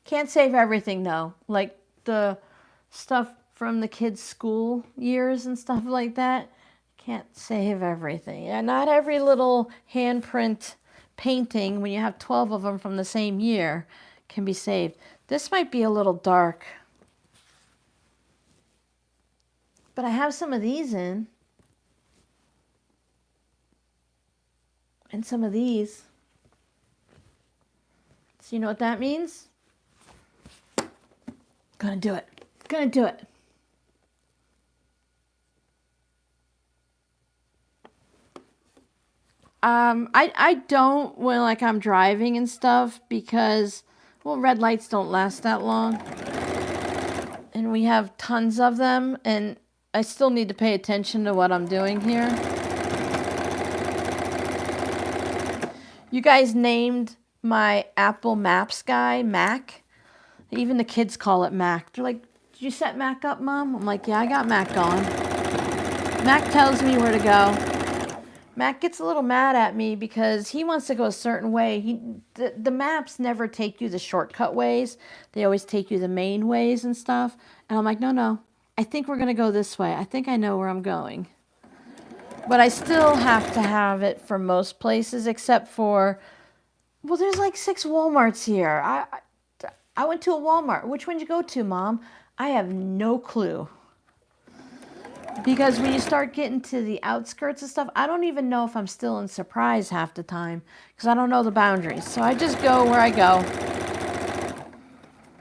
Can't save everything, though. Like the stuff from the kids' school years and stuff like that. Can't save everything. And not every little handprint painting, when you have 12 of them from the same year, can be saved. This might be a little dark. But I have some of these in. and some of these. So you know what that means? Gonna do it. Gonna do it. I don't when like I'm driving and stuff because, well, red lights don't last that long. And we have tons of them, and I still need to pay attention to what I'm doing here. You guys named my Apple Maps guy Mac. Even the kids call it Mac. They're like, did you set Mac up, Mom? I'm like, yeah, I got Mac on. Mac tells me where to go. Mac gets a little mad at me because he wants to go a certain way. The maps never take you the shortcut ways. They always take you the main ways and stuff. And I'm like, no, I think we're going to go this way. I think I know where I'm going. But I still have to have it for most places except for, well, there's like 6 Walmarts here. I went to a Walmart. Which one did you go to, Mom? I have no clue. Because when you start getting to the outskirts and stuff, I don't even know if I'm still in Surprise half the time because I don't know the boundaries. So I just go where I go.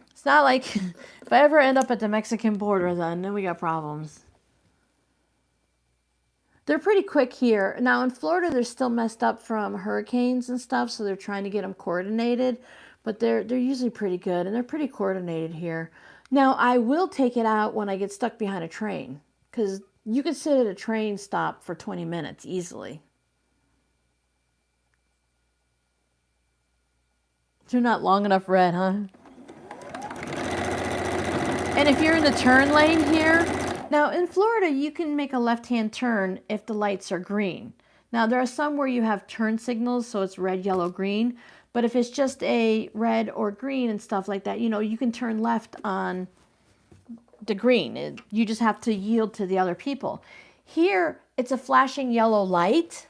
It's not like if I ever end up at the Mexican border, then we got problems. They're pretty quick here. Now in Florida, they're still messed up from hurricanes and stuff, so they're trying to get them coordinated. But they're usually pretty good, and they're pretty coordinated here. Now, I will take it out when I get stuck behind a train. Because you could sit at a train stop for 20 minutes easily. They're not long enough red, huh? And if you're in the turn lane here, now in Florida, you can make a left-hand turn if the lights are green. Now, there are some where you have turn signals, so it's red, yellow, green. But if it's just a red or green and stuff like that, you can turn left on the green. You just have to yield to the other people. Here, it's a flashing yellow light,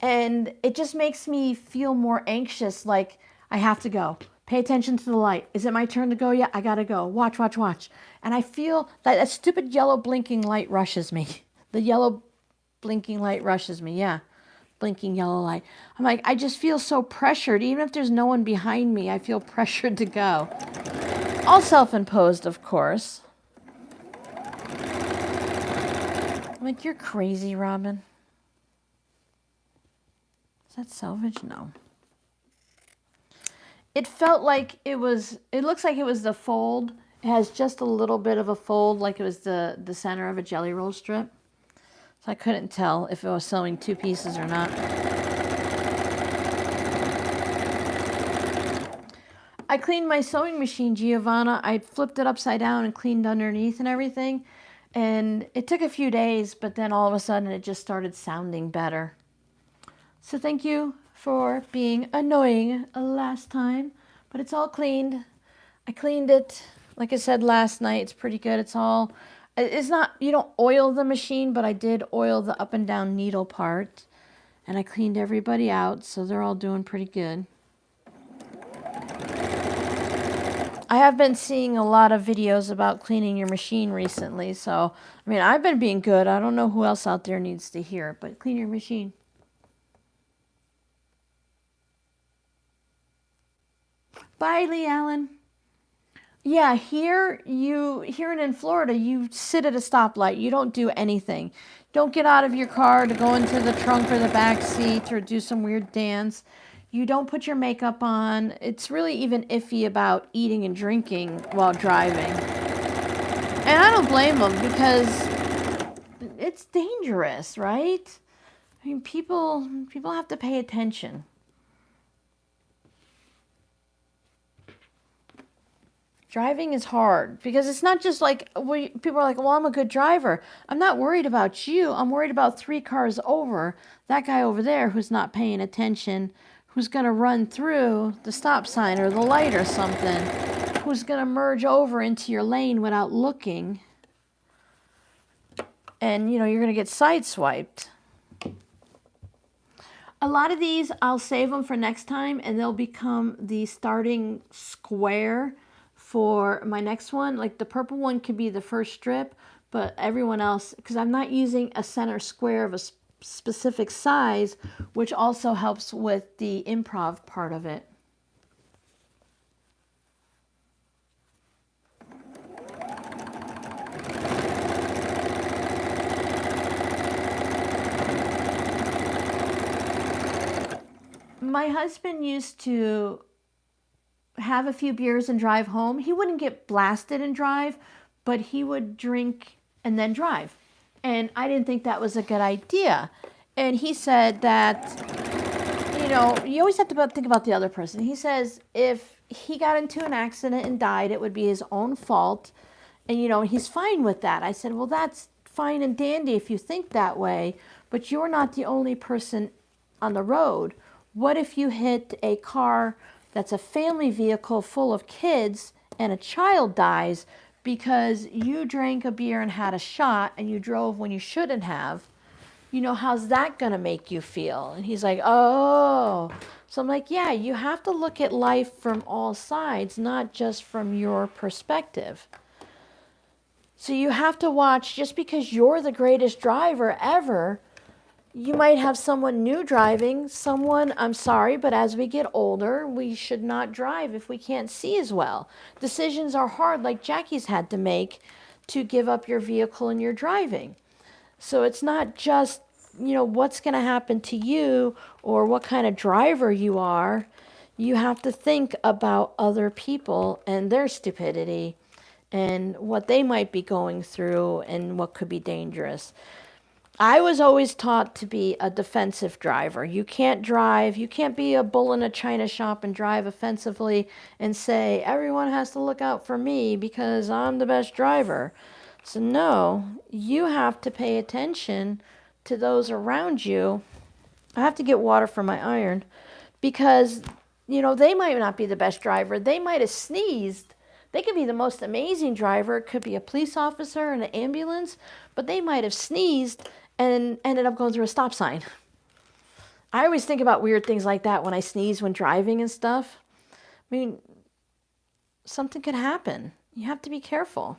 and it just makes me feel more anxious, like I have to go. Pay attention to the light. Is it my turn to go yet? I gotta go. Watch, watch, watch. And I feel that stupid yellow blinking light rushes me. The yellow blinking light rushes me, yeah. Blinking yellow light. I'm like, I just feel so pressured. Even if there's no one behind me, I feel pressured to go. All self-imposed, of course. I'm like, you're crazy, Robin. Is that salvage? No. It felt like it looks like it was the fold. It has just a little bit of a fold, like it was the center of a jelly roll strip. So I couldn't tell if it was sewing 2 pieces or not. I cleaned my sewing machine, Giovanna. I flipped it upside down and cleaned underneath and everything. And it took a few days, but then all of a sudden it just started sounding better. So thank you for being annoying last time, but it's all cleaned. I cleaned it, like I said last night, it's pretty good. It's not, you don't oil the machine, but I did oil the up and down needle part, and I cleaned everybody out, so they're all doing pretty good. I have been seeing a lot of videos about cleaning your machine recently, so, I mean, I've been being good. I don't know who else out there needs to hear it, but clean your machine. Bye, Lee Allen. Yeah, here in Florida, you sit at a stoplight. You don't do anything. Don't get out of your car to go into the trunk or the back seat or do some weird dance. You don't put your makeup on. It's really even iffy about eating and drinking while driving. And I don't blame them because it's dangerous, right? I mean, people have to pay attention. Driving is hard because it's not just like people are like, well, I'm a good driver. I'm not worried about you. I'm worried about 3 cars over. That guy over there who's not paying attention, who's going to run through the stop sign or the light or something, who's going to merge over into your lane without looking. And, you're going to get sideswiped. A lot of these, I'll save them for next time, and they'll become the starting square for my next one. Like the purple one could be the first strip, but everyone else, because I'm not using a center square of specific size, which also helps with the improv part of it. My husband used to have a few beers and drive home. He wouldn't get blasted and drive, but he would drink and then drive. And I didn't think that was a good idea. And he said that, you always have to think about the other person. He says if he got into an accident and died, it would be his own fault. And, he's fine with that. I said, well, that's fine and dandy if you think that way, but you're not the only person on the road. What if you hit a car that's a family vehicle full of kids and a child dies because you drank a beer and had a shot and you drove when you shouldn't have? How's that going to make you feel? And he's like, oh. So I'm like, yeah, you have to look at life from all sides, not just from your perspective. So you have to watch, just because you're the greatest driver ever, you might have someone new driving, I'm sorry, but as we get older, we should not drive if we can't see as well. Decisions are hard, like Jackie's had to make, to give up your vehicle and your driving. So it's not just, what's going to happen to you or what kind of driver you are. You have to think about other people and their stupidity and what they might be going through and what could be dangerous. I was always taught to be a defensive driver. You can't be a bull in a china shop and drive offensively and say, everyone has to look out for me because I'm the best driver. So no, you have to pay attention to those around you. I have to get water for my iron because, they might not be the best driver. They might have sneezed. They could be the most amazing driver. It could be a police officer in an ambulance, but they might have sneezed and ended up going through a stop sign. I always think about weird things like that when I sneeze when driving and stuff. I mean, something could happen. You have to be careful.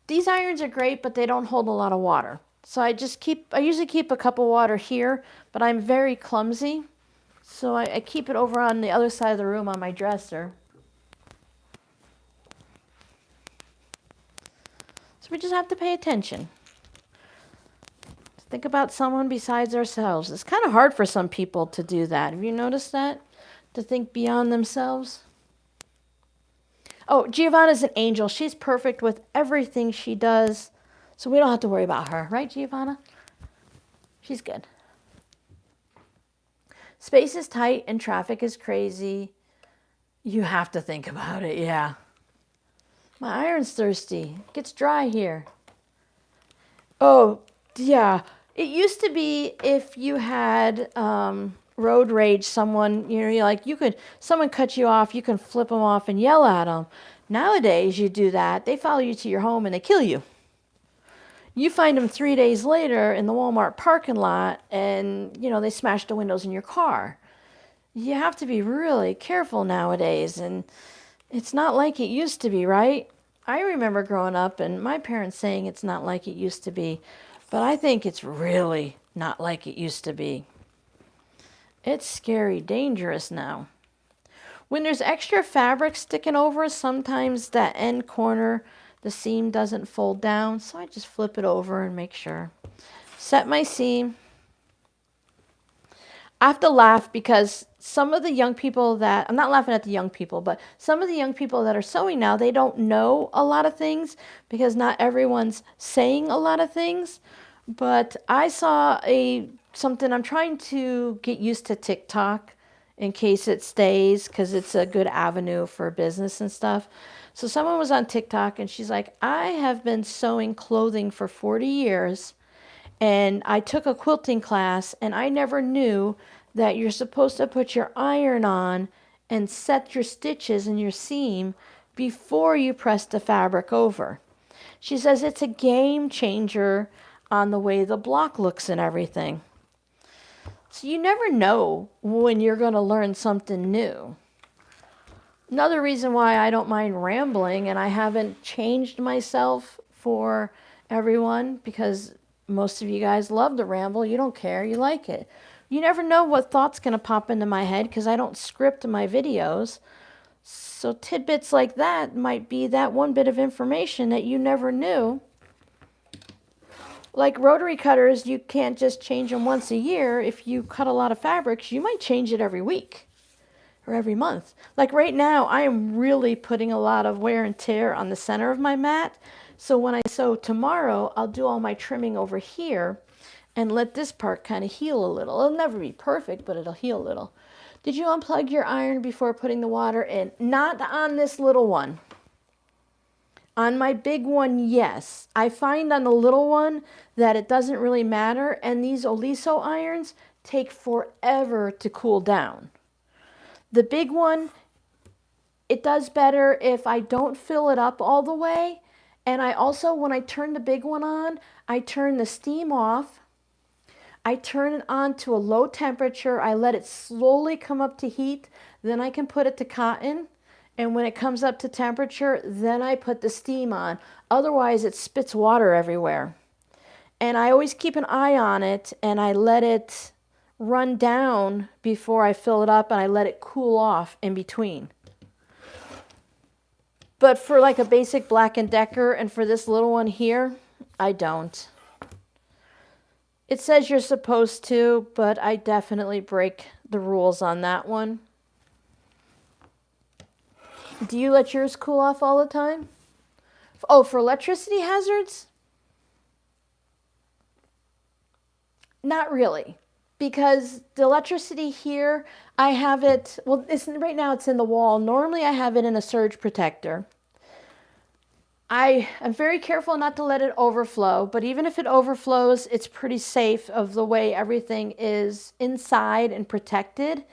These irons are great, but they don't hold a lot of water. So I usually keep a cup of water here, but I'm very clumsy. So I keep it over on the other side of the room on my dresser. So we just have to pay attention. Think about someone besides ourselves. It's kind of hard for some people to do that. Have you noticed that? To think beyond themselves? Oh, Giovanna's an angel. She's perfect with everything she does. So we don't have to worry about her. Right, Giovanna? She's good. Space is tight and traffic is crazy. You have to think about it, yeah. My iron's thirsty. It gets dry here. Oh, yeah. It used to be if you had road rage, someone, someone cut you off, you can flip them off and yell at them. Nowadays, you do that, they follow you to your home and they kill you. You find them 3 days later in the Walmart parking lot and, they smash the windows in your car. You have to be really careful nowadays, and it's not like it used to be, right? I remember growing up and my parents saying it's not like it used to be, but I think it's really not like it used to be. It's scary, dangerous now. When there's extra fabric sticking over, sometimes that end corner, the seam doesn't fold down, so I just flip it over and make sure. Set my seam. I have to laugh because some of the young people I'm not laughing at the young people, but some of the young people that are sewing now, they don't know a lot of things because not everyone's saying a lot of things. But I saw something, I'm trying to get used to TikTok in case it stays because it's a good avenue for business and stuff. So someone was on TikTok and she's like, I have been sewing clothing for 40 years. And I took a quilting class and I never knew that you're supposed to put your iron on and set your stitches and your seam before you press the fabric over. She says it's a game changer on the way the block looks and everything. So you never know when you're going to learn something new. Another reason why I don't mind rambling and I haven't changed myself for everyone, because Most of you guys love the ramble. You don't care. You like it. You never know what thought's going to pop into my head because I don't script my videos. So tidbits like that might be that one bit of information that you never knew. Like rotary cutters, you can't just change them once a year. If you cut a lot of fabrics, you might change it every week or every month. Like right now, I am really putting a lot of wear and tear on the center of my mat. So when I sew tomorrow, I'll do all my trimming over here and let this part kind of heal a little. It'll never be perfect, but it'll heal a little. Did you unplug your iron before putting the water in? Not on this little one. On my big one, yes. I find on the little one that it doesn't really matter, and these Oliso irons take forever to cool down. The big one, it does better if I don't fill it up all the way. And I also, when I turn the big one on, I turn the steam off. I turn it on to a low temperature. I let it slowly come up to heat. Then I can put it to cotton. And when it comes up to temperature, then I put the steam on. Otherwise, it spits water everywhere. And I always keep an eye on it, and I let it run down before I fill it up, and I let it cool off in between. But for like a basic Black & Decker and for this little one here, I don't. It says you're supposed to, but I definitely break the rules on that one. Do you let yours cool off all the time? Oh, for electricity hazards? Not really. Because the electricity here, I have it, well, right now it's in the wall. Normally I have it in a surge protector. I am very careful not to let it overflow, but even if it overflows, it's pretty safe of the way everything is inside and protected.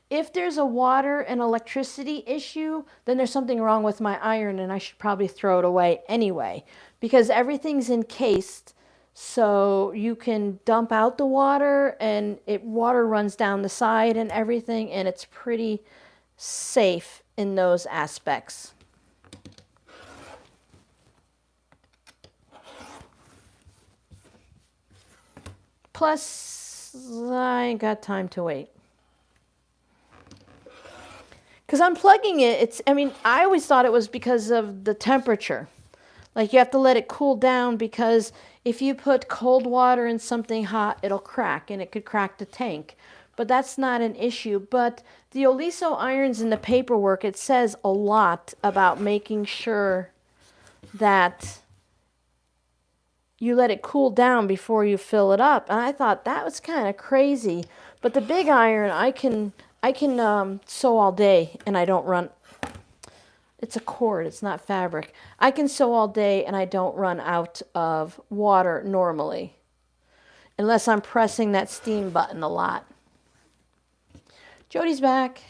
If there's a water and electricity issue, then there's something wrong with my iron and I should probably throw it away anyway, because everything's encased. So you can dump out the water and water runs down the side and everything, and it's pretty safe in those aspects. Plus, I ain't got time to wait. Because unplugging it, I always thought it was because of the temperature. Like you have to let it cool down because if you put cold water in something hot, it'll crack and it could crack the tank. But that's not an issue. But the Oliso irons in the paperwork, it says a lot about making sure that you let it cool down before you fill it up. And I thought that was kind of crazy. But the big iron, I can sew all day and I don't run. It's a cord, it's not fabric. I can sew all day and I don't run out of water normally, unless I'm pressing that steam button a lot. Jody's back.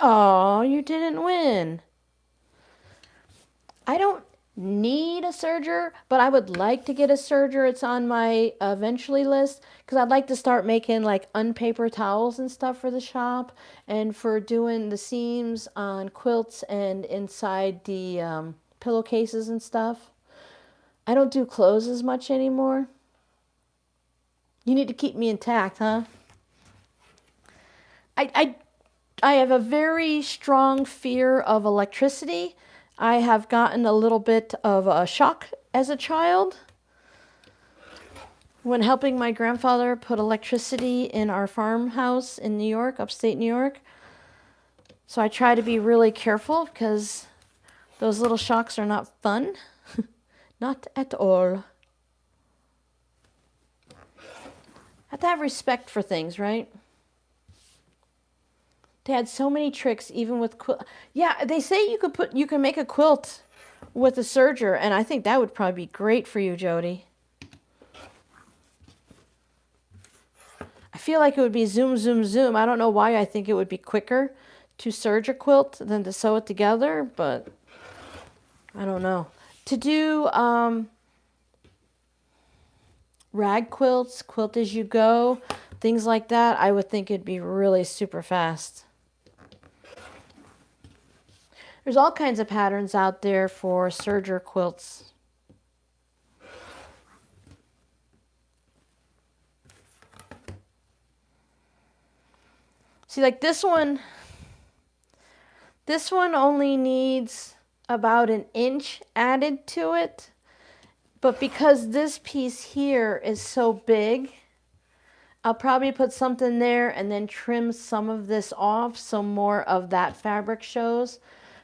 Oh, you didn't win. I don't need a serger, but I would like to get a serger. It's on my eventually list because I'd like to start making like unpaper towels and stuff for the shop and for doing the seams on quilts and inside the pillowcases and stuff. I don't do clothes as much anymore. You need to keep me intact, huh? I have a very strong fear of electricity. I have gotten a little bit of a shock as a child when helping my grandfather put electricity in our farmhouse in New York, upstate New York. So I try to be really careful because those little shocks are not fun. Not at all. Have to have respect for things, right? They had so many tricks, even with quilt. Yeah, they say you can make a quilt with a serger, and I think that would probably be great for you, Jody. I feel like it would be zoom, zoom, zoom. I don't know why I think it would be quicker to serge a quilt than to sew it together, but I don't know. To do rag quilts, quilt as you go, things like that, I would think it'd be really super fast. There's all kinds of patterns out there for serger quilts. See, like this one only needs about an inch added to it. But because this piece here is so big, I'll probably put something there and then trim some of this off so more of that fabric shows.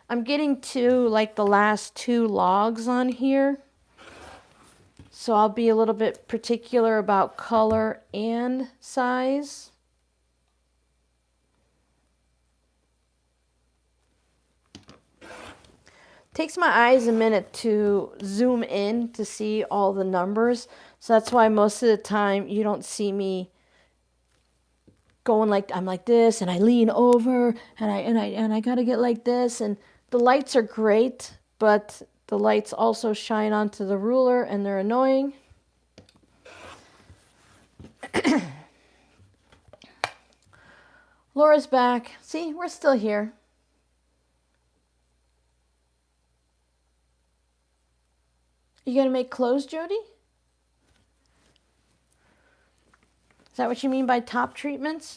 I'm getting to like the last 2 logs on here. So I'll be a little bit particular about color and size. Takes my eyes a minute to zoom in to see all the numbers. So that's why most of the time you don't see me going like I'm like this and I lean over and I got to get like this, and the lights are great, but the lights also shine onto the ruler and they're annoying. Laura's back. See, we're still here. You gonna make clothes, Jody? Is that what you mean by top treatments?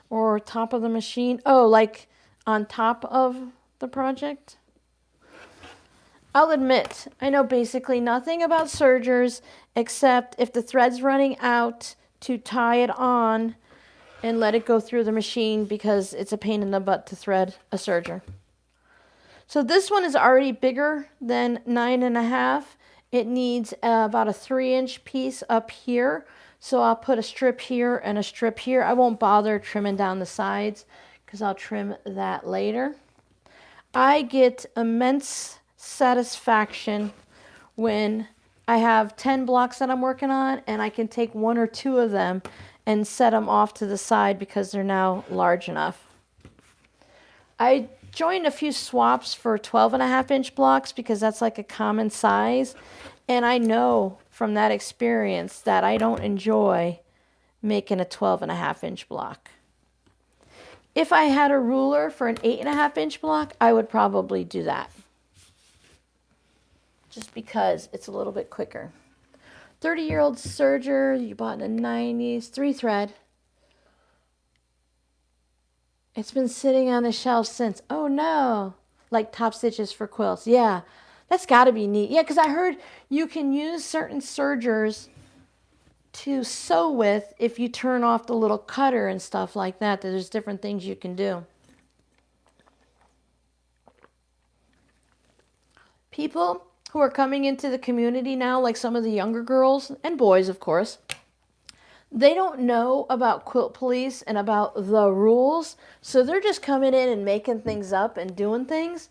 Or top of the machine? Oh, like on top of the project? I'll admit, I know basically nothing about sergers except if the thread's running out to tie it on and let it go through the machine because it's a pain in the butt to thread a serger. So this one is already bigger than 9.5. It needs about a 3-inch piece up here. So I'll put a strip here and a strip here. I won't bother trimming down the sides because I'll trim that later. I get immense satisfaction when I have 10 blocks that I'm working on and I can take 1 or 2 of them and set them off to the side because they're now large enough. I joined a few swaps for 12.5-inch blocks because that's like a common size. And I know from that experience that I don't enjoy making a 12.5-inch block. If I had a ruler for an 8.5-inch block, I would probably do that. Just because it's a little bit quicker. 30-year-old serger, you bought in the 90s, 3-thread. It's been sitting on the shelf since. Oh no. Like top stitches for quilts. Yeah. That's got to be neat. Yeah, because I heard you can use certain sergers to sew with if you turn off the little cutter and stuff like that. There's different things you can do. People who are coming into the community now, like some of the younger girls and boys, of course, they don't know about Quilt Police and about the rules. So they're just coming in and making things up and doing things.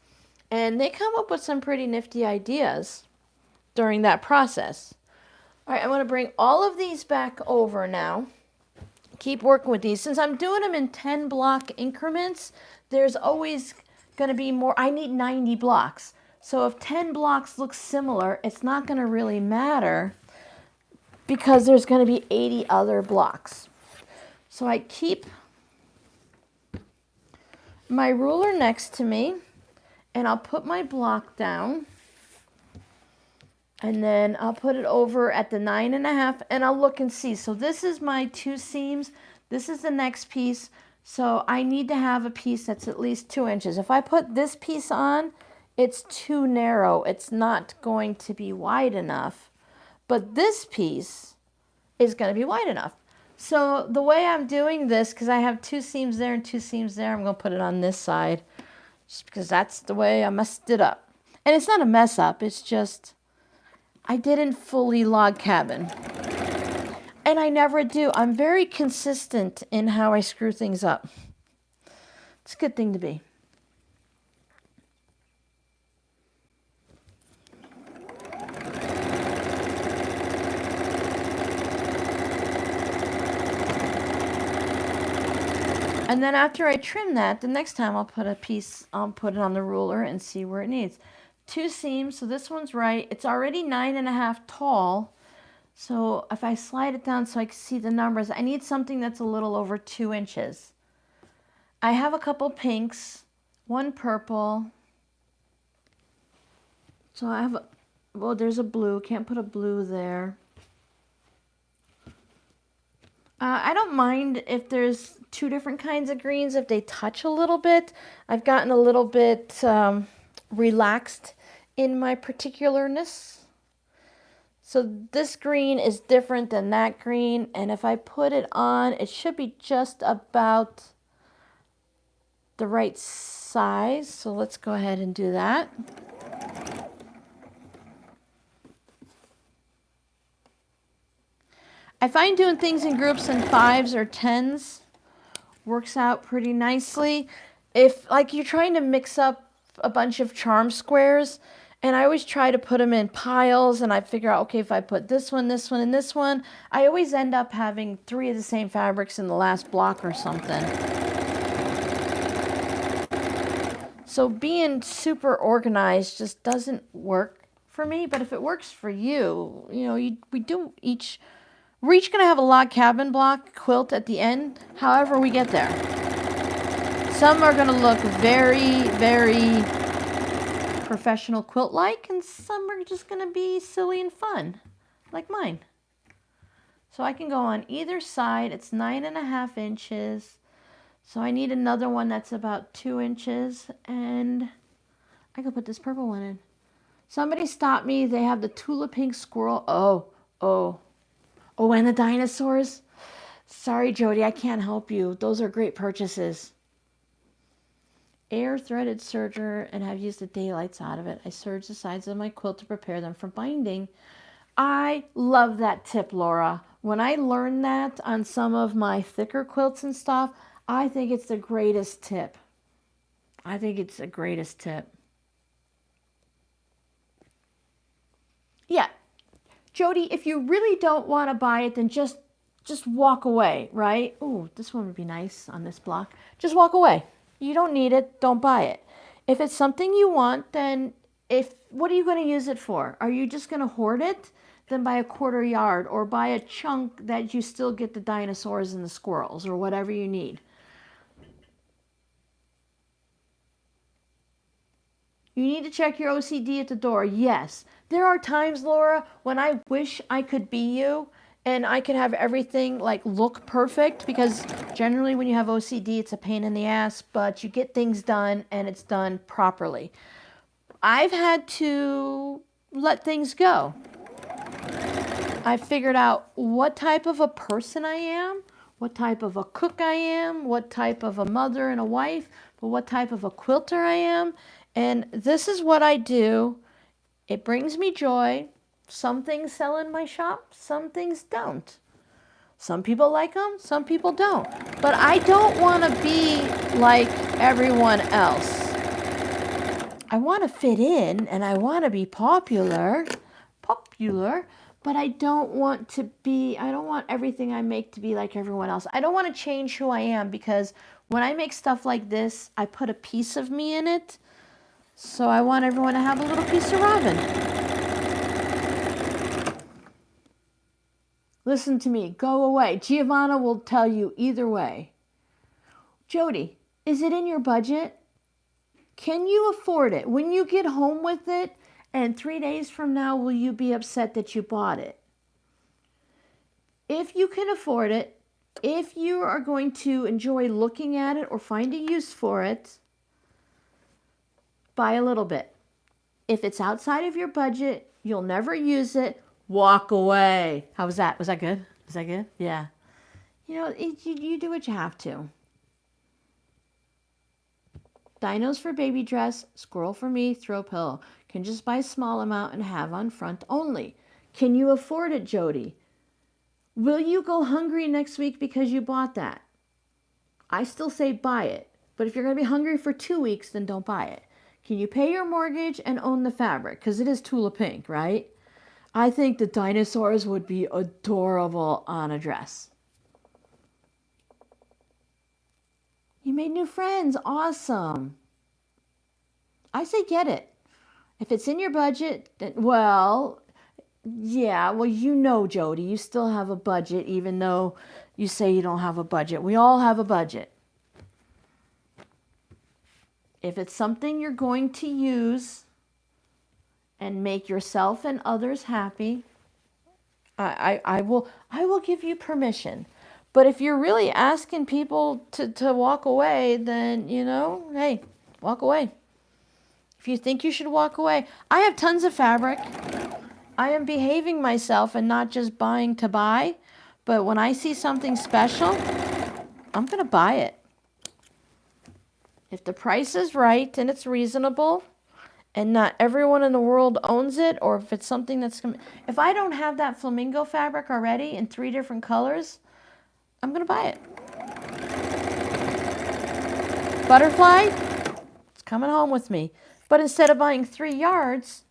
And they come up with some pretty nifty ideas during that process. All right, I'm going to bring all of these back over now. Keep working with these. Since I'm doing them in 10 block increments, there's always going to be more. I need 90 blocks. So if 10 blocks look similar, it's not going to really matter because there's going to be 80 other blocks. So I keep my ruler next to me. And I'll put my block down and then I'll put it over at the 9.5 and I'll look and see. So this is my 2 seams. This is the next piece. So I need to have a piece that's at least 2 inches. If I put this piece on, it's too narrow. It's not going to be wide enough. But this piece is going to be wide enough. So the way I'm doing this, because I have 2 seams there and 2 seams there, I'm going to put it on this side. Just because that's the way I messed it up. And it's not a mess up, it's just I didn't fully log cabin. And I never do. I'm very consistent in how I screw things up. It's a good thing to be. And then after I trim that, the next time I'll put it on the ruler and see where it needs. 2 seams, so this one's right. It's already 9.5 tall. So if I slide it down so I can see the numbers, I need something that's a little over 2 inches. I have a couple pinks, 1 purple. So I have, well, there's a blue. Can't put a blue there. I don't mind if there's two different kinds of greens if they touch a little bit. I've gotten a little bit relaxed in my particularness. So this green is different than that green, and if I put it on, it should be just about the right size. So let's go ahead and do that. I find doing things in groups in 5s or 10s works out pretty nicely. If like you're trying to mix up a bunch of charm squares, and I always try to put them in piles, and I figure out, okay, if I put this one, and this one, I always end up having 3 of the same fabrics in the last block or something. So being super organized just doesn't work for me, but if it works for you, you know, we're each going to have a log cabin block quilt at the end, however we get there. Some are going to look very, very professional quilt-like, and some are just going to be silly and fun, like mine. So I can go on either side. It's 9.5 inches. So I need another one that's about 2 inches, and I can put this purple one in. Somebody stopped me. They have the tulip pink squirrel. Oh, and the dinosaurs. Sorry, Jody, I can't help you. Those are great purchases. Air threaded serger, and have used the daylights out of it. I serge the sides of my quilt to prepare them for binding. I love that tip, Laura. When I learned that on some of my thicker quilts and stuff, I think it's the greatest tip. I think it's the greatest tip. Yeah, Jody, if you really don't want to buy it, then just walk away, right? Oh, this one would be nice on this block. Just walk away. You don't need it. Don't buy it. If it's something you want, then what are you going to use it for? Are you just going to hoard it? Then buy a quarter yard or buy a chunk that you still get the dinosaurs and the squirrels or whatever you need. You need to check your OCD at the door. Yes. There are times, Laura, when I wish I could be you and I could have everything like look perfect, because generally when you have OCD, it's a pain in the ass, but you get things done and it's done properly. I've had to let things go. I figured out what type of a person I am, what type of a cook I am, what type of a mother and a wife, but what type of a quilter I am. And this is what I do. It brings me joy. Some things sell in my shop, some things don't. Some people like them, some people don't. But I don't want to be like everyone else. I want to fit in and I want to be popular, but I don't want everything I make to be like everyone else. I don't want to change who I am, because when I make stuff like this, I put a piece of me in it. So I want everyone to have a little piece of Robin. Listen to me. Go away. Giovanna will tell you either way. Jody, is it in your budget? Can you afford it? When you get home with it, and 3 days from now, will you be upset that you bought it? If you can afford it, if you are going to enjoy looking at it or find a use for it, buy a little bit. If it's outside of your budget, you'll never use it, walk away. How was that? Was that good? Was that good? Yeah. You know, you do what you have to. Dinos for baby dress, squirrel for me, throw pillow. Can just buy a small amount and have on front only. Can you afford it, Jody? Will you go hungry next week because you bought that? I still say buy it. But if you're going to be hungry for 2 weeks, then don't buy it. Can you pay your mortgage and own the fabric? Because it is tulip pink, right? I think the dinosaurs would be adorable on a dress. You made new friends. Awesome. I say get it. If it's in your budget, then, well, yeah, well, you know, Jody, you still have a budget, even though you say you don't have a budget. We all have a budget. If it's something you're going to use and make yourself and others happy, I will give you permission. But if you're really asking people to walk away, then, you know, hey, walk away. If you think you should walk away. I have tons of fabric. I am behaving myself and not just buying to buy. But when I see something special, I'm going to buy it. If the price is right and it's reasonable and not everyone in the world owns it, or if it's something that's... If I don't have that flamingo fabric already in 3 different colors, I'm going to buy it. Butterfly, it's coming home with me. But instead of buying 3 yards,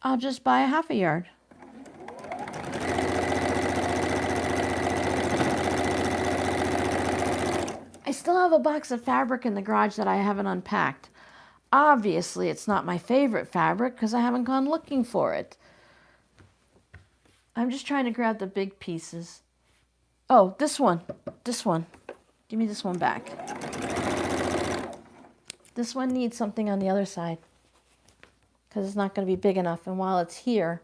I'll just buy a half a yard. I still have a box of fabric in the garage that I haven't unpacked. Obviously, it's not my favorite fabric because I haven't gone looking for it. I'm just trying to grab the big pieces. Oh, this one. This one. Give me this one back. This one needs something on the other side because it's not going to be big enough. And while it's here,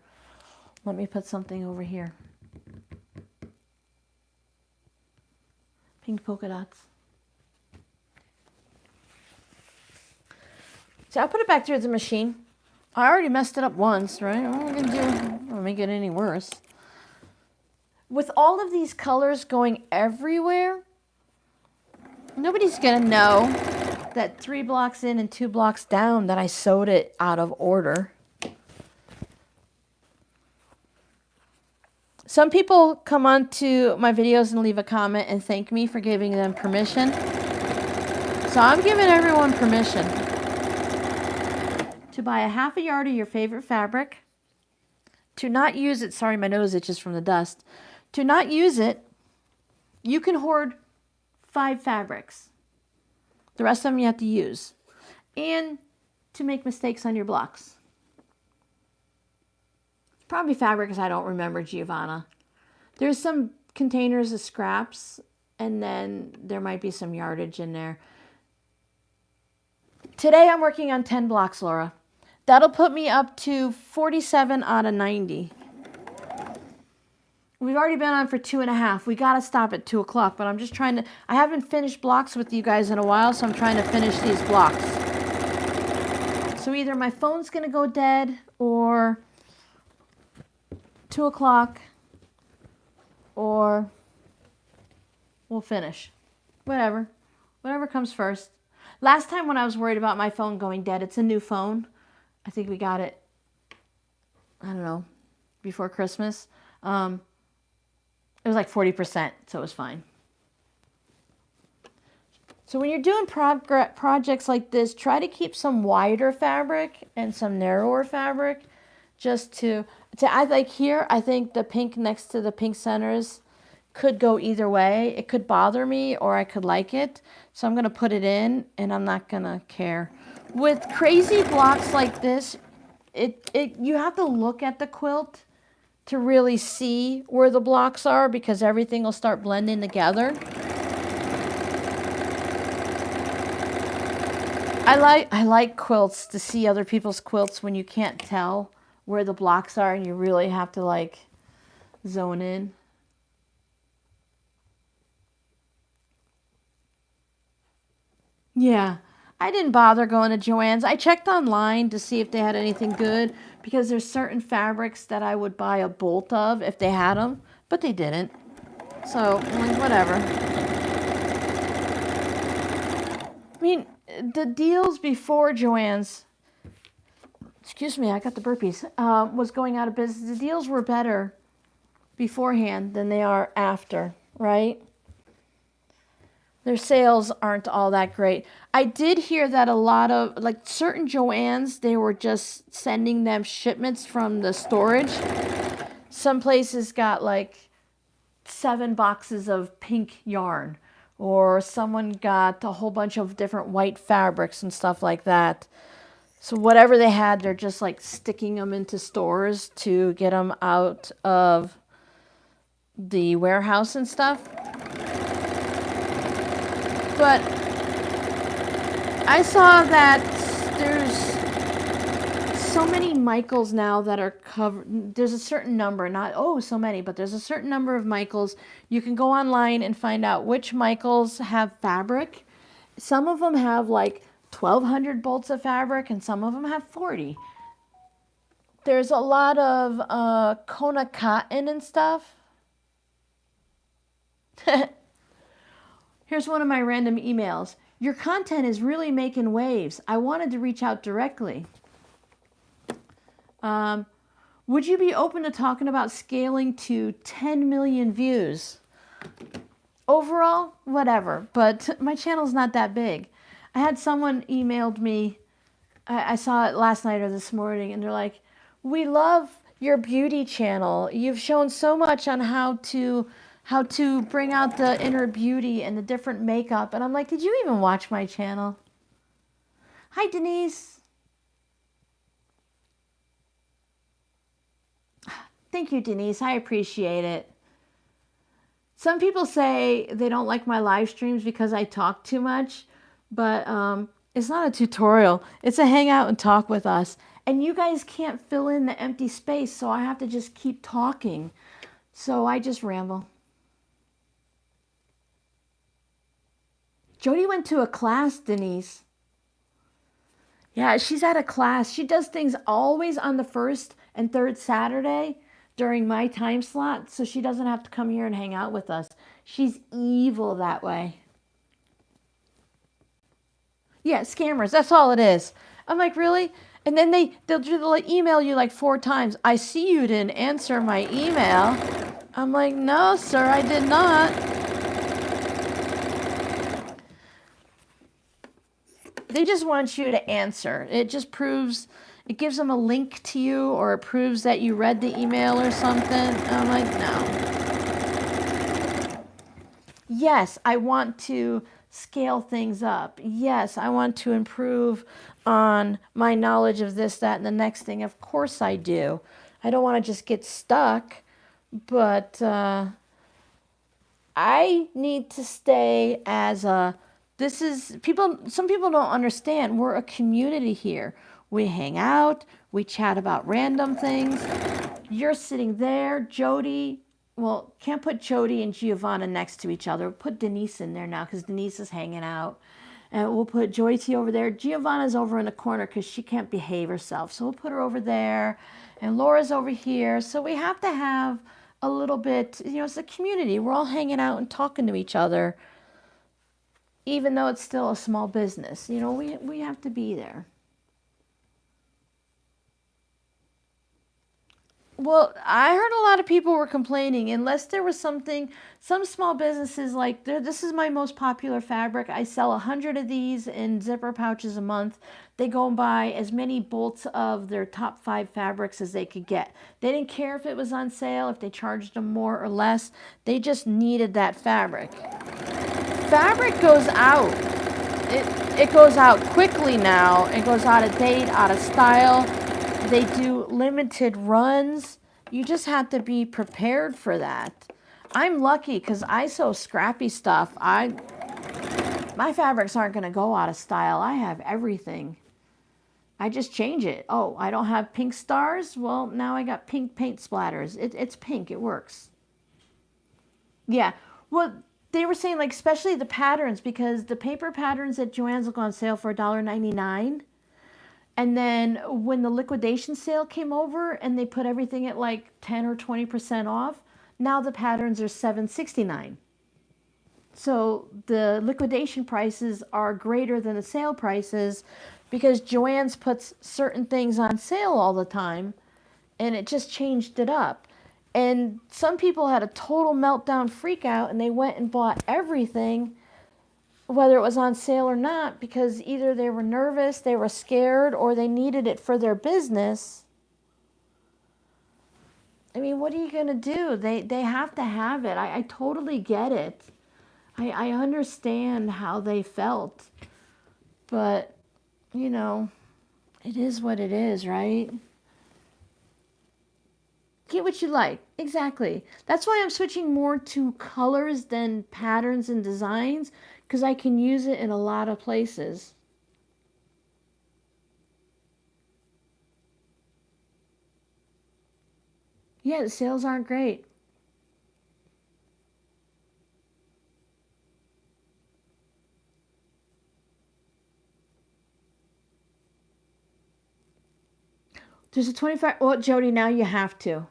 let me put something over here. Pink polka dots. So I'll put it back through the machine. I already messed it up once, right? What am I going to do? I don't want to make it any worse. With all of these colors going everywhere, nobody's going to know that 3 blocks in and 2 blocks down that I sewed it out of order. Some people come on to my videos and leave a comment and thank me for giving them permission. So I'm giving everyone permission to buy a half a yard of your favorite fabric, to not use it, sorry my nose itches from the dust, to not use it. You can hoard 5 fabrics. The rest of them you have to use. And to make mistakes on your blocks. It's probably fabrics I don't remember, Giovanna. There's some containers of scraps, and then there might be some yardage in there. Today I'm working on 10 blocks, Laura. That'll put me up to 47 out of 90. We've already been on for 2.5. We got to stop at 2 o'clock, but I'm just trying to... I haven't finished blocks with you guys in a while, so I'm trying to finish these blocks. So either my phone's going to go dead, or 2 o'clock, or we'll finish. Whatever. Whatever comes first. Last time when I was worried about my phone going dead, it's a new phone. I think we got it, I don't know, before Christmas. It was like 40%, so it was fine. So when you're doing projects like this, try to keep some wider fabric and some narrower fabric, just to I like here, I think the pink next to the pink centers could go either way. It could bother me, or I could like it. So I'm going to put it in, and I'm not going to care. With crazy blocks like this, you have to look at the quilt to really see where the blocks are, because everything will start blending together. I like quilts, to see other people's quilts when you can't tell where the blocks are and you really have to like zone in. Yeah, I didn't bother going to Joann's. I checked online to see if they had anything good, because there's certain fabrics that I would buy a bolt of if they had them, but they didn't. So, like, whatever. I mean, the deals before Joann's, excuse me, I got the burpees, was going out of business. The deals were better beforehand than they are after, right? Their sales aren't all that great. I did hear that a lot of, like, certain Joann's, they were just sending them shipments from the storage. Some places got like 7 boxes of pink yarn, or someone got a whole bunch of different white fabrics and stuff like that. So whatever they had, they're just like sticking them into stores to get them out of the warehouse and stuff. But I saw that there's so many Michaels now that are covered. There's a certain number, not so many, but there's a certain number of Michaels. You can go online and find out which Michaels have fabric. Some of them have like 1,200 bolts of fabric, and some of them have 40. There's a lot of Kona cotton and stuff. Here's one of my random emails. Your content is really making waves. I wanted to reach out directly. Would you be open to talking about scaling to 10 million views? Overall, whatever, but my channel's not that big. I had someone emailed me, I saw it last night or this morning, and they're like, we love your beauty channel. You've shown so much on how to bring out the inner beauty and the different makeup. And I'm like, did you even watch my channel? Hi, Denise. Thank you, Denise. I appreciate it. Some people say they don't like my live streams because I talk too much, but it's not a tutorial. It's a hang out and talk with us. And you guys can't fill in the empty space, so I have to just keep talking. So I just ramble. Jody went to a class, Denise. Yeah, she's at a class. She does things always on the first and third Saturday during my time slot, so she doesn't have to come here and hang out with us. She's evil that way. Yeah, scammers, that's all it is. I'm like, really? And then they'll email you like 4 times. I see you didn't answer my email. I'm like, no, sir, I did not. They just want you to answer. It just proves, it gives them a link to you, or it proves that you read the email or something. I'm like, no. Yes, I want to scale things up. Yes, I want to improve on my knowledge of this, that, and the next thing. Of course I do. I don't want to just get stuck, but I need to stay as a, this is, some people don't understand. We're a community here. We hang out, we chat about random things. You're sitting there, Jody. Well, can't put Jody and Giovanna next to each other. We'll put Denise in there now because Denise is hanging out. And we'll put Joyce over there. Giovanna's over in the corner because she can't behave herself. So we'll put her over there. And Laura's over here. So we have to have a little bit, it's a community. We're all hanging out and talking to each other. Even though it's still a small business. We have to be there. Well, I heard a lot of people were complaining, unless there was something, some small businesses like, this is my most popular fabric. I sell 100 of these in zipper pouches a month. They go and buy as many bolts of their top 5 fabrics as they could get. They didn't care if it was on sale, if they charged them more or less. They just needed that fabric. Fabric goes out. It goes out quickly now. It goes out of date, out of style. They do limited runs. You just have to be prepared for that. I'm lucky because I sew scrappy stuff. My fabrics aren't going to go out of style. I have everything. I just change it. Oh, I don't have pink stars? Well, now I got pink paint splatters. It's pink. It works. Yeah. Well, they were saying, like, especially the patterns, because the paper patterns at Joann's will go on sale for $1.99. And then when the liquidation sale came over and they put everything at like 10 or 20% off, now the patterns are $7.69. So the liquidation prices are greater than the sale prices because Joann's puts certain things on sale all the time, and it just changed it up. And some people had a total meltdown freak out, and they went and bought everything, whether it was on sale or not, because either they were nervous, they were scared, or they needed it for their business. I mean, what are you going to do? They have to have it. I totally get it. I understand how they felt. But, it is what it is, right? Get what you like. Exactly. That's why I'm switching more to colors than patterns and designs, because I can use it in a lot of places. Yeah, the sales aren't great. There's a 25. Well, Jody, now you have to.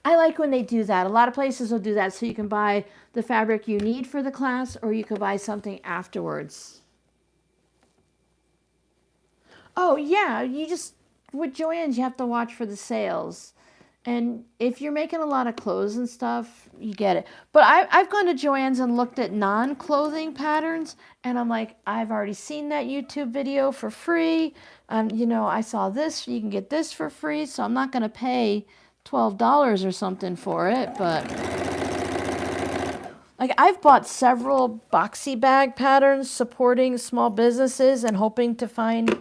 I like when they do that. A lot of places will do that so you can buy the fabric you need for the class or you can buy something afterwards. Oh, yeah, you just, with Joann's, you have to watch for the sales. And if you're making a lot of clothes and stuff, you get it. But I've gone to Joann's and looked at non-clothing patterns, and I'm like, I've already seen that YouTube video for free. I saw this, you can get this for free, so I'm not going to pay $12 or something for it. But like, I've bought several boxy bag patterns supporting small businesses and hoping to find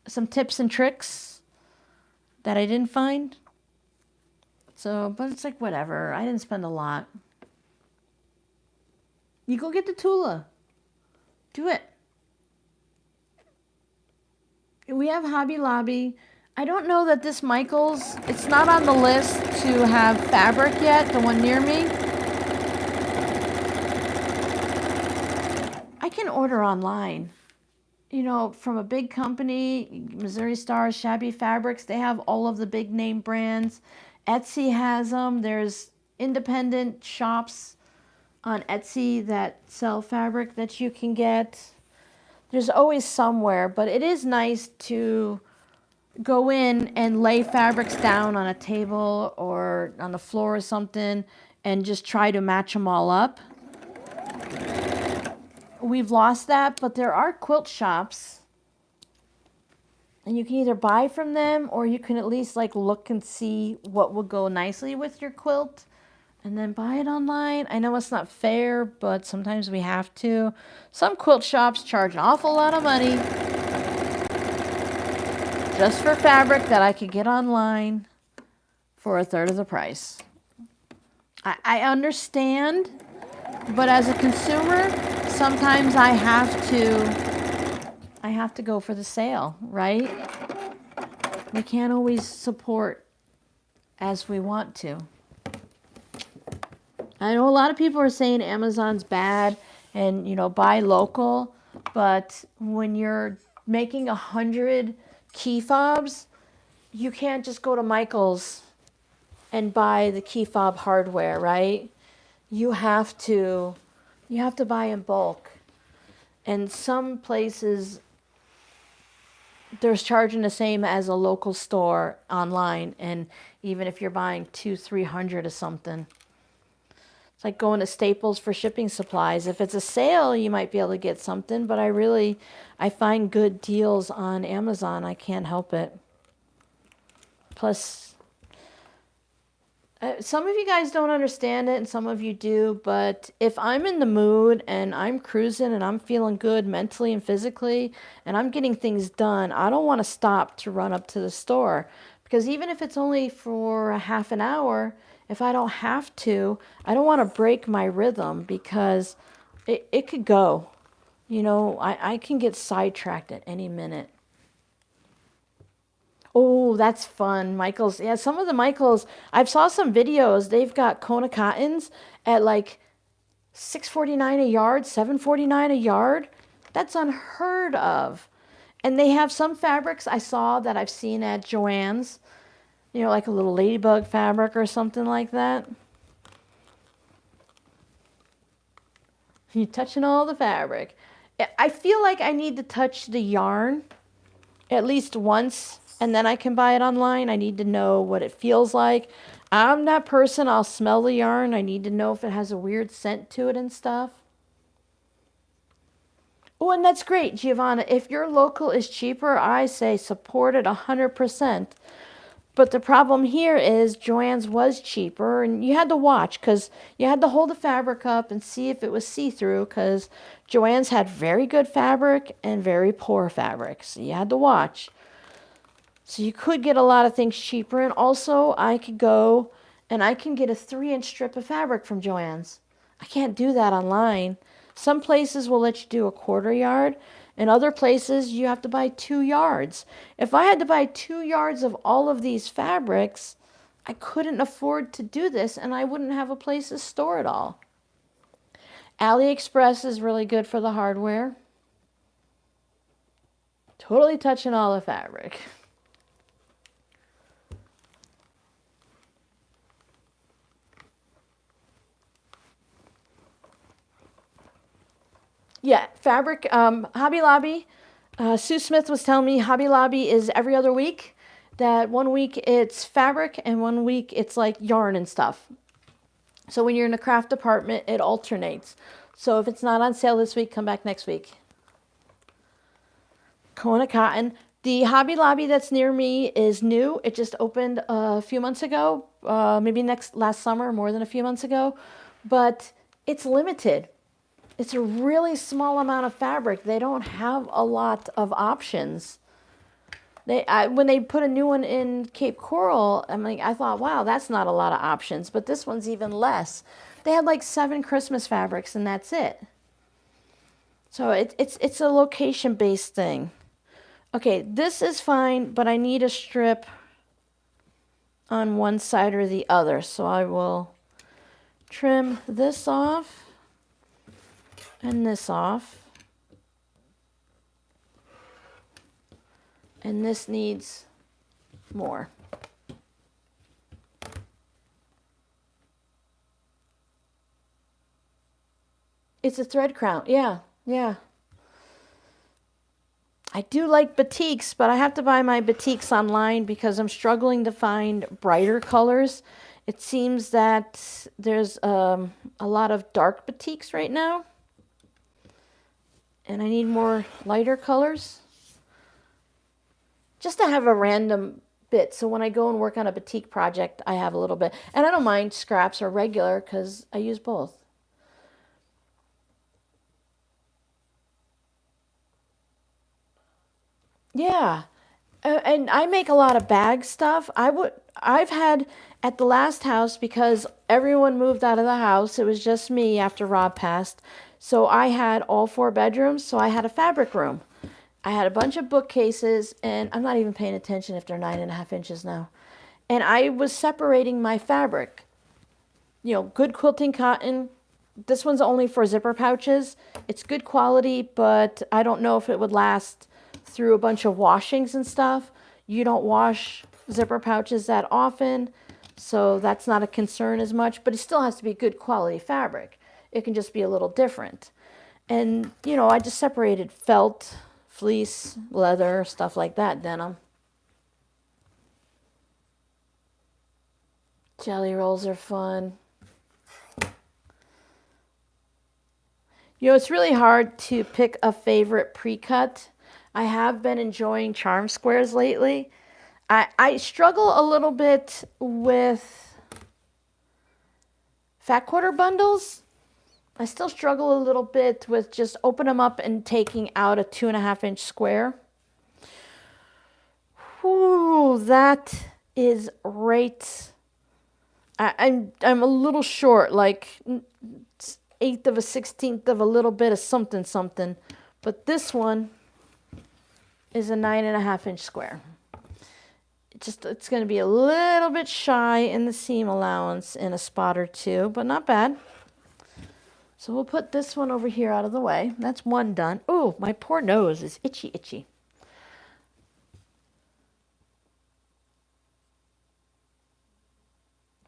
some tips and tricks that I didn't find. So, but it's like, whatever. I didn't spend a lot. You go get the Tula. Do it. We have Hobby Lobby. I don't know that this Michaels, it's not on the list to have fabric yet, the one near me. I can order online. From a big company, Missouri Star, Shabby Fabrics, they have all of the big name brands. Etsy has them. There's independent shops on Etsy that sell fabric that you can get. There's always somewhere, but it is nice to go in and lay fabrics down on a table or on the floor or something and just try to match them all up. We've lost that, but there are quilt shops. And you can either buy from them or you can at least look and see what would go nicely with your quilt and then buy it online. I know it's not fair, but sometimes we have to. Some quilt shops charge an awful lot of money just for fabric that I could get online for a third of the price. I understand, but as a consumer, sometimes I have to go for the sale, right? We can't always support as we want to. I know a lot of people are saying Amazon's bad and, buy local, but when you're making 100 key fobs, you can't just go to Michael's and buy the key fob hardware, right? You have to buy in bulk. And some places, they're charging the same as a local store online, and even if you're buying 200-300 of something. It's like going to Staples for shipping supplies. If it's a sale, you might be able to get something, but I find good deals on Amazon. I can't help it. Plus, some of you guys don't understand it and some of you do, but if I'm in the mood and I'm cruising and I'm feeling good mentally and physically and I'm getting things done, I don't want to stop to run up to the store, because even if it's only for a half an hour, if I don't have to, I don't want to break my rhythm, because it could go. I can get sidetracked at any minute. Oh, that's fun. Michaels. Yeah, some of the Michaels, I've saw some videos. They've got Kona cottons at $6.49 a yard, $7.49 a yard. That's unheard of. And they have some fabrics I saw that I've seen at Joann's, like a little ladybug fabric or something like that. You're touching all the fabric. I feel like I need to touch the yarn at least once, and then I can buy it online. I need to know what it feels like. I'm that person, I'll smell the yarn. I need to know if it has a weird scent to it and stuff. Oh, and that's great, Giovanna. If your local is cheaper, I say support it 100%. But the problem here is Joann's was cheaper, and you had to watch, because you had to hold the fabric up and see if it was see-through, because Joann's had very good fabric and very poor fabric. So you had to watch. So you could get a lot of things cheaper, and also I could go and I can get a 3-inch strip of fabric from Joann's. I can't do that online. Some places will let you do a 1/4 yard, and other places you have to buy 2 yards. If I had to buy 2 yards of all of these fabrics, I couldn't afford to do this, and I wouldn't have a place to store it all. AliExpress is really good for the hardware. Totally touching all the fabric. Yeah, fabric. Hobby Lobby. Sue Smith was telling me Hobby Lobby is every other week. That 1 week it's fabric and 1 week it's like yarn and stuff. So when you're in the craft department, it alternates. So if it's not on sale this week, come back next week. Kona Cotton. The Hobby Lobby that's near me is new. It just opened a few months ago, maybe last summer, more than a few months ago. But it's limited. It's a really small amount of fabric. They don't have a lot of options. When they put a new one in Cape Coral, I thought, wow, that's not a lot of options. But this one's even less. They had like 7 Christmas fabrics, and that's it. So it's a location-based thing. Okay, this is fine, but I need a strip on one side or the other. So I will trim this off and this off. And this needs more. It's a thread crown. Yeah, yeah. I do like batiks, but I have to buy my batiks online because I'm struggling to find brighter colors. It seems that there's a lot of dark batiks right now. And I need more lighter colors. Just to have a random bit. So when I go and work on a batik project, I have a little bit. And I don't mind scraps or regular because I use both. Yeah. And I make a lot of bag stuff. I've had at the last house, because everyone moved out of the house, it was just me after Rob passed. So I had all 4 bedrooms, so I had a fabric room. I had a bunch of bookcases, and I'm not even paying attention if they're 9.5 inches now. And I was separating my fabric. You know, good quilting cotton. This one's only for zipper pouches. It's good quality, but I don't know if it would last through a bunch of washings and stuff. You don't wash zipper pouches that often, so that's not a concern as much, but it still has to be good quality fabric. It can just be a little different. And, you know, I just separated felt, fleece, leather, stuff like that, denim. Jelly rolls are fun. You know, it's really hard to pick a favorite pre-cut. I have been enjoying charm squares lately. I struggle a little bit with fat quarter bundles. I still struggle a little bit with just open them up and taking out a 2.5 inch square. Whew, that is right. I'm a little short, like 1/8 of a 1/16 of a little bit of something something. But this one is a 9.5 inch square. It's going to be a little bit shy in the seam allowance in a spot or two, but not bad. So we'll put this one over here out of the way. That's one done. Oh, my poor nose is itchy.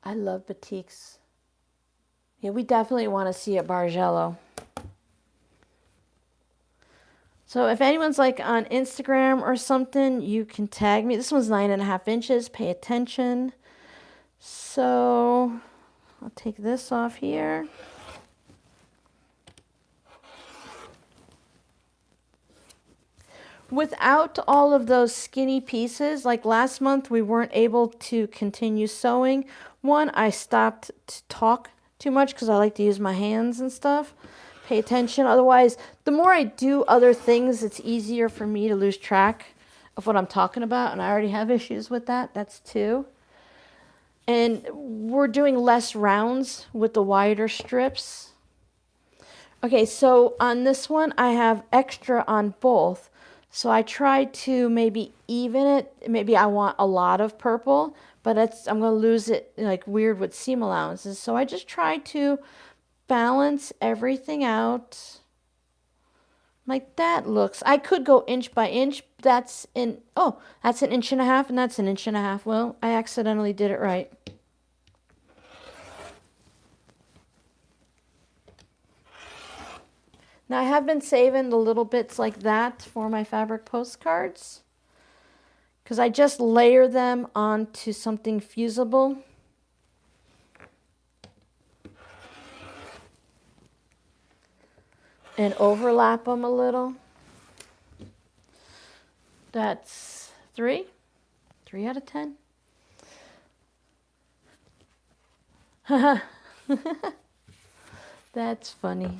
I love batiks. Yeah, we definitely want to see a Bargello. So if anyone's like on Instagram or something, you can tag me. This one's 9.5 inches. Pay attention. So I'll take this off here. Without all of those skinny pieces, like last month, we weren't able to continue sewing. One, I stopped to talk too much because I like to use my hands and stuff. Pay attention. Otherwise, the more I do other things, it's easier for me to lose track of what I'm talking about. And I already have issues with that. That's 2. And we're doing less rounds with the wider strips. Okay, so on this one, I have extra on both. So I tried to maybe even it. Maybe I want a lot of purple, but I'm going to lose it like weird with seam allowances. So I just tried to balance everything out. Like that looks. I could go inch by inch. That's an inch and a half, and that's an inch and a half. Well, I accidentally did it right. Now I have been saving the little bits like that for my fabric postcards, because I just layer them onto something fusible. And overlap them a little. That's 3 out of 10. That's funny.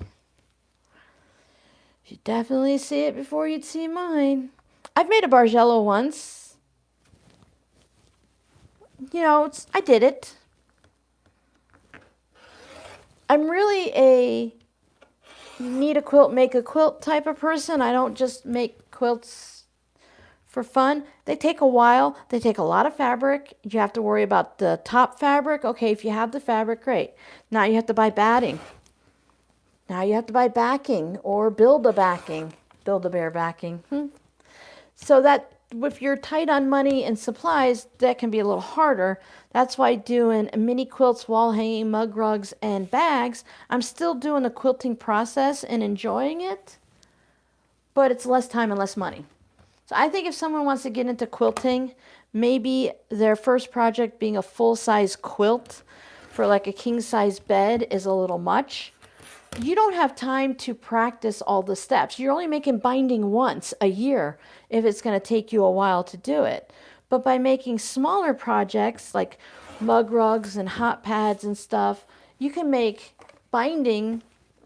You definitely see it before you'd see mine. I've made a Bargello once. You know, I did it. I'm really a need a quilt, make a quilt type of person. I don't just make quilts for fun. They take a while. They take a lot of fabric. You have to worry about the top fabric. Okay, if you have the fabric, great. Now you have to buy batting. Now you have to buy backing or build a backing. Build-A-Bear backing. So that if you're tight on money and supplies, that can be a little harder. That's why doing mini quilts, wall hanging, mug rugs, and bags, I'm still doing the quilting process and enjoying it, but it's less time and less money. So I think if someone wants to get into quilting, maybe their first project being a full-size quilt for like a king-size bed is a little much. You don't have time to practice all the steps. You're only making binding once a year if it's going to take you a while to do it. But by making smaller projects like mug rugs and hot pads and stuff, you can make binding,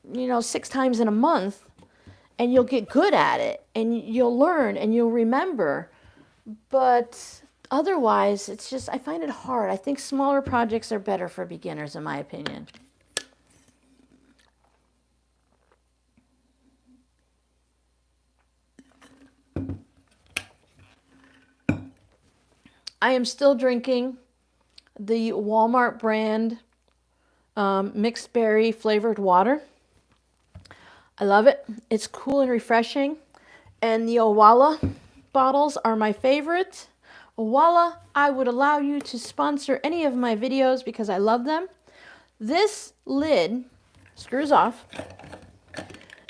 6 times in a month, and you'll get good at it, and you'll learn, and you'll remember. But otherwise, it's just, I find it hard. I think smaller projects are better for beginners, in my opinion. I am still drinking the Walmart brand mixed berry flavored water. I love it. It's cool and refreshing. And the Owala bottles are my favorite. Owala, I would allow you to sponsor any of my videos because I love them. This lid screws off.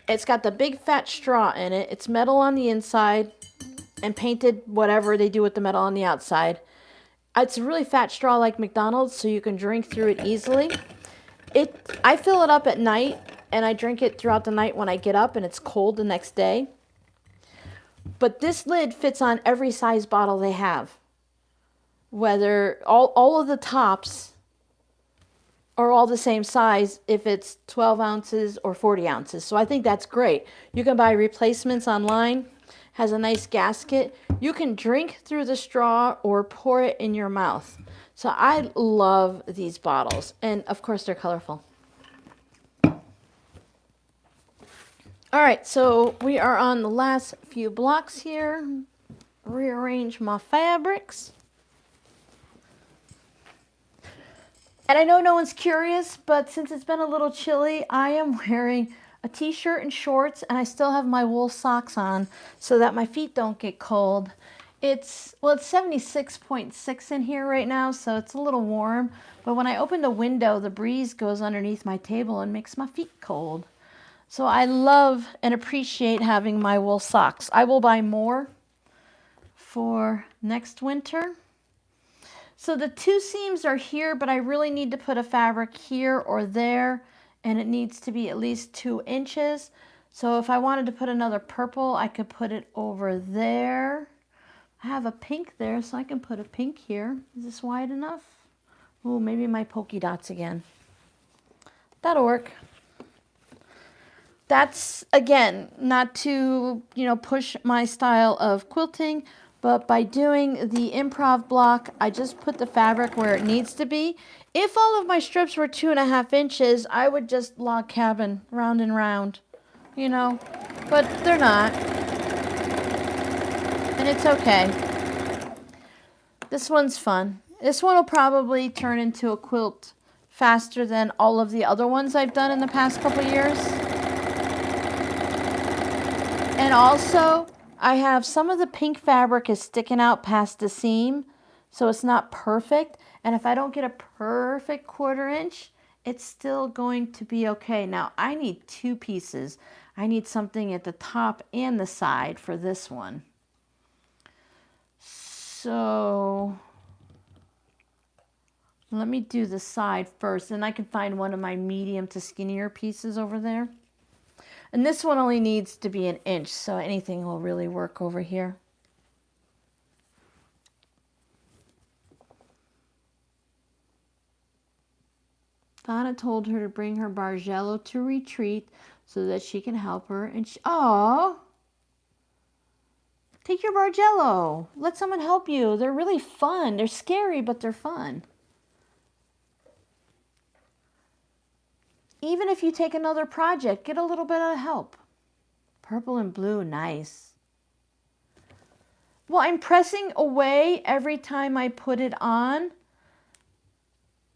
It's got the big fat straw in it. It's metal on the inside and painted whatever they do with the metal on the outside. It's a really fat straw like McDonald's, so you can drink through it easily. I fill it up at night, and I drink it throughout the night when I get up and it's cold the next day. But this lid fits on every size bottle they have. Whether all of the tops are all the same size, if it's 12 ounces or 40 ounces. So I think that's great. You can buy replacements online. Has a nice gasket. You can drink through the straw or pour it in your mouth. So I love these bottles. And of course they're colorful. All right, so we are on the last few blocks here. Rearrange my fabrics. And I know no one's curious, but since it's been a little chilly, I am wearing a t-shirt and shorts, and I still have my wool socks on so that my feet don't get cold. It's 76.6 in here right now, so it's a little warm. But when I open the window, the breeze goes underneath my table and makes my feet cold. So I love and appreciate having my wool socks. I will buy more for next winter. So the 2 seams are here, but I really need to put a fabric here or there, and it needs to be at least 2 inches. So if I wanted to put another purple, I could put it over there. I have a pink there, so I can put a pink here. Is this wide enough? Oh, maybe my polka dots again. That'll work. That's, again, not to, push my style of quilting, but by doing the improv block, I just put the fabric where it needs to be. If all of my strips were 2.5 inches, I would just log cabin round and round, but they're not. and it's okay. This one's fun. This one will probably turn into a quilt faster than all of the other ones I've done in the past couple years. And also, I have some of the pink fabric is sticking out past the seam, so it's not perfect. And if I don't get a perfect 1/4 inch, it's still going to be okay. Now, I need 2 pieces. I need something at the top and the side for this one. So let me do the side first, and I can find one of my medium to skinnier pieces over there. And this one only needs to be 1 inch, so anything will really work over here. Donna told her to bring her Bargello to retreat so that she can help her. And oh, take your Bargello. Let someone help you. They're really fun. They're scary, but they're fun. Even if you take another project, get a little bit of help. Purple and blue, nice. Well, I'm pressing away every time I put it on,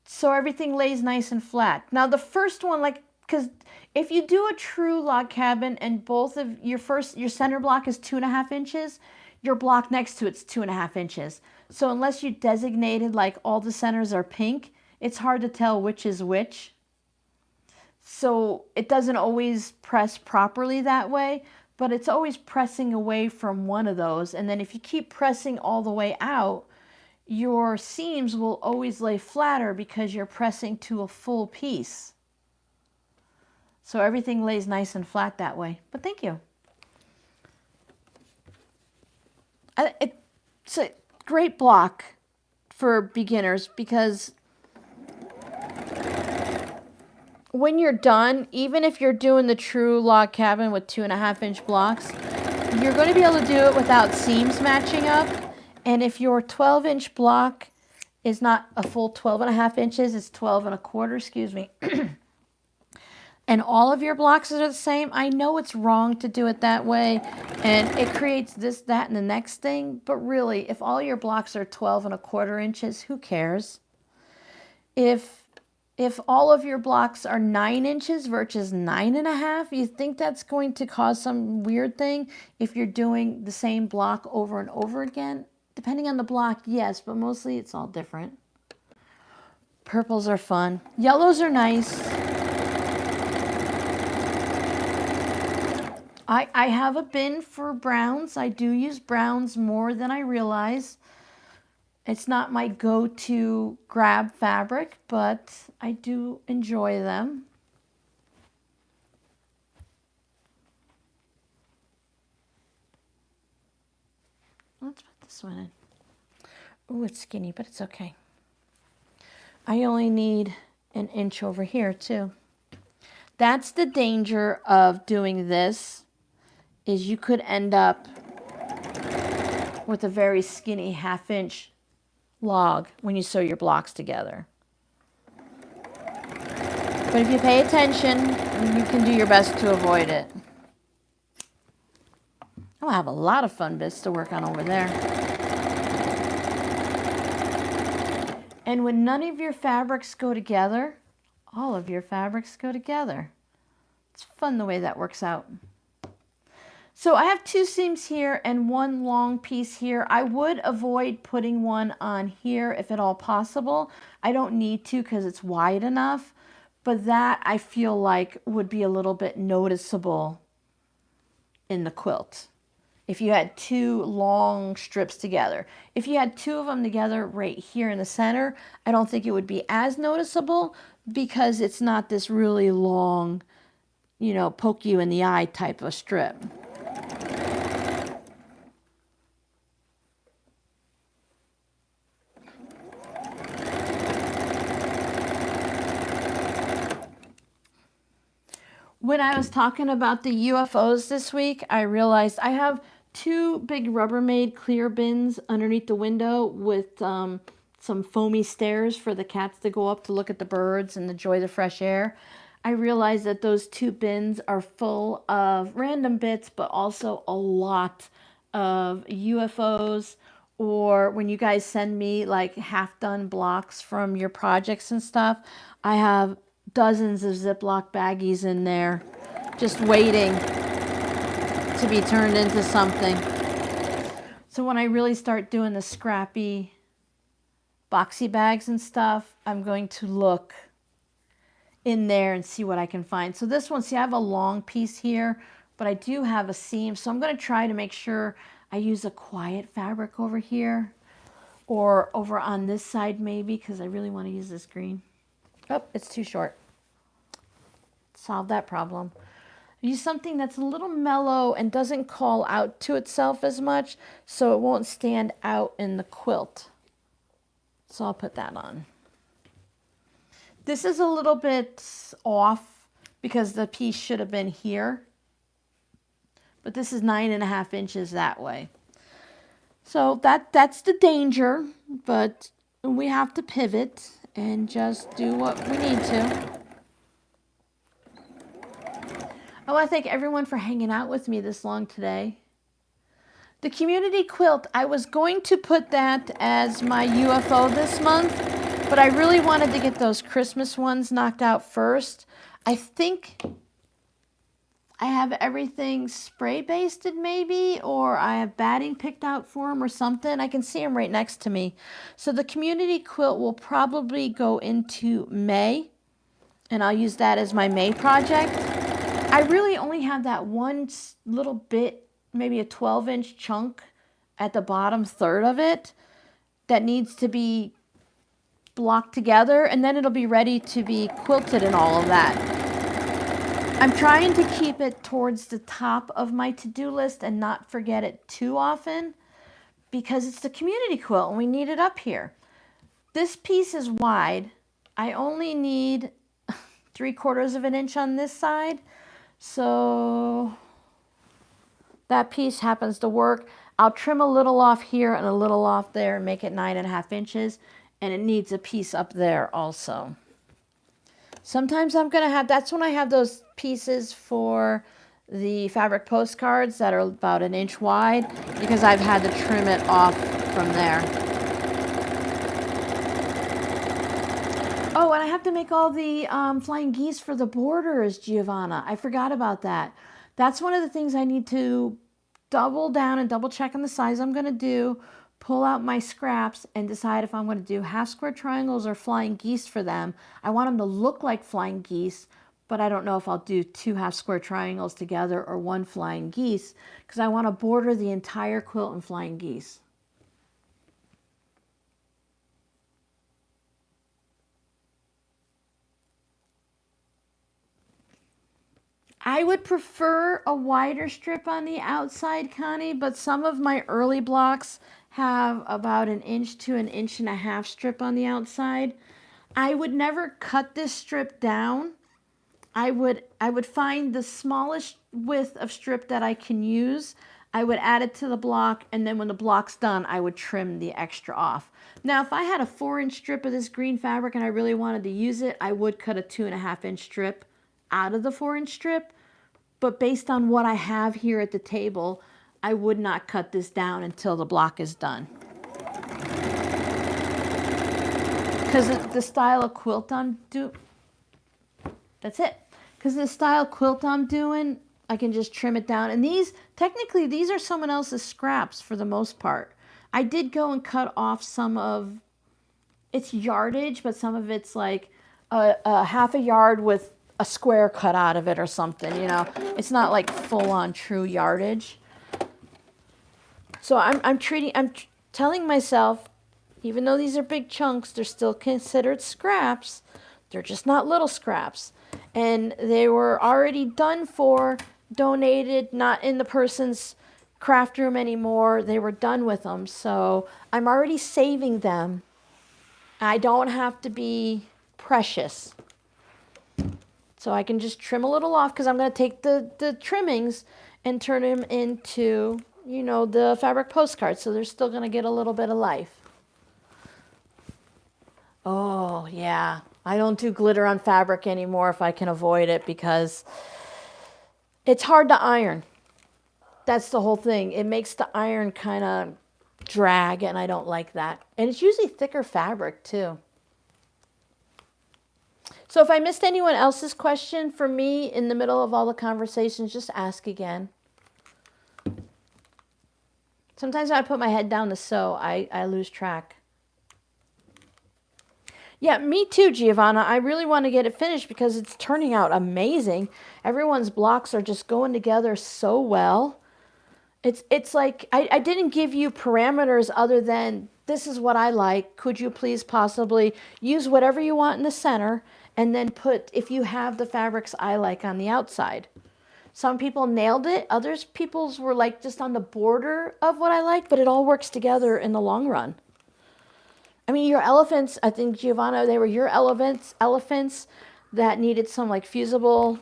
so everything lays nice and flat. Now the first one, like, because if you do a true log cabin and both of your center block is 2.5 inches, your block next to it's 2.5 inches. So unless you designated like all the centers are pink, it's hard to tell which is which. So it doesn't always press properly that way, but it's always pressing away from one of those. And then if you keep pressing all the way out, your seams will always lay flatter because you're pressing to a full piece. So everything lays nice and flat that way. But thank you. It's a great block for beginners because when you're done, even if you're doing the true log cabin with 2.5 inch blocks, you're going to be able to do it without seams matching up. And if your 12 inch block is not a full 12.5 inches, it's 12.25, excuse me, and all of your blocks are the same, I know it's wrong to do it that way, and it creates this, that, and the next thing. But really, if all your blocks are 12.25 inches, who cares? If all of your blocks are 9 inches versus 9.5, you think that's going to cause some weird thing if you're doing the same block over and over again? Depending on the block, yes, but mostly it's all different. Purples are fun. Yellows are nice. I have a bin for browns. I do use browns more than I realize. It's not my go-to grab fabric, but I do enjoy them. Let's put this one in. Oh, it's skinny, but it's okay. I only need 1 inch over here too. That's the danger of doing this, is you could end up with a very skinny 1/2 inch log when you sew your blocks together. But if you pay attention, you can do your best to avoid it. I'll have a lot of fun bits to work on over there. And when none of your fabrics go together, all of your fabrics go together. It's fun the way that works out. So I have 2 seams here and 1 long piece here. I would avoid putting one on here if at all possible. I don't need to because it's wide enough, but that I feel like would be a little bit noticeable in the quilt if you had 2 long strips together. If you had 2 of them together right here in the center, I don't think it would be as noticeable because it's not this really long, you know, poke you in the eye type of strip. When I was talking about the UFOs this week, I realized I have 2 big Rubbermaid clear bins underneath the window with some foamy stairs for the cats to go up to look at the birds and enjoy the fresh air. I realized that those 2 bins are full of random bits, but also a lot of UFOs, or when you guys send me like half done blocks from your projects and stuff, I have dozens of Ziploc baggies in there just waiting to be turned into something. So when I really start doing the scrappy boxy bags and stuff, I'm going to look in there and see what I can find. So this one, see, I have a long piece here, but I do have a seam. So I'm going to try to make sure I use a quiet fabric over here or over on this side maybe, because I really want to use this green. Oh, it's too short. Solve that problem. Use something that's a little mellow and doesn't call out to itself as much, so it won't stand out in the quilt. So I'll put that on. This is a little bit off because the piece should have been here, but this is 9.5 inches that way. So that's the danger, but we have to pivot and just do what we need to. I want to thank everyone for hanging out with me this long today. The community quilt, I was going to put that as my UFO this month, but I really wanted to get those Christmas ones knocked out first. I think I have everything spray basted maybe, or I have batting picked out for them or something. I can see them right next to me. So the community quilt will probably go into May, and I'll use that as my May project. I really only have that one little bit, maybe a 12-inch chunk at the bottom third of it that needs to be blocked together, and then it'll be ready to be quilted and all of that. I'm trying to keep it towards the top of my to-do list and not forget it too often because it's the community quilt and we need it up here. This piece is wide. I only need 3/4 of an inch on this side. So that piece happens to work. I'll trim a little off here and a little off there and make it 9.5 inches. And it needs a piece up there also. Sometimes I'm going to have, that's when I have those pieces for the fabric postcards that are about 1 inch wide because I've had to trim it off from there. Oh, and I have to make all the flying geese for the borders, Giovanna. I forgot about that. That's one of the things I need to double down and double check on the size I'm going to do, pull out my scraps, and decide if I'm going to do half square triangles or flying geese for them. I want them to look like flying geese, but I don't know if I'll do 2 half square triangles together or 1 flying geese because I want to border the entire quilt in flying geese. I would prefer a wider strip on the outside, Connie, but some of my early blocks have about 1 inch to 1.5 inch strip on the outside. I would never cut this strip down. I would find the smallest width of strip that I can use. I would add it to the block, and then when the block's done, I would trim the extra off. Now, if I had a 4-inch strip of this green fabric and I really wanted to use it, I would cut a 2.5 inch strip out of the 4-inch strip. But based on what I have here at the table, I would not cut this down until the block is done. Because the style of quilt I'm doing, that's it. Because the style quilt I'm doing, I can just trim it down. And these, technically, these are someone else's scraps for the most part. I did go and cut off some of, it's yardage, but some of it's like a half a yard with a square cut out of it or something, you know. It's not like full-on true yardage. So I'm telling myself, even though these are big chunks, they're still considered scraps. They're just not little scraps. And they were already done for, donated, not in the person's craft room anymore. They were done with them. So I'm already saving them. I don't have to be precious. So I can just trim a little off because I'm going to take the trimmings and turn them into, you know, the fabric postcards. So they're still going to get a little bit of life. Oh, yeah. I don't do glitter on fabric anymore if I can avoid it because it's hard to iron. That's the whole thing. It makes the iron kind of drag, and I don't like that. And it's usually thicker fabric too. So if I missed anyone else's question for me in the middle of all the conversations, just ask again. Sometimes when I put my head down to sew, I lose track. Yeah, me too, Giovanna. I really want to get it finished because it's turning out amazing. Everyone's blocks are just going together so well. It's like I didn't give you parameters other than this is what I like. Could you please possibly use whatever you want in the center and then put, if you have the fabrics I like, on the outside. Some people nailed it. Others people's were like just on the border of what I like, but it all works together in the long run. I mean, your elephants, I think, Giovanna, they were your elephants that needed some like fusible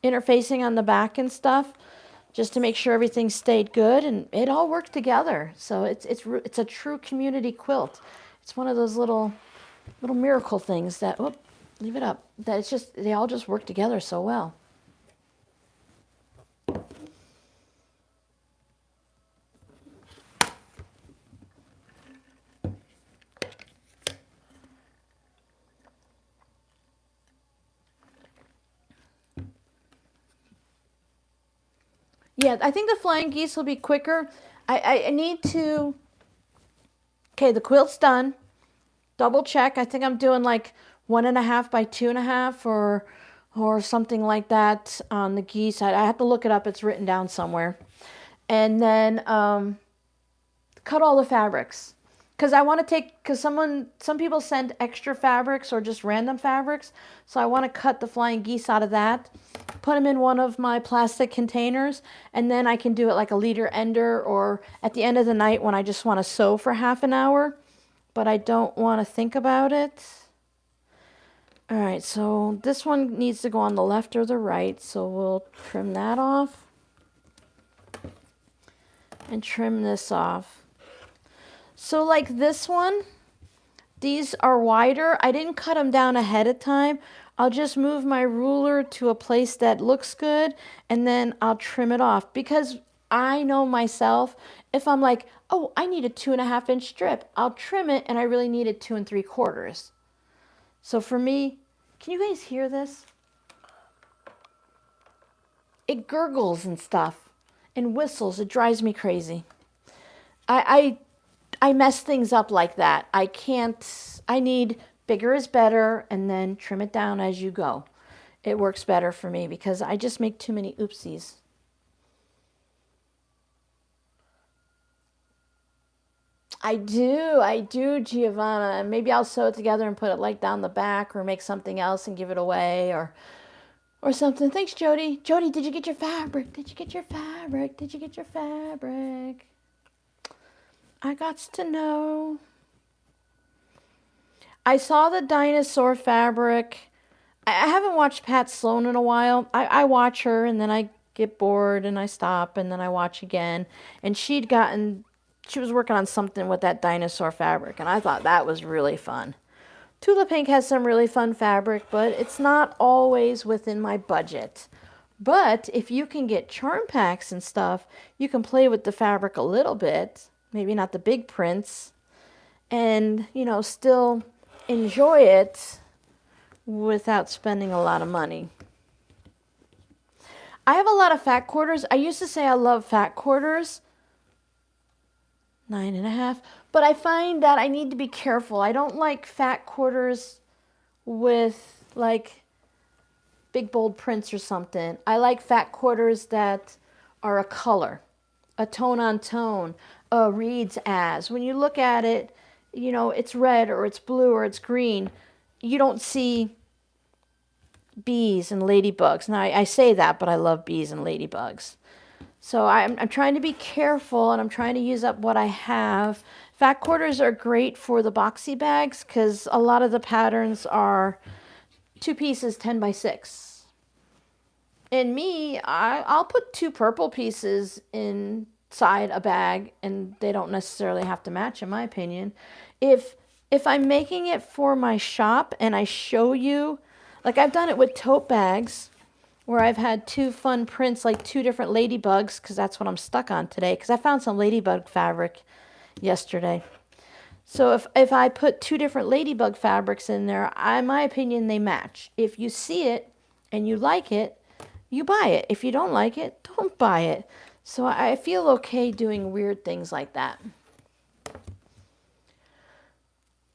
interfacing on the back and stuff, just to make sure everything stayed good, and it all worked together. So it's a true community quilt. It's one of those little miracle things that, leave it up, that it's just, they all just work together so well. Yeah, I think the flying geese will be quicker. I need to, okay, the quilt's done. Double check. I think I'm doing like 1.5 by 2.5 or something like that on the geese. I have to look it up. It's written down somewhere. And then cut all the fabrics. Because I want to take, because some people send extra fabrics or just random fabrics. So I want to cut the flying geese out of that, put them in one of my plastic containers, and then I can do it like a leader ender or at the end of the night when I just want to sew for half an hour, but I don't want to think about it. All right, so this one needs to go on the left or the right, so we'll trim that off and trim this off. So like this one, these are wider. I didn't cut them down ahead of time. I'll just move my ruler to a place that looks good, and then I'll trim it off, because I know myself, if I'm like, oh, I need a 2.5-inch strip, I'll trim it, and I really need it 2 3/4. So for me, can you guys hear this? It gurgles and stuff and whistles. It drives me crazy. I mess things up like that. I need bigger is better, and then trim it down as you go. It works better for me because I just make too many oopsies. I do, Giovanna. Maybe I'll sew it together and put it like down the back, or make something else and give it away, or something. Thanks, Jody. Jody, did you get your fabric? Did you get your fabric? Did you get your fabric? I got to know. I saw the dinosaur fabric. I haven't watched Pat Sloan in a while. I watch her, and then I get bored and I stop, and then I watch again. And she was working on something with that dinosaur fabric, and I thought that was really fun. Tula Pink has some really fun fabric, but it's not always within my budget. But if you can get charm packs and stuff, you can play with the fabric a little bit. Maybe not the big prints, and, still enjoy it without spending a lot of money. I have a lot of fat quarters. I used to say I love fat quarters, 9.5, but I find that I need to be careful. I don't like fat quarters with like big bold prints or something. I like fat quarters that are a color, a tone on tone, reads as. When you look at it, it's red or it's blue or it's green. You don't see bees and ladybugs. Now, I say that, but I love bees and ladybugs. So I'm trying to be careful, and I'm trying to use up what I have. Fat quarters are great for the boxy bags because a lot of the patterns are 2 pieces, 10 by 6. And me, I'll put 2 purple pieces inside a bag, and they don't necessarily have to match, in my opinion. If I'm making it for my shop and I show you, like I've done it with tote bags, where I've had two fun prints, like two different ladybugs, because that's what I'm stuck on today, because I found some ladybug fabric yesterday. So if I put two different ladybug fabrics in there, in my opinion, they match. If you see it and you like it, you buy it. If you don't like it, don't buy it. So I feel okay doing weird things like that.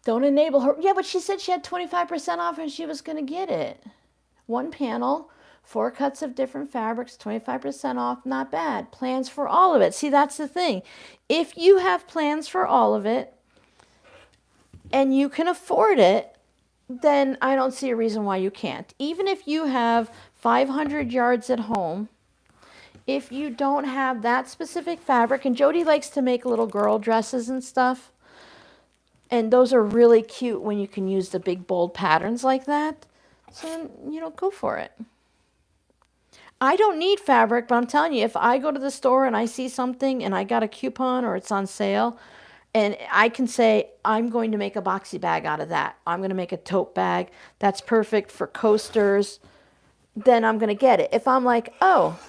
Don't enable her. Yeah, but she said she had 25% off and she was going to get it. One panel, 4 cuts of different fabrics, 25% off, not bad. Plans for all of it. See, that's the thing. If you have plans for all of it and you can afford it, then I don't see a reason why you can't. Even if you have 500 yards at home, if you don't have that specific fabric, and Jody likes to make little girl dresses and stuff, and those are really cute when you can use the big bold patterns like that. So, go for it. I don't need fabric, but I'm telling you, if I go to the store and I see something and I got a coupon or it's on sale, and I can say, I'm going to make a boxy bag out of that. I'm going to make a tote bag. That's perfect for coasters. Then I'm going to get it. If I'm like, oh,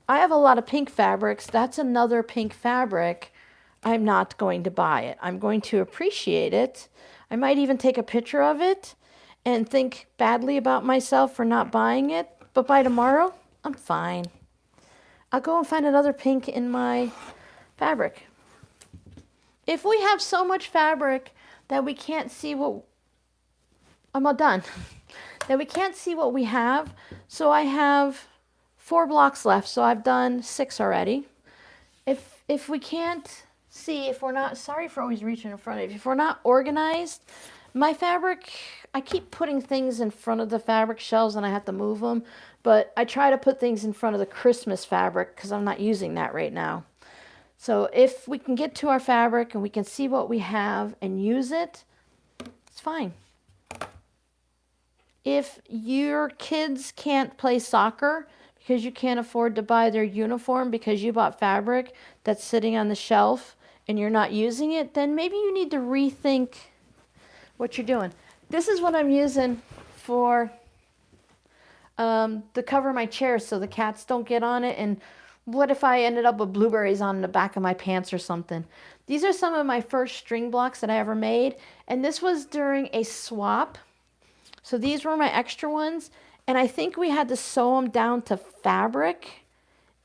I have a lot of pink fabrics. That's another pink fabric. I'm not going to buy it. I'm going to appreciate it. I might even take a picture of it and think badly about myself for not buying it. But by tomorrow, I'm fine. I'll go and find another pink in my fabric. If we have so much fabric that we can't see what... I'm all done. That we can't see what we have. So I have 4 blocks left. So I've done 6 already. If we can't see, if we're not... Sorry for always reaching in front of you. If we're not organized, my fabric... I keep putting things in front of the fabric shelves and I have to move them. But I try to put things in front of the Christmas fabric because I'm not using that right now. So if we can get to our fabric and we can see what we have and use it, it's fine. If your kids can't play soccer because you can't afford to buy their uniform because you bought fabric that's sitting on the shelf and you're not using it, then maybe you need to rethink what you're doing. This is what I'm using for to cover my chair so the cats don't get on it. And what if I ended up with blueberries on the back of my pants or something? These are some of my first string blocks that I ever made. And this was during a swap. So these were my extra ones. And I think we had to sew them down to fabric.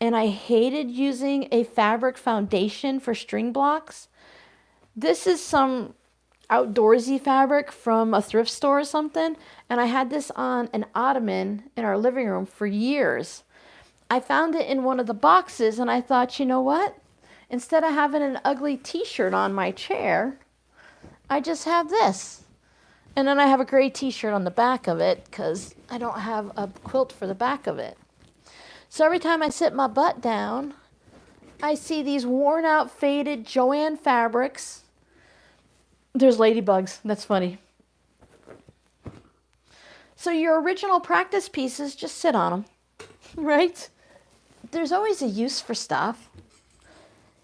And I hated using a fabric foundation for string blocks. This is some outdoorsy fabric from a thrift store or something. And I had this on an ottoman in our living room for years. I found it in one of the boxes and I thought, you know what? Instead of having an ugly t-shirt on my chair, I just have this. And then I have a gray t-shirt on the back of it because I don't have a quilt for the back of it. So every time I sit my butt down, I see these worn out, faded Joann fabrics. There's ladybugs. That's funny. So your original practice pieces, just sit on them, right? There's always a use for stuff.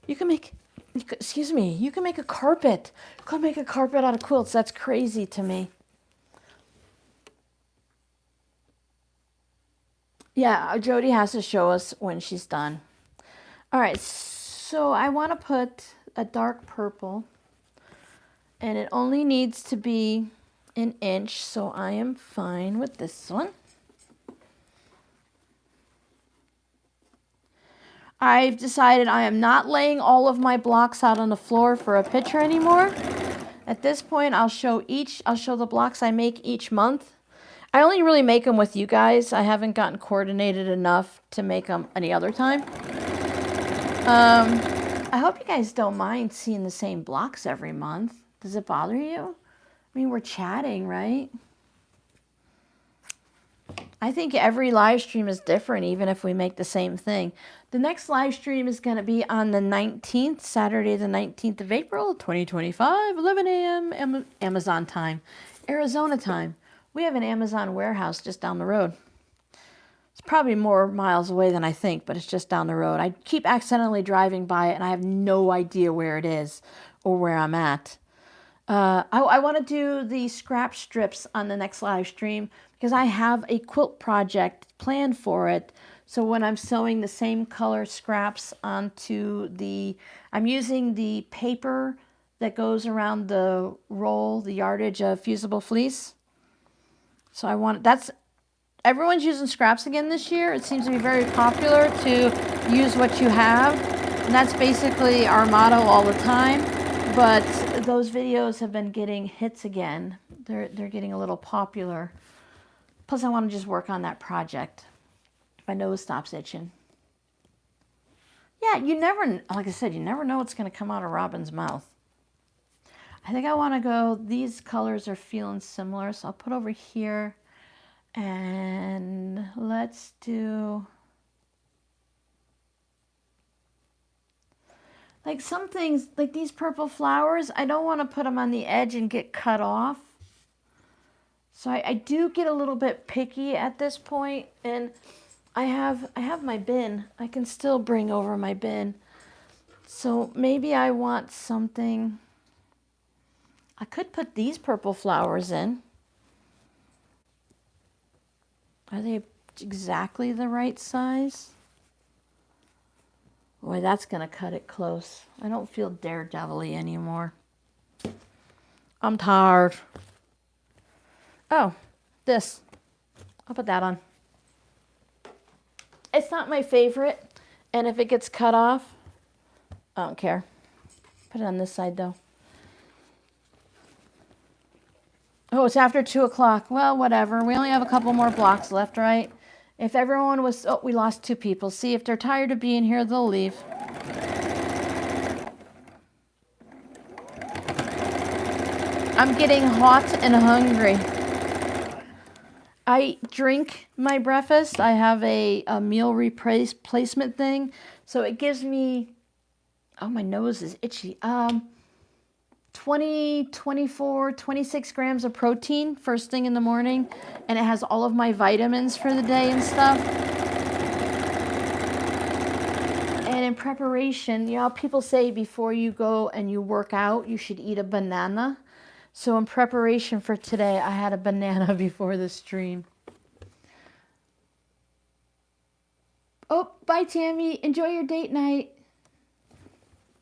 You can make, you can make a carpet. You can make a carpet out of quilts. That's crazy to me. Yeah, Jody has to show us when she's done. All right, so I want to put a dark purple. And it only needs to be an inch, so I am fine with this one. I've decided I am not laying all of my blocks out on the floor for a picture anymore. At this point, I'll show the blocks I make each month. I only really make them with you guys. I haven't gotten coordinated enough to make them any other time. I hope you guys don't mind seeing the same blocks every month. Does it bother you? I mean, we're chatting, right? I think every live stream is different, even if we make the same thing. The next live stream is going to be on the 19th, Saturday the 19th of April, 2025, 11 a.m. Amazon time, Arizona time. We have an Amazon warehouse just down the road. It's probably more miles away than I think, but it's just down the road. I keep accidentally driving by it, and I have no idea where it is or where I'm at. I want to do the scrap strips on the next live stream because I have a quilt project planned for it. So when I'm sewing the same color scraps onto I'm using the paper that goes around the roll, the yardage of fusible fleece. So everyone's using scraps again this year. It seems to be very popular to use what you have. And that's basically our motto all the time. But those videos have been getting hits again. They're getting a little popular. Plus I want to just work on that project. My nose stops itching. Yeah, like I said, you never know what's going to come out of Robin's mouth. I think I want to go, these colors are feeling similar, so I'll put over here, and let's do, like some things, like these purple flowers, I don't want to put them on the edge and get cut off. So I do get a little bit picky at this point, and I have my bin. I can still bring over my bin. So maybe I want something. I could put these purple flowers in. Are they exactly the right size? Boy, that's gonna cut it close. I don't feel daredevil-y anymore. I'm tired. Oh, this. I'll put that on. It's not my favorite, and if it gets cut off, I don't care. Put it on this side though. Oh, it's after 2 o'clock. Well, whatever. We only have a couple more blocks left, right? If everyone was, oh, we lost 2 people. See, if they're tired of being here, they'll leave. I'm getting hot and hungry. I drink my breakfast. I have a meal replacement thing. So it gives me, oh, my nose is itchy. 20, 24, 26 grams of protein first thing in the morning. And it has all of my vitamins for the day and stuff. And in preparation, you know, people say before you go and you work out, you should eat a banana. So in preparation for today, I had a banana before the stream. Oh, bye, Tammy. Enjoy your date night.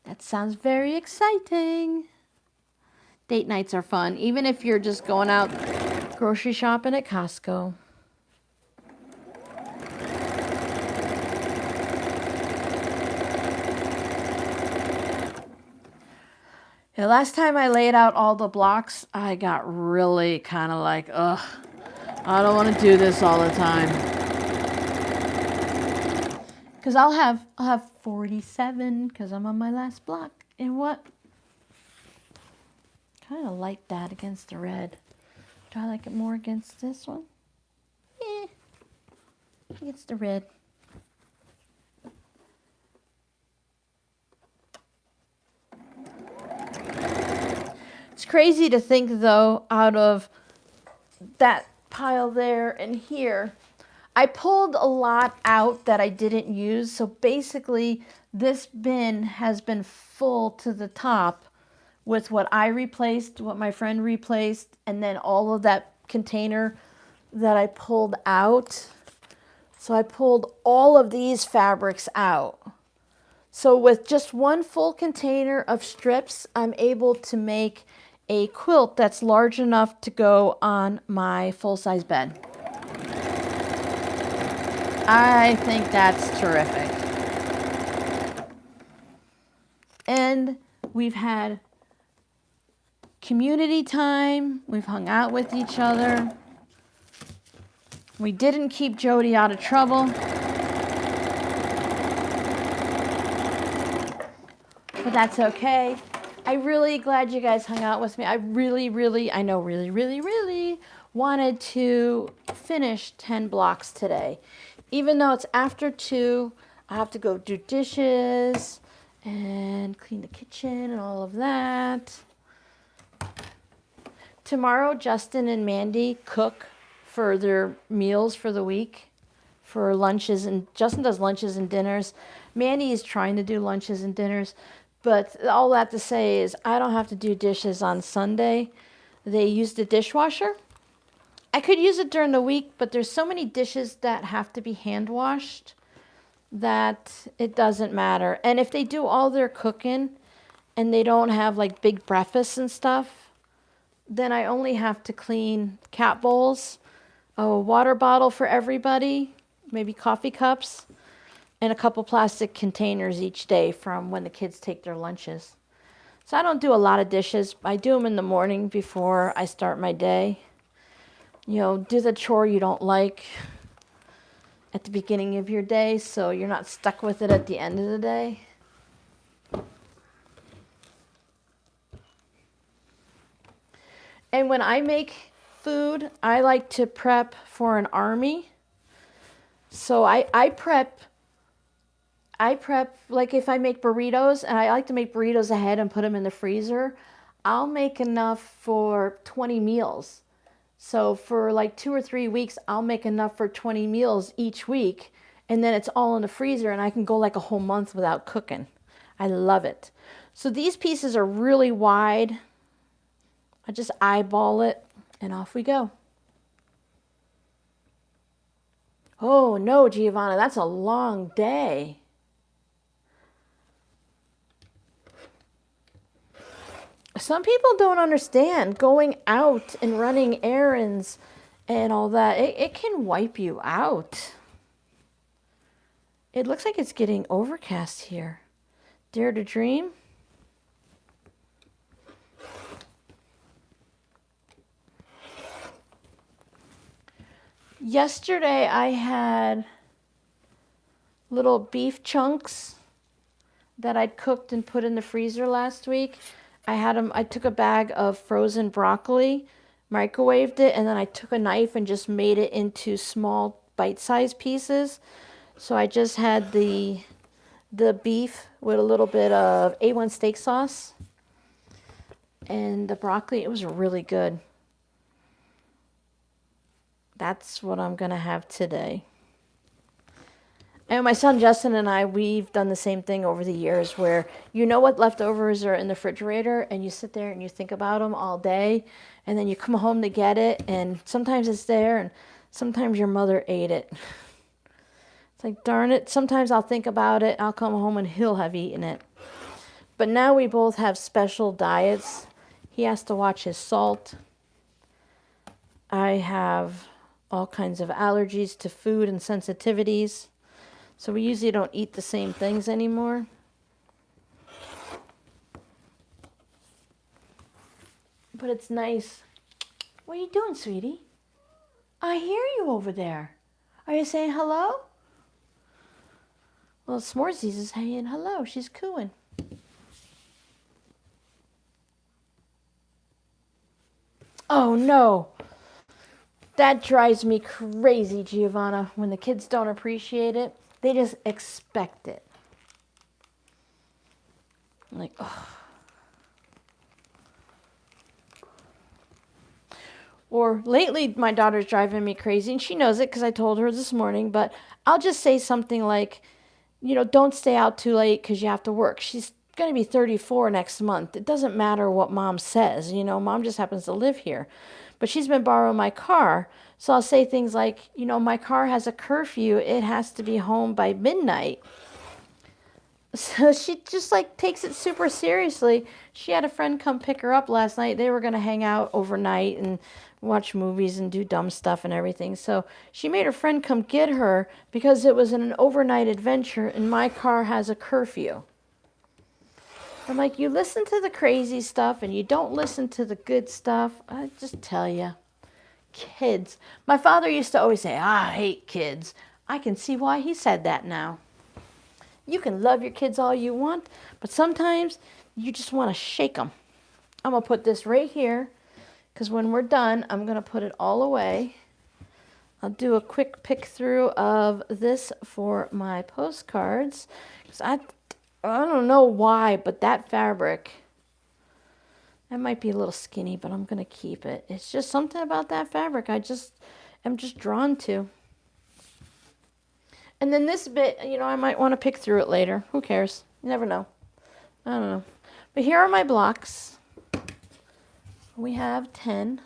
That sounds very exciting. Date nights are fun, even if you're just going out grocery shopping at Costco. The last time I laid out all the blocks, I got really kind of like, ugh, I don't want to do this all the time. Because I'll have 47 because I'm on my last block. And what? Kind of like that against the red. Do I like it more against this one? Eh, against the red. It's crazy to think, though, out of that pile there and here, I pulled a lot out that I didn't use. So basically, this bin has been full to the top with what I replaced, what my friend replaced, and then all of that container that I pulled out. So I pulled all of these fabrics out. So with just one full container of strips, I'm able to make a quilt that's large enough to go on my full-size bed. I think that's terrific. And we've had community time. We've hung out with each other. We didn't keep Jody out of trouble. But that's okay. I'm really glad you guys hung out with me. I really wanted to finish 10 blocks today. Even though it's after 2, I have to go do dishes and clean the kitchen and all of that. Tomorrow, Justin and Mandy cook for their meals for the week, for lunches, and Justin does lunches and dinners. Mandy is trying to do lunches and dinners. But all that to say is I don't have to do dishes on Sunday. They use the dishwasher. I could use it during the week, but there's so many dishes that have to be hand washed that it doesn't matter. And if they do all their cooking and they don't have like big breakfasts and stuff, then I only have to clean cat bowls, a water bottle for everybody, maybe coffee cups, and a couple plastic containers each day from when the kids take their lunches. So I don't do a lot of dishes. I do them in the morning before I start my day. You know, do the chore you don't like at the beginning of your day so you're not stuck with it at the end of the day. And when I make food, I like to prep for an army. So I prep like if I make burritos, and I like to make burritos ahead and put them in the freezer, I'll make enough for 20 meals. So for like 2 or 3 weeks, I'll make enough for 20 meals each week. And then it's all in the freezer and I can go like a whole month without cooking. I love it. So these pieces are really wide. I just eyeball it and off we go. Oh no, Giovanna, that's a long day. Some people don't understand going out and running errands and all that. It can wipe you out. It looks like it's getting overcast here. Dare to dream? Yesterday I had little beef chunks that I'd cooked and put in the freezer last week. I took a bag of frozen broccoli, microwaved it, and then I took a knife and just made it into small bite-sized pieces. So I just had the beef with a little bit of A1 steak sauce and the broccoli. It was really good. That's what I'm going to have today. And my son Justin and I, we've done the same thing over the years where you know what leftovers are in the refrigerator and you sit there and you think about them all day and then you come home to get it and sometimes it's there and sometimes your mother ate it. It's like, darn it, sometimes I'll think about it, I'll come home and he'll have eaten it. But now we both have special diets. He has to watch his salt. I have all kinds of allergies to food and sensitivities. So we usually don't eat the same things anymore. But it's nice. What are you doing, sweetie? I hear you over there. Are you saying hello? Well, S'moresies is saying hello. She's cooing. Oh, no. That drives me crazy, Giovanna, when the kids don't appreciate it. They just expect it. I'm like, oh. Or lately, my daughter's driving me crazy, and she knows it because I told her this morning, but I'll just say something like, you know, don't stay out too late because you have to work. She's going to be 34 next month. It doesn't matter what mom says. You know, mom just happens to live here. But she's been borrowing my car. So I'll say things like, you know, my car has a curfew. It has to be home by midnight. So she just like takes it super seriously. She had a friend come pick her up last night. They were going to hang out overnight and watch movies and do dumb stuff and everything. So she made her friend come get her because it was an overnight adventure and my car has a curfew. I'm like, you listen to the crazy stuff and you don't listen to the good stuff. I just tell you, kids. My father used to always say, I hate kids. I can see why he said that now. You can love your kids all you want, but sometimes you just want to shake them. I'm going to put this right here because when we're done, I'm going to put it all away. I'll do a quick pick through of this for my postcards because I don't know why, but that fabric, that might be a little skinny, but I'm going to keep it. It's just something about that fabric I'm just drawn to. And then this bit, you know, I might want to pick through it later. Who cares? You never know. I don't know. But here are my blocks. We have 10.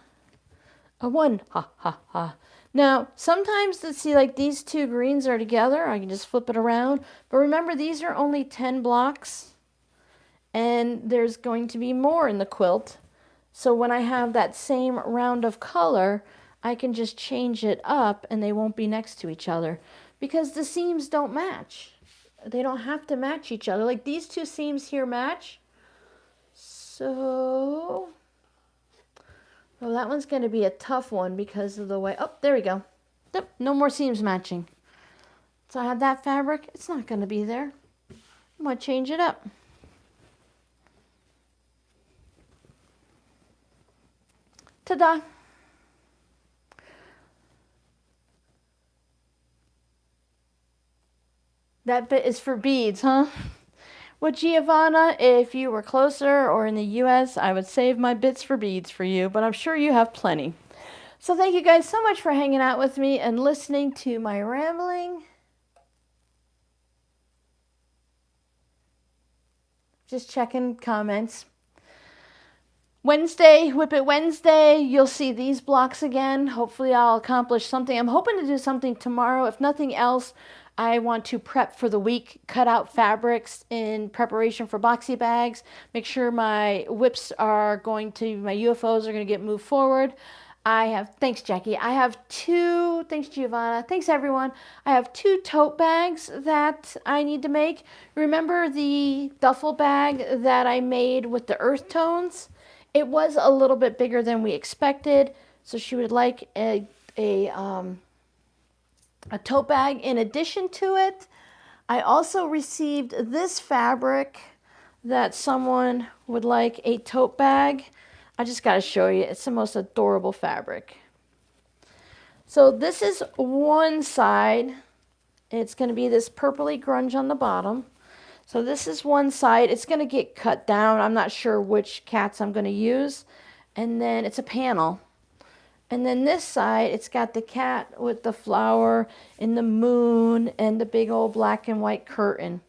A 1, ha, ha, ha. Now, sometimes, let's see, like these two greens are together. I can just flip it around. But remember, these are only 10 blocks. And there's going to be more in the quilt. So when I have that same round of color, I can just change it up and they won't be next to each other. Because the seams don't match. They don't have to match each other. Like these two seams here match. So... well, that one's going to be a tough one because of the way... oh, there we go. Yep, no more seams matching. So I have that fabric. It's not going to be there. I'm going to change it up. Ta-da! That bit is for beads, huh? Well, Giovanna, if you were closer or in the U.S., I would save my bits for beads for you, but I'm sure you have plenty. So thank you guys so much for hanging out with me and listening to my rambling. Just checking comments. Wednesday, Whip It Wednesday, you'll see these blocks again. Hopefully I'll accomplish something. I'm hoping to do something tomorrow. If nothing else, I want to prep for the week, cut out fabrics in preparation for boxy bags, make sure my whips are going to, my UFOs are going to get moved forward. Thanks Jackie, I have two, thanks Giovanna, thanks everyone. I have 2 tote bags that I need to make. Remember the duffel bag that I made with the earth tones? It was a little bit bigger than we expected, so she would like a tote bag in addition to it. I also received this fabric that someone would like a tote bag. I just got to show you. It's the most adorable fabric. So this is one side. It's going to be this purpley grunge on the bottom. So this is one side. It's going to get cut down. I'm not sure which cats I'm going to use. And then it's a panel. And then this side, it's got the cat with the flower and the moon and the big old black and white curtain.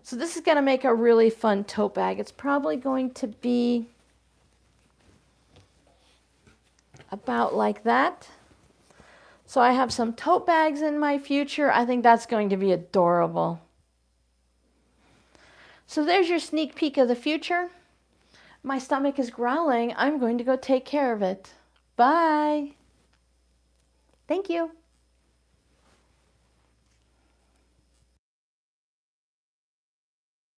So this is going to make a really fun tote bag. It's probably going to be about like that. So I have some tote bags in my future. I think that's going to be adorable. So there's your sneak peek of the future. My stomach is growling. I'm going to go take care of it. Bye. Thank you.